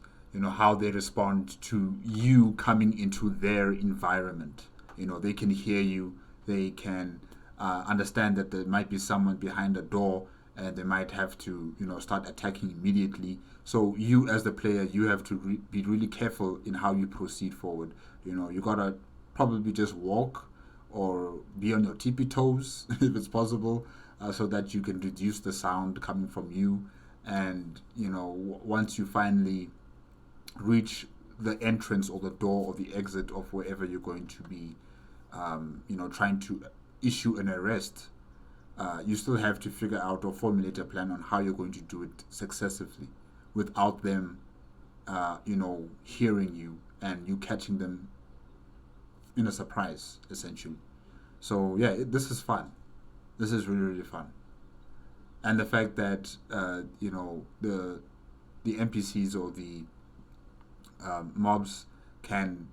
how they respond to you coming into their environment. They can hear you, they can understand that there might be someone behind a door and they might have to, start attacking immediately. So you as the player, you have to be really careful in how you proceed forward. You gotta probably just walk or be on your tippy toes if it's possible, so that you can reduce the sound coming from you. And once you finally reach the entrance or the door or the exit of wherever you're going to be trying to issue an arrest, you still have to figure out or formulate a plan on how you're going to do it successively without them hearing you and you catching them in a surprise, essentially. So yeah, this is fun. This is really, really fun. And the fact that the NPCs or the mobs can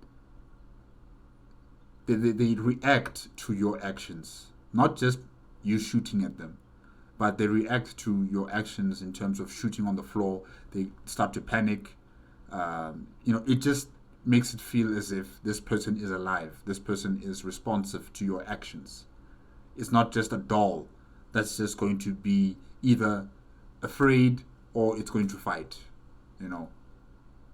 they react to your actions, not just you shooting at them, but they react to your actions in terms of shooting on the floor. They start to panic. It just makes it feel as if this person is alive. This person is responsive to your actions. It's not just a doll that's just going to be either afraid or it's going to fight.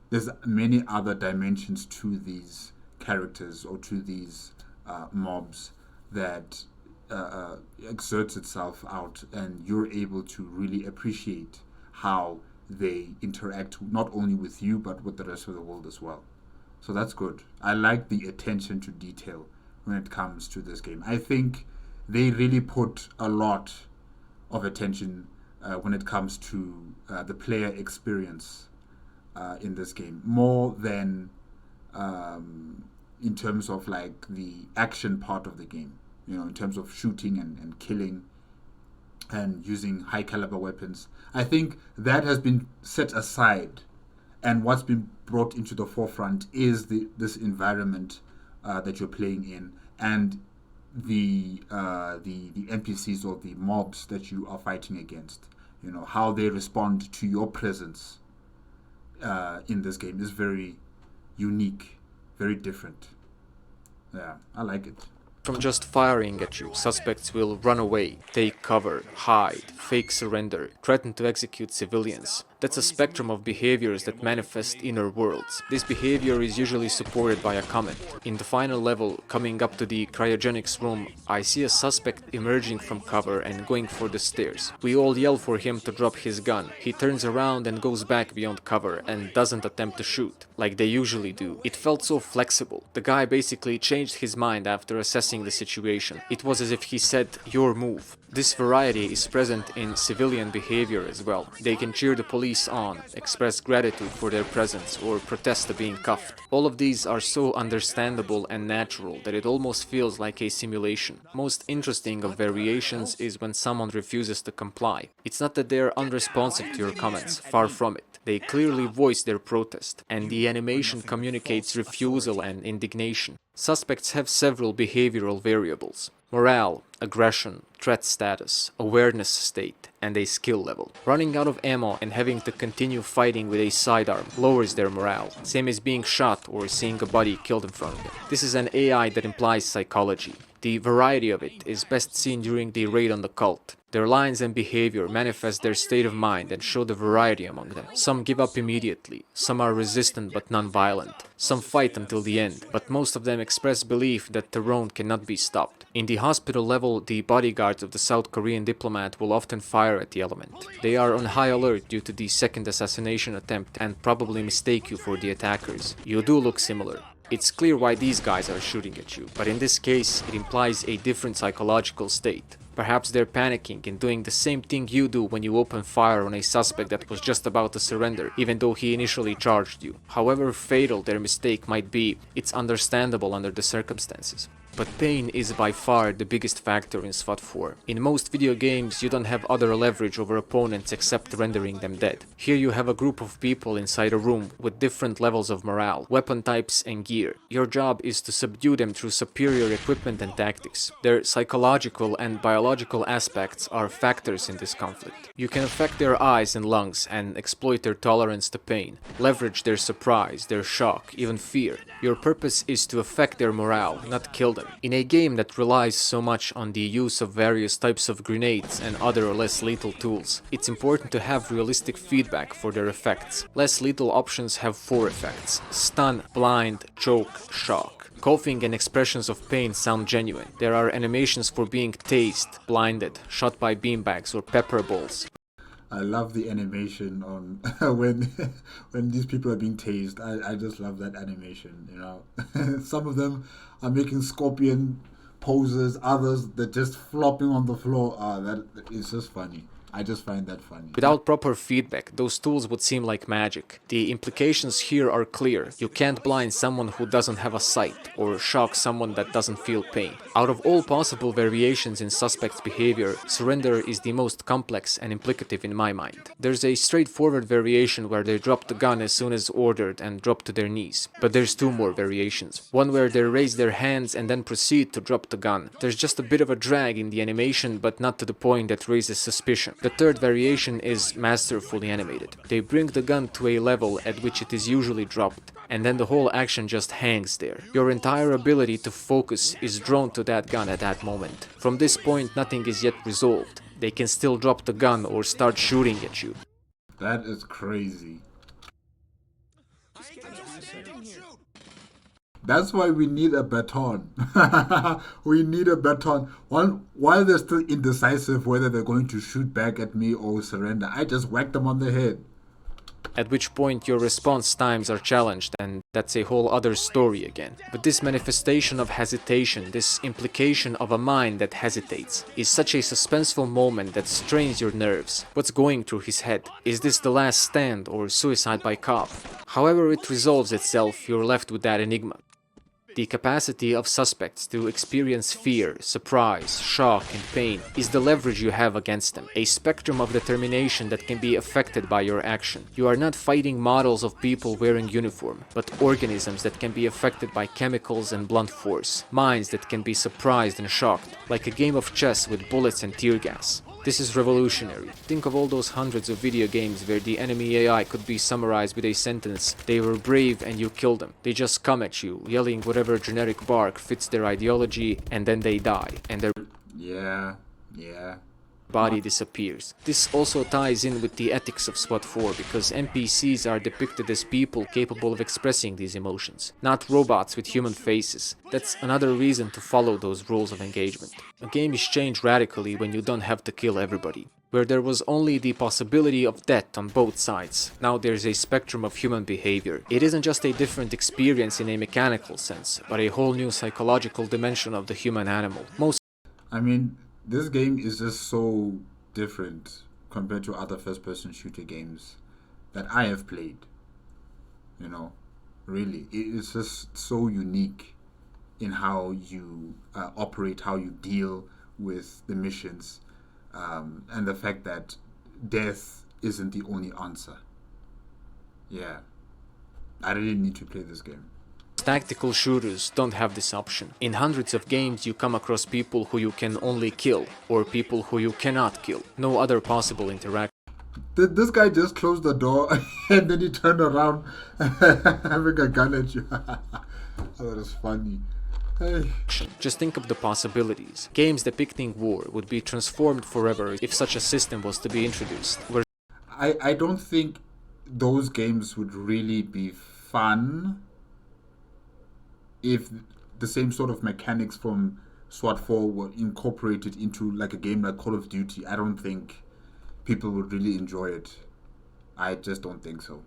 There's many other dimensions to these characters or to these mobs that exerts itself out, and you're able to really appreciate how they interact not only with you but with the rest of the world as well. So that's good. I like the attention to detail when it comes to this game. I think they really put a lot of attention when it comes to the player experience in this game, more than in terms of like the action part of the game. In terms of shooting and killing and using high caliber weapons. I think that has been set aside, and what's been brought into the forefront is this environment that you're playing in, and the NPCs or the mobs that you are fighting against. How they respond to your presence in this game is very unique, very different. Yeah, I like it. from just firing at you, suspects will run away, take cover, hide, fake surrender, threaten to execute civilians. That's a spectrum of behaviors that manifest inner worlds. This behavior is usually supported by a comment. In the final level, coming up to the cryogenics room, I see a suspect emerging from cover and going for the stairs. We all yell for him to drop his gun. He turns around and goes back beyond cover and doesn't attempt to shoot, like they usually do. It felt so flexible. The guy basically changed his mind after assessing the situation. It was as if he said, "Your move." This variety is present in civilian behavior as well. They can cheer the police on, express gratitude for their presence, or protest at being cuffed. All of these are so understandable and natural that it almost feels like a simulation. Most interesting of variations is when someone refuses to comply. It's not that they're unresponsive to your comments, far from it. They clearly voice their protest, and the animation communicates refusal and indignation. Suspects have several behavioral variables: morale, aggression, threat status, awareness state, and a skill level. Running out of ammo and having to continue fighting with a sidearm lowers their morale, same as being shot or seeing a body killed in front of them. This is an AI that implies psychology. The variety of it is best seen during the raid on the cult. Their lines and behavior manifest their state of mind and show the variety among them. Some give up immediately, some are resistant but non-violent, some fight until the end, but most of them express belief that Taronne cannot be stopped. In the hospital level, the bodyguards of the South Korean diplomat will often fire at the element. They are on high alert due to the second assassination attempt and probably mistake you for the attackers. You do look similar. It's clear why these guys are shooting at you, but in this case, it implies a different psychological state. Perhaps they're panicking and doing the same thing you do when you open fire on a suspect that was just about to surrender, even though he initially charged you. However fatal their mistake might be, it's understandable under the circumstances. But pain is by far the biggest factor in SWAT 4. In most video games, you don't have other leverage over opponents except rendering them dead. Here you have a group of people inside a room with different levels of morale, weapon types and gear. Your job is to subdue them through superior equipment and tactics. Their psychological and biological aspects are factors in this conflict. You can affect their eyes and lungs and exploit their tolerance to pain, leverage their surprise, their shock, even fear. Your purpose is to affect their morale, not kill them. In a game that relies so much on the use of various types of grenades and other less lethal tools, it's important to have realistic feedback for their effects. Less lethal options have 4 effects: stun, blind, choke, shock. Coughing and expressions of pain sound genuine. There are animations for being tased, blinded, shot by beanbags or pepper balls. I love the animation on when these people are being tased. I just love that animation, you know. Some of them are making scorpion poses, others they're just flopping on the floor. That is just funny. I just find that funny. Without proper feedback, those tools would seem like magic. The implications here are clear. You can't blind someone who doesn't have a sight, or shock someone that doesn't feel pain. Out of all possible variations in suspects' behavior, surrender is the most complex and implicative in my mind. There's a straightforward variation where they drop the gun as soon as ordered and drop to their knees. But there's 2 more variations. One where they raise their hands and then proceed to drop the gun. There's just a bit of a drag in the animation, but not to the point that raises suspicion. The third variation is masterfully animated. They bring the gun to a level at which it is usually dropped, and then the whole action just hangs there. Your entire ability to focus is drawn to that gun at that moment. From this point, nothing is yet resolved. They can still drop the gun or start shooting at you. That is crazy. That's why we need a baton. We need a baton. While they're still indecisive whether they're going to shoot back at me or surrender, I just whack them on the head. At which point your response times are challenged, and that's a whole other story again. But this manifestation of hesitation, this implication of a mind that hesitates, is such a suspenseful moment that strains your nerves. What's going through his head? Is this the last stand or suicide by cop? However it resolves itself, you're left with that enigma. The capacity of suspects to experience fear, surprise, shock, and pain is the leverage you have against them, a spectrum of determination that can be affected by your action. You are not fighting models of people wearing uniform, but organisms that can be affected by chemicals and blunt force, minds that can be surprised and shocked, like a game of chess with bullets and tear gas. This is revolutionary. Think of all those hundreds of video games where the enemy AI could be summarized with a sentence: they were brave and you killed them. They just come at you, yelling whatever generic bark fits their ideology, and then they die, and their body disappears. This also ties in with the ethics of SWAT 4, because NPCs are depicted as people capable of expressing these emotions, not robots with human faces. That's another reason to follow those rules of engagement. A game is changed radically when you don't have to kill everybody. Where there was only the possibility of death on both sides, now there's a spectrum of human behavior. It isn't just a different experience in a mechanical sense, but a whole new psychological dimension of the human animal. This game is just so different compared to other first-person shooter games that I have played. You know, really, it's just so unique in how you operate, how you deal with the missions, and the fact that death isn't the only answer. Yeah, I really need to play this game. Tactical shooters don't have this option. In hundreds of games you come across people who you can only kill, or people who you cannot kill. No other possible interaction. This guy just closed the door and then he turned around having a gun at you. That was funny. Hey. Just think of the possibilities. Games depicting war would be transformed forever if such a system was to be introduced. I don't think those games would really be fun if the same sort of mechanics from SWAT 4 were incorporated into like a game like Call of Duty. I don't think people would really enjoy it. I just don't think so.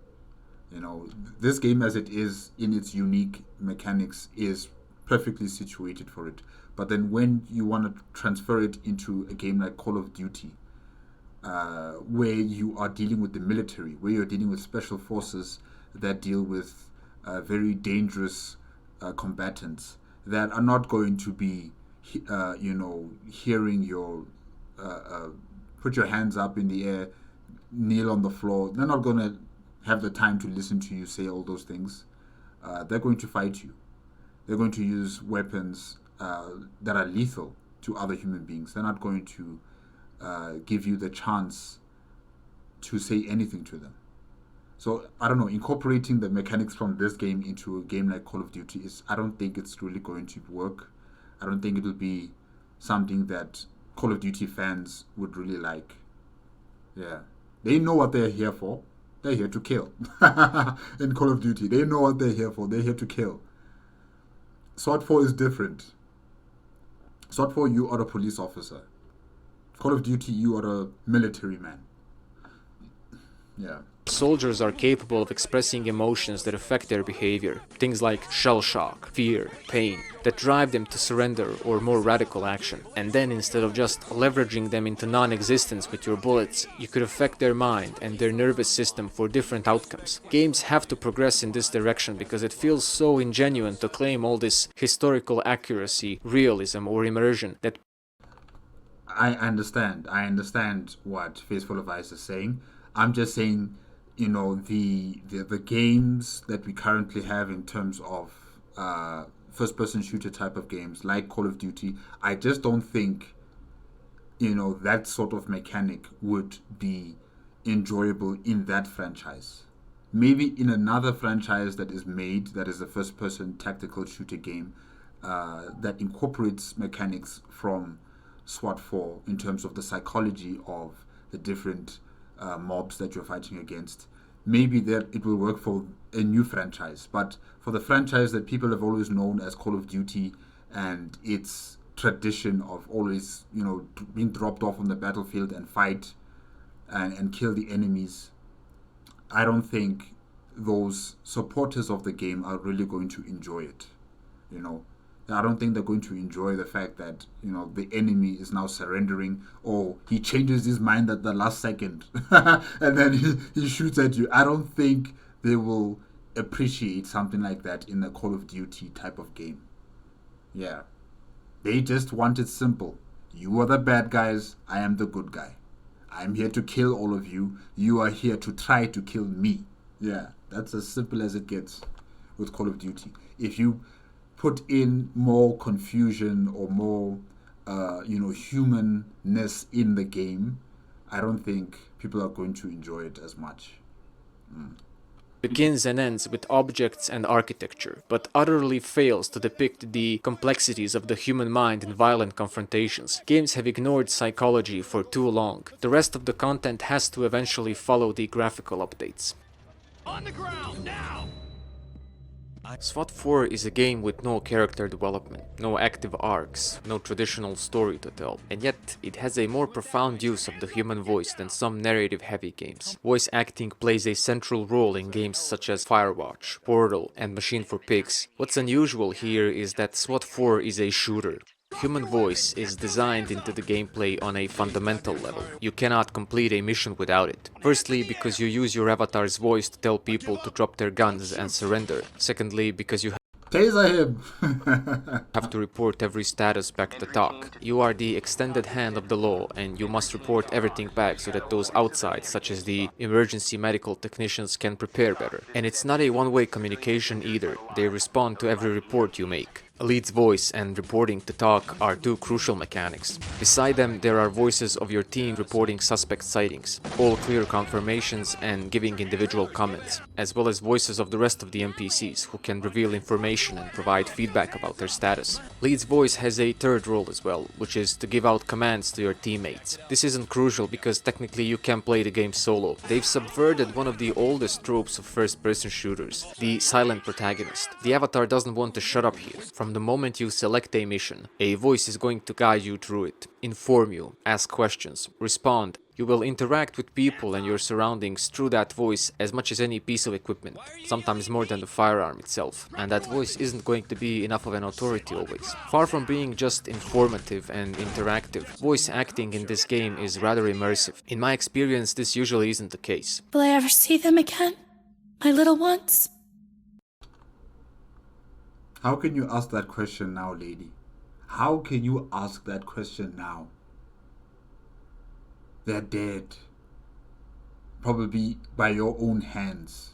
You know, this game as it is in its unique mechanics is perfectly situated for it. But then when you want to transfer it into a game like Call of Duty, where you are dealing with the military, where you're dealing with special forces that deal with very dangerous combatants that are not going to be, hearing your put your hands up in the air, kneel on the floor. They're not going to have the time to listen to you say all those things. They're going to fight you. They're going to use weapons that are lethal to other human beings. They're not going to give you the chance to say anything to them. So, I don't know, incorporating the mechanics from this game into a game like Call of Duty I don't think it's really going to work. I don't think it'll be something that Call of Duty fans would really like. Yeah. They know what they're here for. They're here to kill. In Call of Duty, they know what they're here for. They're here to kill. SWAT 4 is different. SWAT 4, you are a police officer. Call of Duty, you are a military man. Yeah. Soldiers are capable of expressing emotions that affect their behavior. Things like shell shock, fear, pain, that drive them to surrender or more radical action. And then instead of just leveraging them into non-existence with your bullets, you could affect their mind and their nervous system for different outcomes. Games have to progress in this direction because it feels so ingenuine to claim all this historical accuracy, realism or immersion that I understand what Faceful of Ice is saying. I'm just saying, you know, the games that we currently have in terms of first-person shooter type of games like Call of Duty, I just don't think, you know, that sort of mechanic would be enjoyable in that franchise. Maybe in another franchise that is made, that is a first-person tactical shooter game that incorporates mechanics from SWAT 4 in terms of the psychology of the different mobs that you're fighting against. Maybe that it will work for a new franchise, but for the franchise that people have always known as Call of Duty and its tradition of always, you know, being dropped off on the battlefield and fight and kill the enemies, I don't think those supporters of the game are really going to enjoy it. You know, I don't think they're going to enjoy the fact that, you know, the enemy is now surrendering, or he changes his mind at the last second and then he shoots at you. I don't think they will appreciate something like that in a Call of Duty type of game. Yeah. They just want it simple. You are the bad guys, I am the good guy. I'm here to kill all of you. You are here to try to kill me. Yeah, that's as simple as it gets with Call of Duty. If you put in more confusion or more, humanness in the game, I don't think people are going to enjoy it as much. Begins and ends with objects and architecture, but utterly fails to depict the complexities of the human mind in violent confrontations. Games have ignored psychology for too long. The rest of the content has to eventually follow the graphical updates. On the ground, now! SWAT 4 is a game with no character development, no active arcs, no traditional story to tell, and yet it has a more profound use of the human voice than some narrative-heavy games. Voice acting plays a central role in games such as Firewatch, Portal, and Machine for Pigs. What's unusual here is that SWAT 4 is a shooter. Human voice is designed into the gameplay on a fundamental level. You cannot complete a mission without it. Firstly, because you use your avatar's voice to tell people to drop their guns and surrender. Secondly, because you Taser him! have to report every status back to TOC. You are the extended hand of the law, and you must report everything back so that those outside, such as the emergency medical technicians, can prepare better. And it's not a one-way communication either. They respond to every report you make. Lead's voice and reporting to talk are two crucial mechanics. Beside them, there are voices of your team reporting suspect sightings, all clear confirmations and giving individual comments, as well as voices of the rest of the NPCs who can reveal information and provide feedback about their status. Lead's voice has a third role as well, which is to give out commands to your teammates. This isn't crucial because technically you can play the game solo. They've subverted one of the oldest tropes of first-person shooters, the silent protagonist. The avatar doesn't want to shut up here. From the moment you select a mission, a voice is going to guide you through it, inform you, ask questions, respond. You will interact with people and your surroundings through that voice as much as any piece of equipment, sometimes more than the firearm itself, and that voice isn't going to be enough of an authority always. Far from being just informative and interactive, voice acting in this game is rather immersive. In my experience, this usually isn't the case. Will I ever see them again? My little ones? How can you ask that question now, lady? How can you ask that question now? They're dead. Probably by your own hands.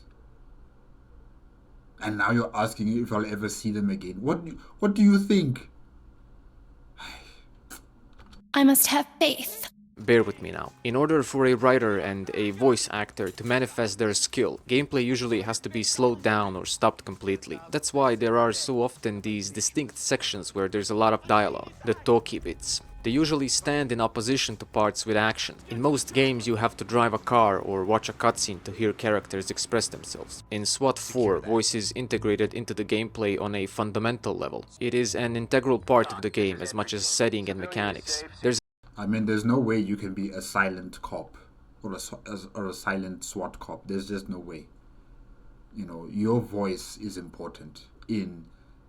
And now you're asking if I'll ever see them again. What do you think? I must have faith. Bear with me now. In order for a writer and a voice actor to manifest their skill, gameplay usually has to be slowed down or stopped completely. That's why there are so often these distinct sections where there's a lot of dialogue, the talky bits. They usually stand in opposition to parts with action. In most games you have to drive a car or watch a cutscene to hear characters express themselves. In SWAT 4, voice is integrated into the gameplay on a fundamental level. It is an integral part of the game as much as setting and mechanics. There's no way you can be a silent cop or a silent SWAT cop. There's just no way. You know, your voice is important in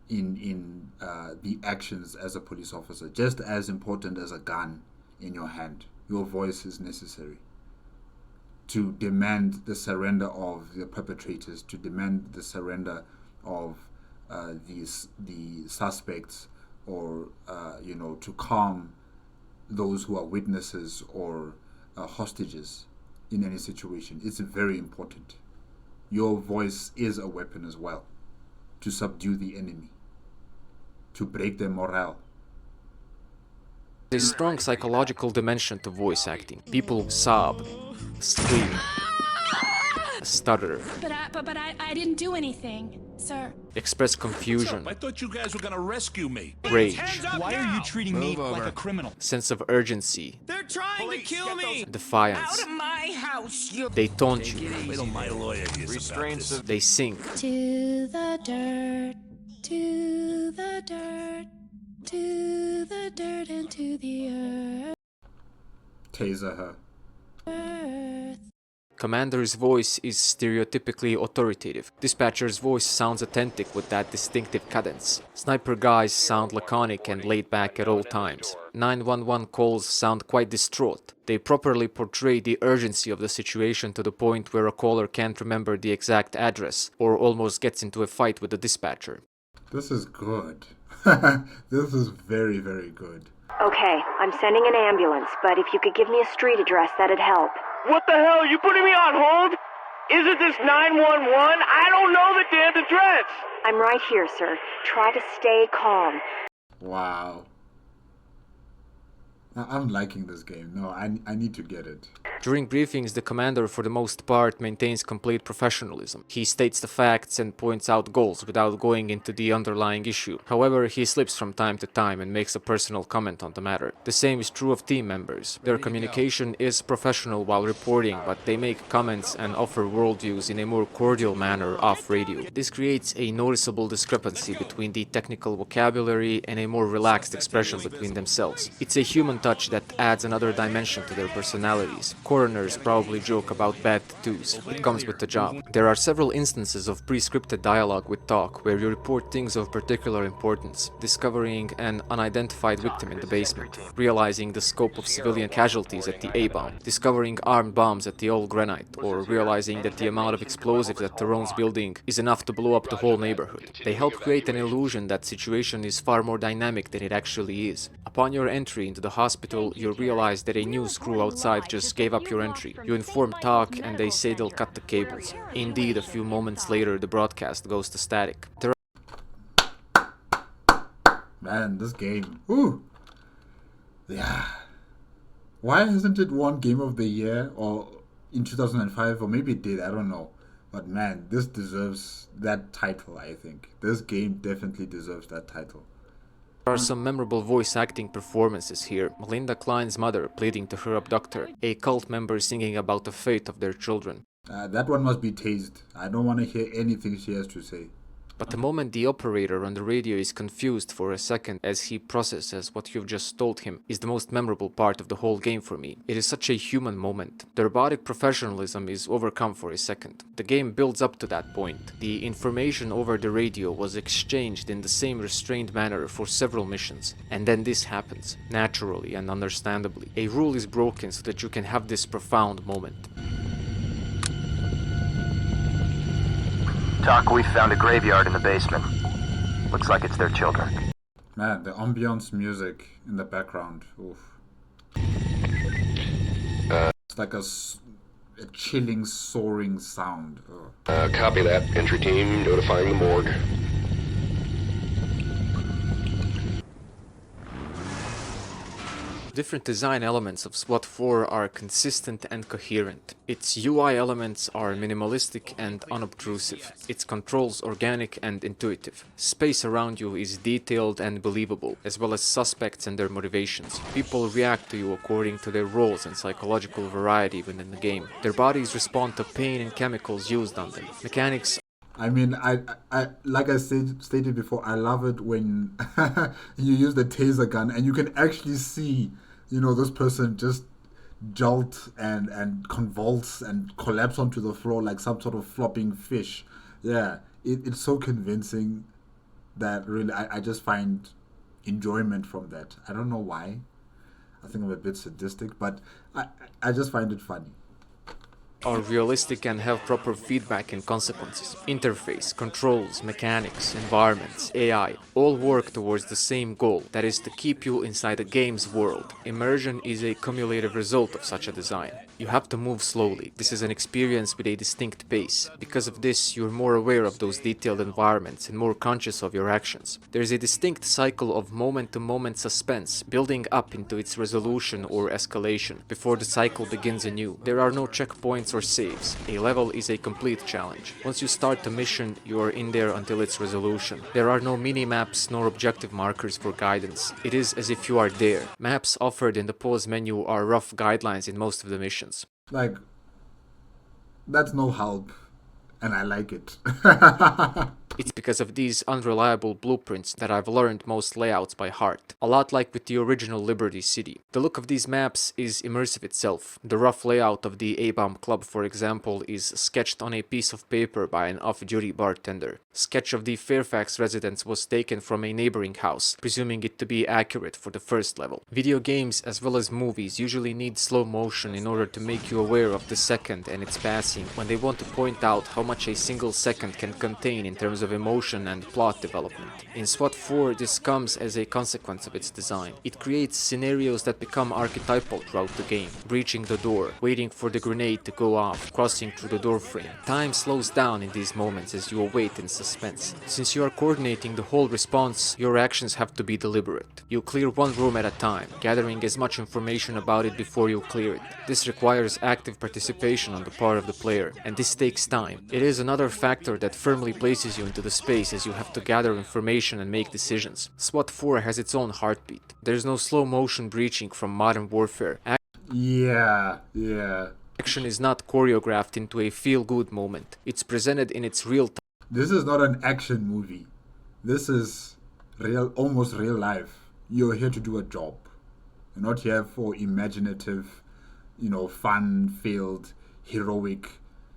the actions as a police officer, just as important as a gun in your hand. Your voice is necessary to demand the surrender of the perpetrators, to demand the surrender of the suspects, or to calm those who are witnesses or hostages in any situation. It's very important. Your voice is a weapon as well, to subdue the enemy, to break their morale. There's a strong psychological dimension to voice acting. People sob, scream, stutter, But I didn't do anything, sir. express confusion, I thought you guys were gonna rescue me. rage, Why are you treating me like a criminal? sense of urgency, They're trying to kill me! defiance. My house, you... They taunt you, Wait till my lawyer hears about this. they sing, To the dirt, to the dirt, to the dirt and to the earth. Taser her. Commander's voice is stereotypically authoritative. Dispatcher's voice sounds authentic with that distinctive cadence. Sniper guys sound laconic and laid back at all times. 911 calls sound quite distraught. They properly portray the urgency of the situation to the point where a caller can't remember the exact address or almost gets into a fight with the dispatcher. This is good. This is very, very good. Okay, I'm sending an ambulance, but if you could give me a street address, that'd help. What the hell? You putting me on hold? Isn't this 911? I don't know the damn address. I'm right here, sir. Try to stay calm. Wow. I'm liking this game. No, I need to get it. During briefings, the commander for the most part maintains complete professionalism. He states the facts and points out goals without going into the underlying issue. However, he slips from time to time and makes a personal comment on the matter. The same is true of team members. Their communication is professional while reporting, but they make comments and offer worldviews in a more cordial manner off radio. This creates a noticeable discrepancy between the technical vocabulary and a more relaxed expression between themselves. It's a human touch that adds another dimension to their personalities. Coroners probably joke about bad tattoos. It comes with the job. There are several instances of pre-scripted dialogue with talk where you report things of particular importance, discovering an unidentified victim in the basement, realizing the scope of civilian casualties at the A-bomb, discovering armed bombs at the Old Granite, or realizing that the amount of explosives at Taronne's building is enough to blow up the whole neighborhood. They help create an illusion that situation is far more dynamic than it actually is. Upon your entry into the hospital, you realize that a news crew outside just gave up your entry. You inform TALK and they say they'll cut the cables. Indeed, a few moments later, the broadcast goes to static. Man, this game. Ooh. Yeah. Why hasn't it won Game of the Year or in 2005, or maybe it did, I don't know. But man, this deserves that title, I think. This game definitely deserves that title. There are some memorable voice acting performances here. Melinda Klein's mother pleading to her abductor, a cult member singing about the fate of their children. That one must be tased. I don't want to hear anything she has to say. But the moment the operator on the radio is confused for a second as he processes what you've just told him is the most memorable part of the whole game for me. It is such a human moment. The robotic professionalism is overcome for a second. The game builds up to that point. The information over the radio was exchanged in the same restrained manner for several missions. And then this happens, naturally and understandably. A rule is broken so that you can have this profound moment. Doc, we found a graveyard in the basement. Looks like it's their children. Man, the ambience music in the background. Oof. It's like a chilling, soaring sound. Copy that. Entry team notifying the morgue. Different design elements of SWAT 4 are consistent and coherent. Its UI elements are minimalistic and unobtrusive. Its controls organic and intuitive. Space around you is detailed and believable, as well as suspects and their motivations. People react to you according to their roles and psychological variety within the game. Their bodies respond to pain and chemicals used on them. Mechanics. I mean, I like I stated before, I love it when you use the taser gun and you can actually see, you know, this person just jolt and convulse and collapse onto the floor like some sort of flopping fish. Yeah, it's so convincing that really I just find enjoyment from that. I don't know why. I think I'm a bit sadistic, but I just find it funny. Are realistic and have proper feedback and consequences. Interface, controls, mechanics, environments, AI, all work towards the same goal, that is to keep you inside the game's world. Immersion is a cumulative result of such a design. You have to move slowly. This is an experience with a distinct pace. Because of this, you're more aware of those detailed environments and more conscious of your actions. There is a distinct cycle of moment-to-moment suspense, building up into its resolution or escalation, before the cycle begins anew. There are no checkpoints or saves. A level is a complete challenge. Once you start the mission, you are in there until its resolution. There are no mini-maps nor objective markers for guidance. It is as if you are there. Maps offered in the pause menu are rough guidelines in most of the missions. Like, that's no help, and I like it. It's because of these unreliable blueprints that I've learned most layouts by heart. A lot like with the original Liberty City. The look of these maps is immersive itself. The rough layout of the A-Bomb Club, for example, is sketched on a piece of paper by an off-duty bartender. Sketch of the Fairfax Residence was taken from a neighboring house, presuming it to be accurate for the first level. Video games, as well as movies, usually need slow motion in order to make you aware of the second and its passing, when they want to point out how much a single second can contain in terms of emotion and plot development. In SWAT 4, this comes as a consequence of its design. It creates scenarios that become archetypal throughout the game. Breaching the door, waiting for the grenade to go off, crossing through the door frame. Time slows down in these moments as you await in suspense. Since you are coordinating the whole response, your actions have to be deliberate. You clear one room at a time, gathering as much information about it before you clear it. This requires active participation on the part of the player, and this takes time. It is another factor that firmly places you into the space as you have to gather information and make decisions. SWAT 4 has its own heartbeat. There's no slow motion breaching from Modern Warfare. Yeah. Action is not choreographed into a feel-good moment. It's presented in its real time. This is not an action movie. This is almost real life. You're here to do a job. You're not here for imaginative, fun-filled, heroic,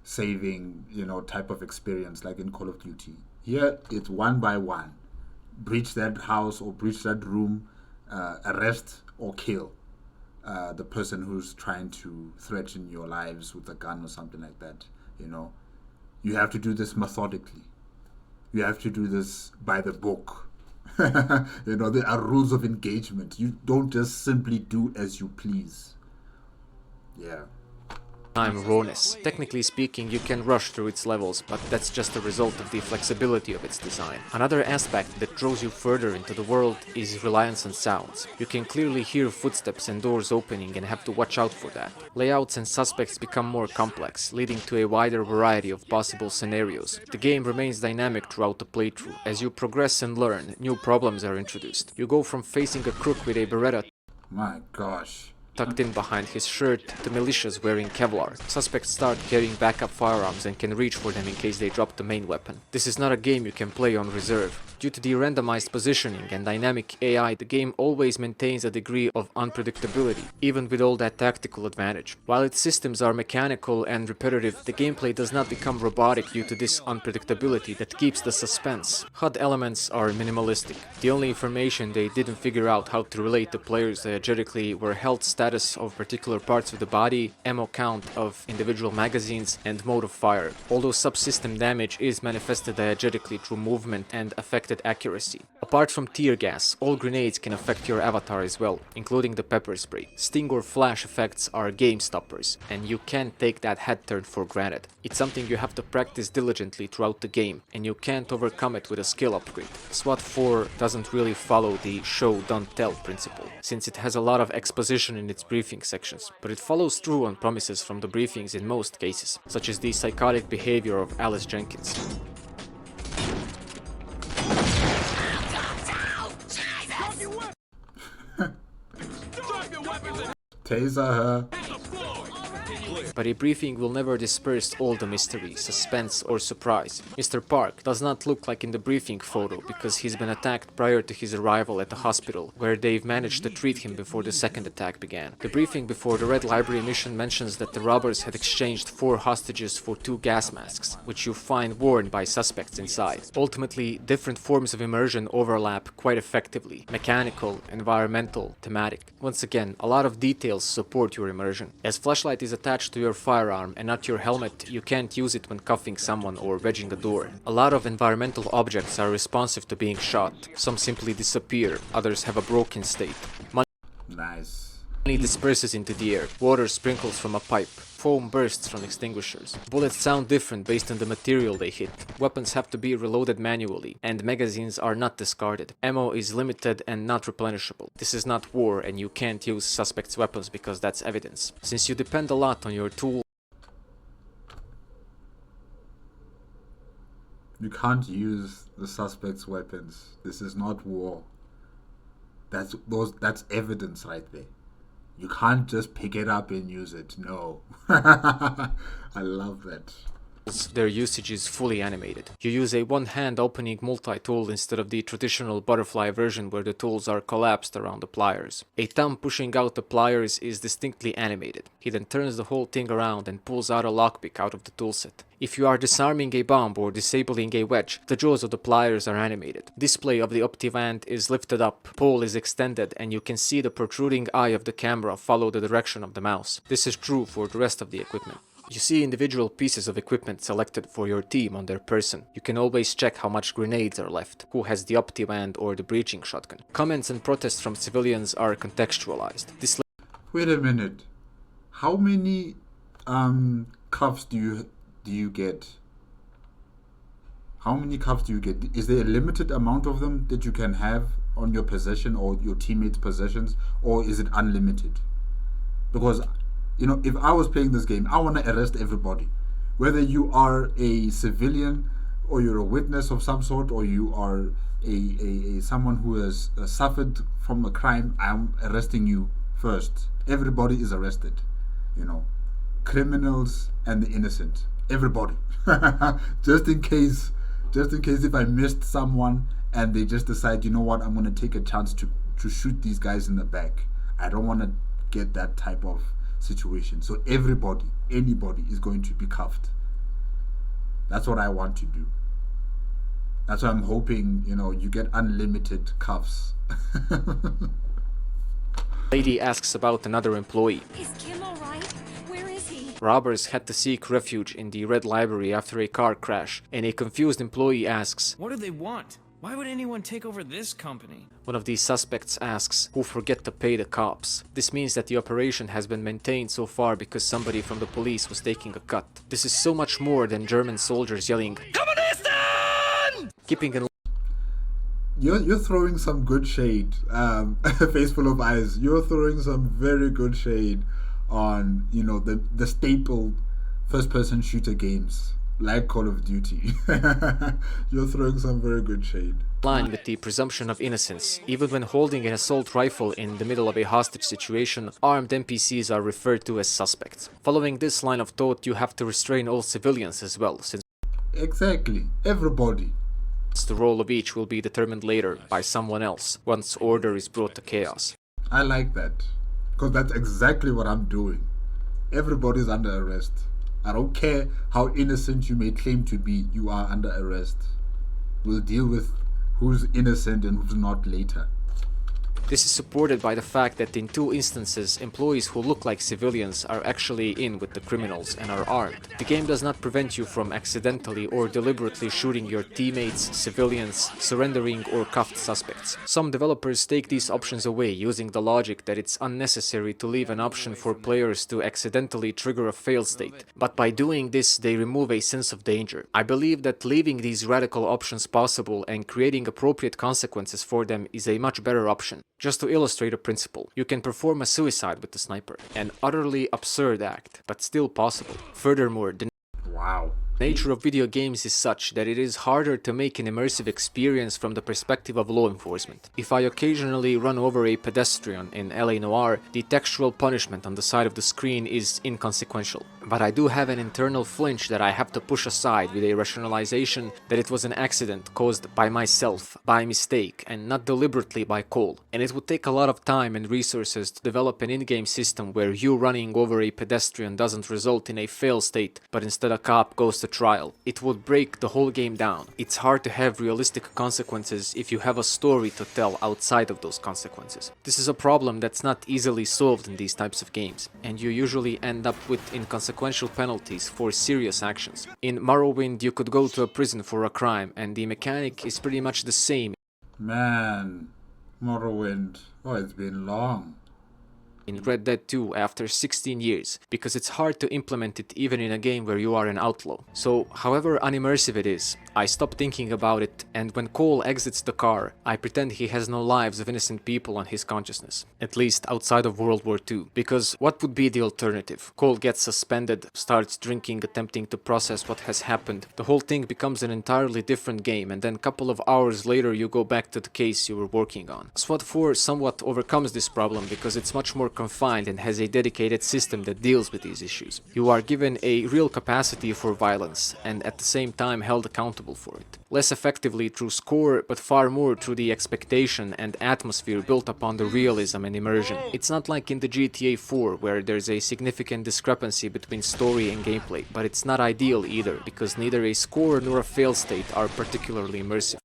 saving, type of experience like in Call of Duty. Here, it's one by one. Breach that house or breach that room, arrest or kill the person who's trying to threaten your lives with a gun or something like that. You have to do this methodically. You have to do this by the book. There are rules of engagement. You don't just simply do as you please. Yeah. rawness. Technically speaking, you can rush through its levels, but that's just a result of the flexibility of its design. Another aspect that draws you further into the world is reliance on sounds. You can clearly hear footsteps and doors opening and have to watch out for that. Layouts and suspects become more complex, leading to a wider variety of possible scenarios. The game remains dynamic throughout the playthrough. As you progress and learn, new problems are introduced. You go from facing a crook with a Beretta My gosh. tucked in behind his shirt to militias wearing Kevlar. Suspects start carrying backup firearms and can reach for them in case they drop the main weapon. This is not a game you can play on reserve. Due to the randomized positioning and dynamic AI, the game always maintains a degree of unpredictability, even with all that tactical advantage. While its systems are mechanical and repetitive, the gameplay does not become robotic due to this unpredictability that keeps the suspense. HUD elements are minimalistic. The only information they didn't figure out how to relate to players diegetically were health status of particular parts of the body, ammo count of individual magazines, and mode of fire. Although subsystem damage is manifested diegetically through movement and affected accuracy. Apart from tear gas, all grenades can affect your avatar as well, including the pepper spray. Sting or flash effects are game stoppers, and you can't take that head turn for granted. It's something you have to practice diligently throughout the game, and you can't overcome it with a skill upgrade. SWAT 4 doesn't really follow the show don't tell principle, since it has a lot of exposition in its briefing sections, but it follows through on promises from the briefings in most cases, such as the psychotic behavior of Alice Jenkins. Taser her. But a briefing will never disperse all the mystery, suspense, or surprise. Mr. Park does not look like in the briefing photo because he's been attacked prior to his arrival at the hospital, where they've managed to treat him before the second attack began. The briefing before the Red Library mission mentions that the robbers had exchanged 4 hostages for 2 gas masks, which you find worn by suspects inside. Ultimately, different forms of immersion overlap quite effectively: mechanical, environmental, thematic. Once again, a lot of details support your immersion. As flashlight is attached to your firearm and not your helmet, you can't use it when cuffing someone or wedging a door. A lot of environmental objects are responsive to being shot. Some simply disappear, others have a broken state. Nice. Money disperses into the air, water sprinkles from a pipe, foam bursts from extinguishers. Bullets sound different based on the material they hit. Weapons have to be reloaded manually, and magazines are not discarded. Ammo is limited and not replenishable. This is not war, and you can't use suspects' weapons because that's evidence. Since you depend a lot on your tool, you can't use the suspect's weapons. This is not war. That's evidence right there. You can't just pick it up and use it. No. I love that. their usage is fully animated. You use a one-hand opening multi-tool instead of the traditional butterfly version where the tools are collapsed around the pliers. A thumb pushing out the pliers is distinctly animated. He then turns the whole thing around and pulls out a lockpick out of the toolset. If you are disarming a bomb or disabling a wedge, the jaws of the pliers are animated. Display of the OptiVant is lifted up, pole is extended, and you can see the protruding eye of the camera follow the direction of the mouse. This is true for the rest of the equipment. You see individual pieces of equipment selected for your team on their person. You can always check how much grenades are left, who has the OptiVant or the breaching shotgun. Comments and protests from civilians are contextualized. Wait a minute. How many cuffs do you get? How many cuffs do you get? Is there a limited amount of them that you can have on your possession or your teammates' possessions, or is it unlimited? Because, you know, if I was playing this game, I want to arrest everybody. Whether you are a civilian or you're a witness of some sort, or you are a someone who has suffered from a crime, I'm arresting you first. Everybody is arrested, you know, criminals and the innocent, everybody. just in case if I missed someone and they just decide, you know what, I'm going to take a chance to shoot these guys in the back. I don't want to get that type of situation. So everybody, anybody is going to be cuffed. That's what I want to do. That's why I'm hoping, you know, you get unlimited cuffs. Lady asks about another employee. Is Kim alright? Where is he? Robbers had to seek refuge in the Red Library after a car crash, and a confused employee asks, "What do they want?" Why would anyone take over this company? One of these suspects asks, who forget to pay the cops. This means that the operation has been maintained so far because somebody from the police was taking a cut. This is so much more than German soldiers yelling, "Kommunisten!" Keeping in You're throwing some good shade, face full of eyes. You're throwing some very good shade on, you know, the staple first-person shooter games like Call of Duty. You're throwing some very good shade. line with the presumption of innocence. Even when holding an assault rifle in the middle of a hostage situation, armed NPCs are referred to as suspects. Following this line of thought, you have to restrain all civilians as well, since exactly, everybody. The role of each will be determined later by someone else, once order is brought to chaos. I like that, because that's exactly what I'm doing. Everybody's under arrest. I don't care how innocent you may claim to be, you are under arrest. We'll deal with who's innocent and who's not later. This is supported by the fact that in 2 instances, employees who look like civilians are actually in with the criminals and are armed. The game does not prevent you from accidentally or deliberately shooting your teammates, civilians, surrendering or cuffed suspects. Some developers take these options away using the logic that it's unnecessary to leave an option for players to accidentally trigger a fail state. But by doing this, they remove a sense of danger. I believe that leaving these radical options possible and creating appropriate consequences for them is a much better option. Just to illustrate a principle, you can perform a suicide with the sniper, an utterly absurd act, but still possible. Furthermore, the nature of video games is such that it is harder to make an immersive experience from the perspective of law enforcement. If I occasionally run over a pedestrian in LA Noire, the textual punishment on the side of the screen is inconsequential. But I do have an internal flinch that I have to push aside with a rationalization that it was an accident caused by myself, by mistake, and not deliberately by call. And it would take a lot of time and resources to develop an in-game system where you running over a pedestrian doesn't result in a fail state, but instead a cop goes to trial. It would break the whole game down. It's hard to have realistic consequences if you have a story to tell outside of those consequences. This is a problem that's not easily solved in these types of games, and you usually end up with inconsequential penalties for serious actions. In Morrowind, you could go to a prison for a crime, and the mechanic is pretty much the same. Man, Morrowind. Oh, it's been long. In Red Dead 2 after 16 years, because it's hard to implement it even in a game where you are an outlaw. So, however unimmersive it is, I stop thinking about it, and when Cole exits the car, I pretend he has no lives of innocent people on his consciousness. At least outside of World War II. Because what would be the alternative? Cole gets suspended, starts drinking, attempting to process what has happened. The whole thing becomes an entirely different game, and then a couple of hours later you go back to the case you were working on. SWAT 4 somewhat overcomes this problem because it's much more confined and has a dedicated system that deals with these issues. You are given a real capacity for violence and at the same time held accountable for it. Less effectively through score, but far more through the expectation and atmosphere built upon the realism and immersion. It's not like in the GTA 4 where there's a significant discrepancy between story and gameplay, but it's not ideal either because neither a score nor a fail state are particularly immersive.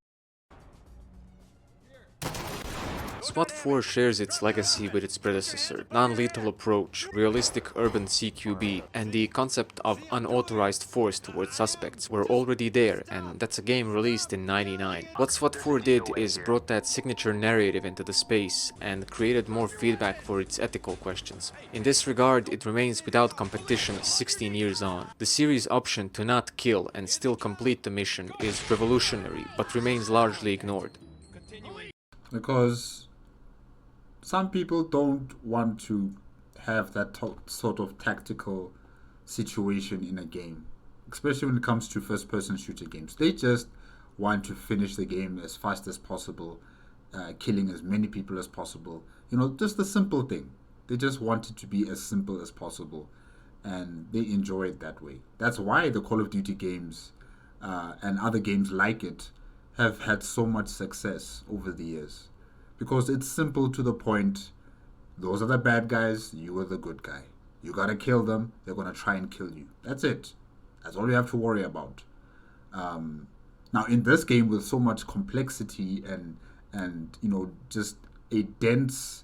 SWAT 4 shares its legacy with its predecessor, non-lethal approach, realistic urban CQB, and the concept of unauthorized force towards suspects were already there, and that's a game released in '99. What SWAT 4 did is brought that signature narrative into the space and created more feedback for its ethical questions. In this regard, it remains without competition 16 years on. The series' option to not kill and still complete the mission is revolutionary, but remains largely ignored. Because some people don't want to have that sort of tactical situation in a game, especially when it comes to first-person shooter games. They just want to finish the game as fast as possible, killing as many people as possible. You know, just the simple thing. They just want it to be as simple as possible, and they enjoy it that way. That's why the Call of Duty games and other games like it have had so much success over the years. Because it's simple to the point. Those are the bad guys, you are the good guy. You gotta kill them, they're gonna try and kill you. That's it. That's all you have to worry about. Now in this game with so much complexity and you know, just a dense,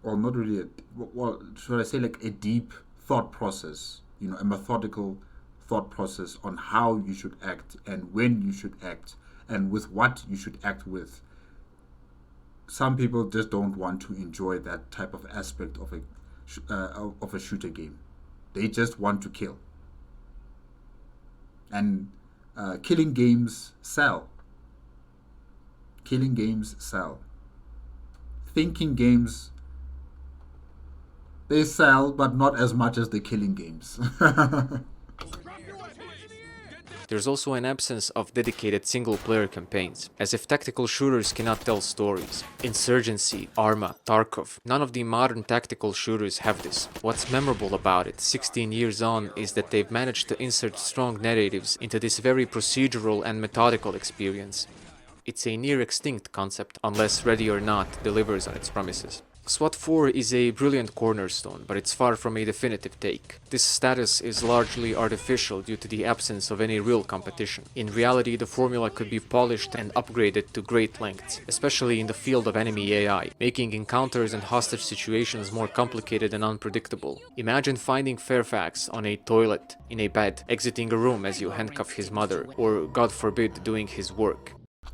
or not really, well, should I say like a deep thought process, you know, a methodical thought process on how you should act and when you should act and with what you should act with. Some people just don't want to enjoy that type of aspect of a shooter game. They just want to kill. And killing games sell. Killing games sell. Thinking games, they sell, but not as much as the killing games. There's also an absence of dedicated single-player campaigns, as if tactical shooters cannot tell stories. Insurgency, Arma, Tarkov, none of the modern tactical shooters have this. What's memorable about it, 16 years on, is that they've managed to insert strong narratives into this very procedural and methodical experience. It's a near-extinct concept, unless Ready or Not delivers on its promises. SWAT 4 is a brilliant cornerstone, but it's far from a definitive take. This status is largely artificial due to the absence of any real competition. In reality, the formula could be polished and upgraded to great lengths, especially in the field of enemy AI, making encounters and hostage situations more complicated and unpredictable. Imagine finding Fairfax on a toilet, in a bed, exiting a room as you handcuff his mother, or, God forbid, doing his work.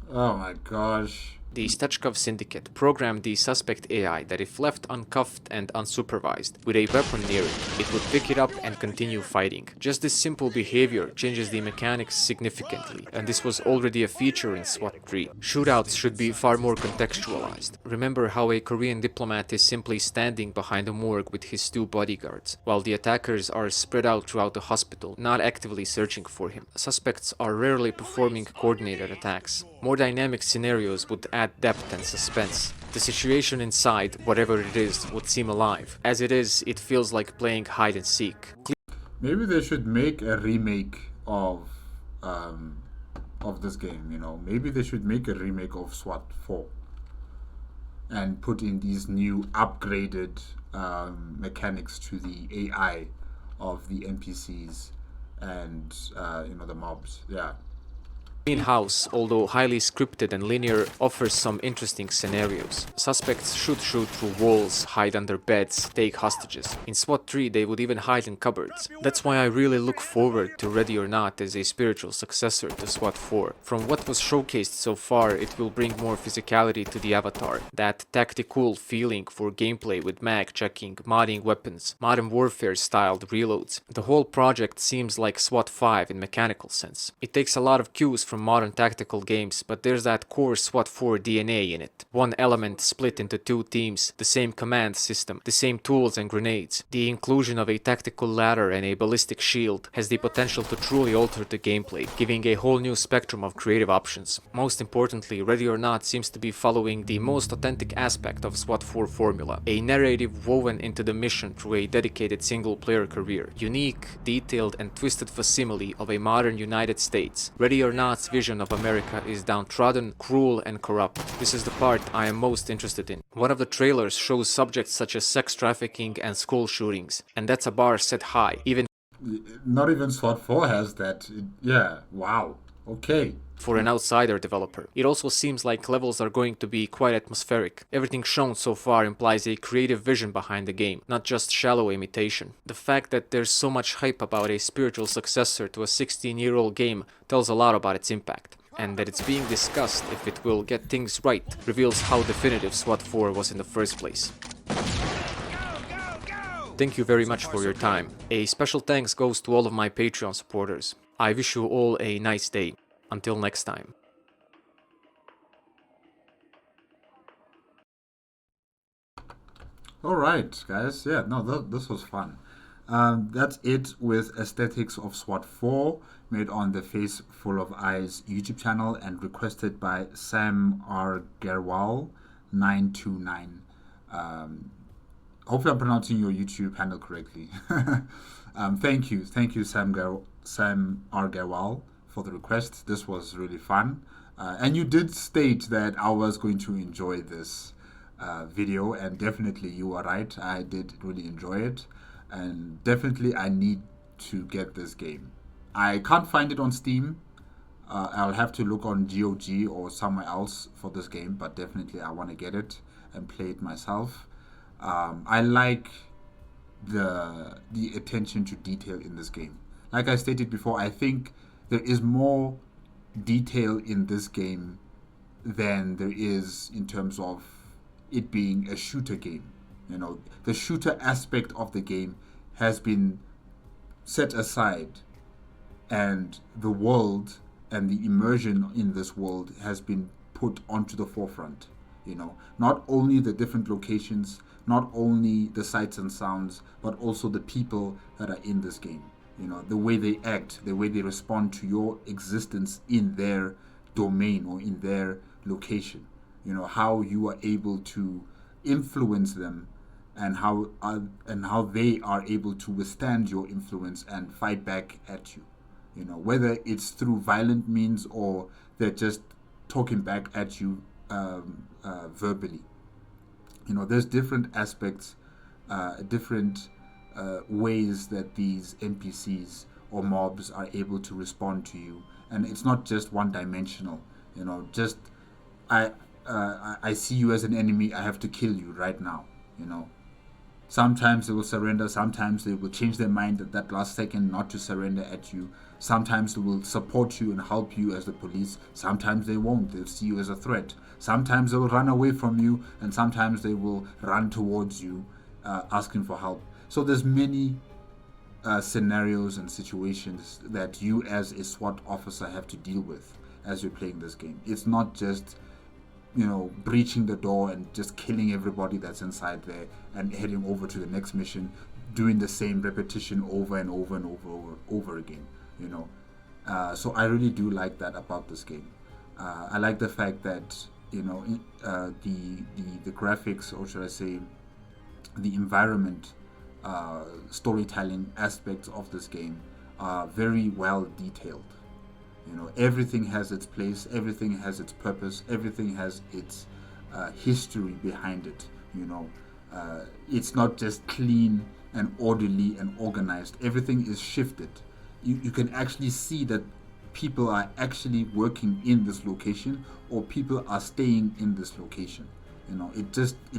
Oh my gosh. The Stachkov Syndicate programmed the suspect AI that if left uncuffed and unsupervised, with a weapon near it, it would pick it up and continue fighting. Just this simple behavior changes the mechanics significantly, and this was already a feature in SWAT 3. Shootouts should be far more contextualized. Remember how a Korean diplomat is simply standing behind a morgue with his 2 bodyguards, while the attackers are spread out throughout the hospital, not actively searching for him. Suspects are rarely performing coordinated attacks. More dynamic scenarios would add depth and suspense. The situation inside, whatever it is, would seem alive. As it is, it feels like playing hide and seek. Maybe they should make a remake of this game, you know. Maybe they should make a remake of SWAT 4 and put in these new upgraded mechanics to the AI of the NPCs and the mobs. Yeah. In-house, although highly scripted and linear, offers some interesting scenarios. Suspects should shoot through walls, hide under beds, take hostages. In SWAT 3 they would even hide in cupboards. That's why I really look forward to Ready or Not as a spiritual successor to SWAT 4. From what was showcased so far, it will bring more physicality to the avatar. That tactical feeling for gameplay with mag checking, modding weapons, Modern Warfare styled reloads. The whole project seems like SWAT 5 in mechanical sense. It takes a lot of cues from modern tactical games, but there's that core SWAT 4 DNA in it. One element split into 2 teams, the same command system, the same tools and grenades. The inclusion of a tactical ladder and a ballistic shield has the potential to truly alter the gameplay, giving a whole new spectrum of creative options. Most importantly, Ready or Not seems to be following the most authentic aspect of SWAT 4 formula, a narrative woven into the mission through a dedicated single-player career. Unique, detailed and twisted facsimile of a modern United States. Ready or Not's vision of America is downtrodden, cruel and corrupt. This is the part I am most interested in. One of the trailers shows subjects such as sex trafficking and school shootings, and that's a bar set high. Not even SWAT 4 has that. Yeah, wow. Okay. For an outsider developer. It also seems like levels are going to be quite atmospheric. Everything shown so far implies a creative vision behind the game, not just shallow imitation. The fact that there's so much hype about a spiritual successor to a 16-year-old game tells a lot about its impact. And that it's being discussed if it will get things right reveals how definitive SWAT 4 was in the first place. Thank you very much for your time. A special thanks goes to all of my Patreon supporters. I wish you all a nice day. Until next time. Alright, guys. Yeah, no, this was fun. That's it with Aesthetics of SWAT 4, made on the Face Full of Eyes YouTube channel and requested by Sam R. Gerwal 929. Hopefully I'm pronouncing your YouTube handle correctly. Thank you, Sam R. Gerwal, for the request. This was really fun, and you did state that I was going to enjoy this video, and definitely you are right. I did really enjoy it, and definitely I need to get this game. I can't find it on Steam. I'll have to look on GOG or somewhere else for this game, but definitely I want to get it and play it myself. I like the attention to detail in this game. like I stated before, I think there is more detail in this game than there is in terms of it being a shooter game. You know, the shooter aspect of the game has been set aside, and the world and the immersion in this world has been put onto the forefront. You know, not only the different locations, not only the sights and sounds, but also the people that are in this game. You know, the way they act, the way they respond to your existence in their domain or in their location. You know, how you are able to influence them, and how they are able to withstand your influence and fight back at you. You know, whether it's through violent means or they're just talking back at you verbally. You know, there's different aspects, different ways that these NPCs or mobs are able to respond to you, and it's not just one-dimensional. You know, just I see you as an enemy, I have to kill you right now. You know, sometimes they will surrender, sometimes they will change their mind at that last second not to surrender at you. Sometimes they will support you and help you as the police. Sometimes they won't. They'll see you as a threat. Sometimes they will run away from you, and sometimes they will run towards you, asking for help. So there's many scenarios and situations that you as a SWAT officer have to deal with as you're playing this game. It's not just, you know, breaching the door and just killing everybody that's inside there and heading over to the next mission, doing the same repetition over and over and over again. You know, so I really do like that about this game. I like the fact that, you know, the graphics, or should I say, the environment, storytelling aspects of this game are very well detailed. You know, everything has its place, everything has its purpose, everything has its history behind it. You know, it's not just clean and orderly and organized. Everything is shifted. You can actually see that people are actually working in this location, or people are staying in this location. You know, it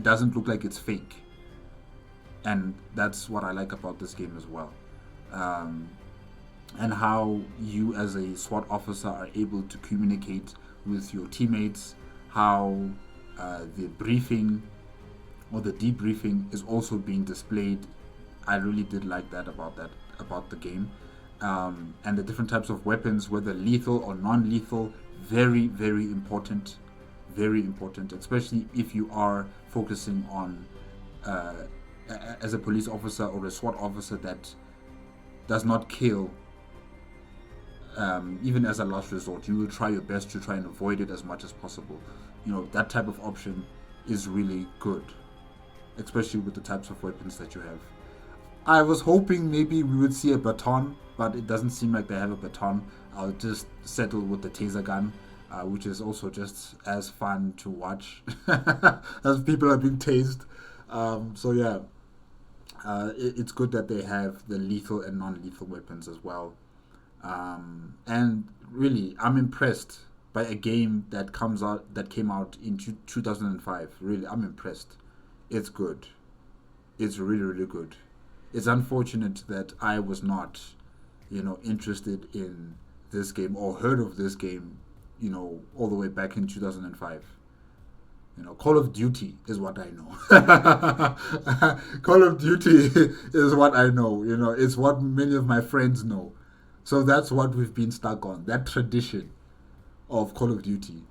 doesn't look like it's fake, and that's what I like about this game as well. And how you as a SWAT officer are able to communicate with your teammates, how the briefing or the debriefing is also being displayed. I really did like that about the game. And the different types of weapons, whether lethal or non-lethal, very, very important, especially if you are focusing on as a police officer or a SWAT officer that does not kill. Even as a last resort, you will try your best to try and avoid it as much as possible. You know, that type of option is really good, especially with the types of weapons that you have. I was hoping maybe we would see a baton, but it doesn't seem like they have a baton. I'll just settle with the taser gun, which is also just as fun to watch as people are being tased. So yeah, it's good that they have the lethal and non-lethal weapons as well. And really, I'm impressed by a game that came out in 2005. Really, I'm impressed. It's good. It's really, really good. It's unfortunate that I was not, you know, interested in this game or heard of this game, you know, all the way back in 2005. You know, Call of Duty is what I know. Call of Duty is what I know. You know, it's what many of my friends know. So that's what we've been stuck on, that tradition of Call of Duty.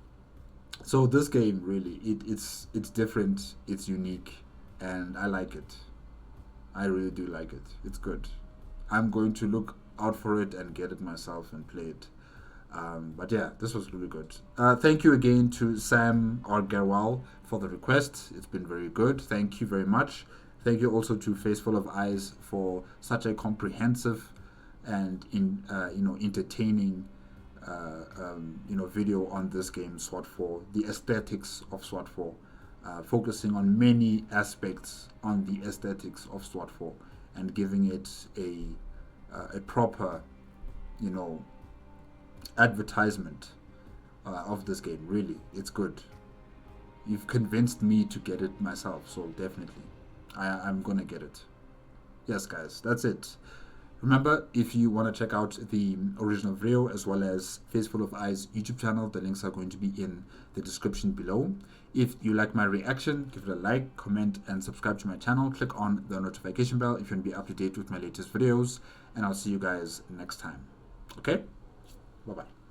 So this game, really, it's different, it's unique, and I like it. I really do like it. It's good. I'm going to look out for it and get it myself and play it. But yeah, this was really good. Thank you again to Sam Argerwal for the request. It's been very good. Thank you very much. Thank you also to Face Full of Eyes for such a comprehensive and entertaining video on this game, SWAT 4, the aesthetics of SWAT 4. Focusing on many aspects on the aesthetics of SWAT 4 and giving it a proper, advertisement of this game. Really, it's good. You've convinced me to get it myself, so definitely I'm gonna get it. Yes, guys, that's it. Remember, if you want to check out the original video as well as Face Full of Eyes YouTube channel, the links are going to be in the description below. If you like my reaction, give it a like, comment, and subscribe to my channel. Click on the notification bell if you want to be up to date with my latest videos, and I'll see you guys next time. Okay? Bye-bye.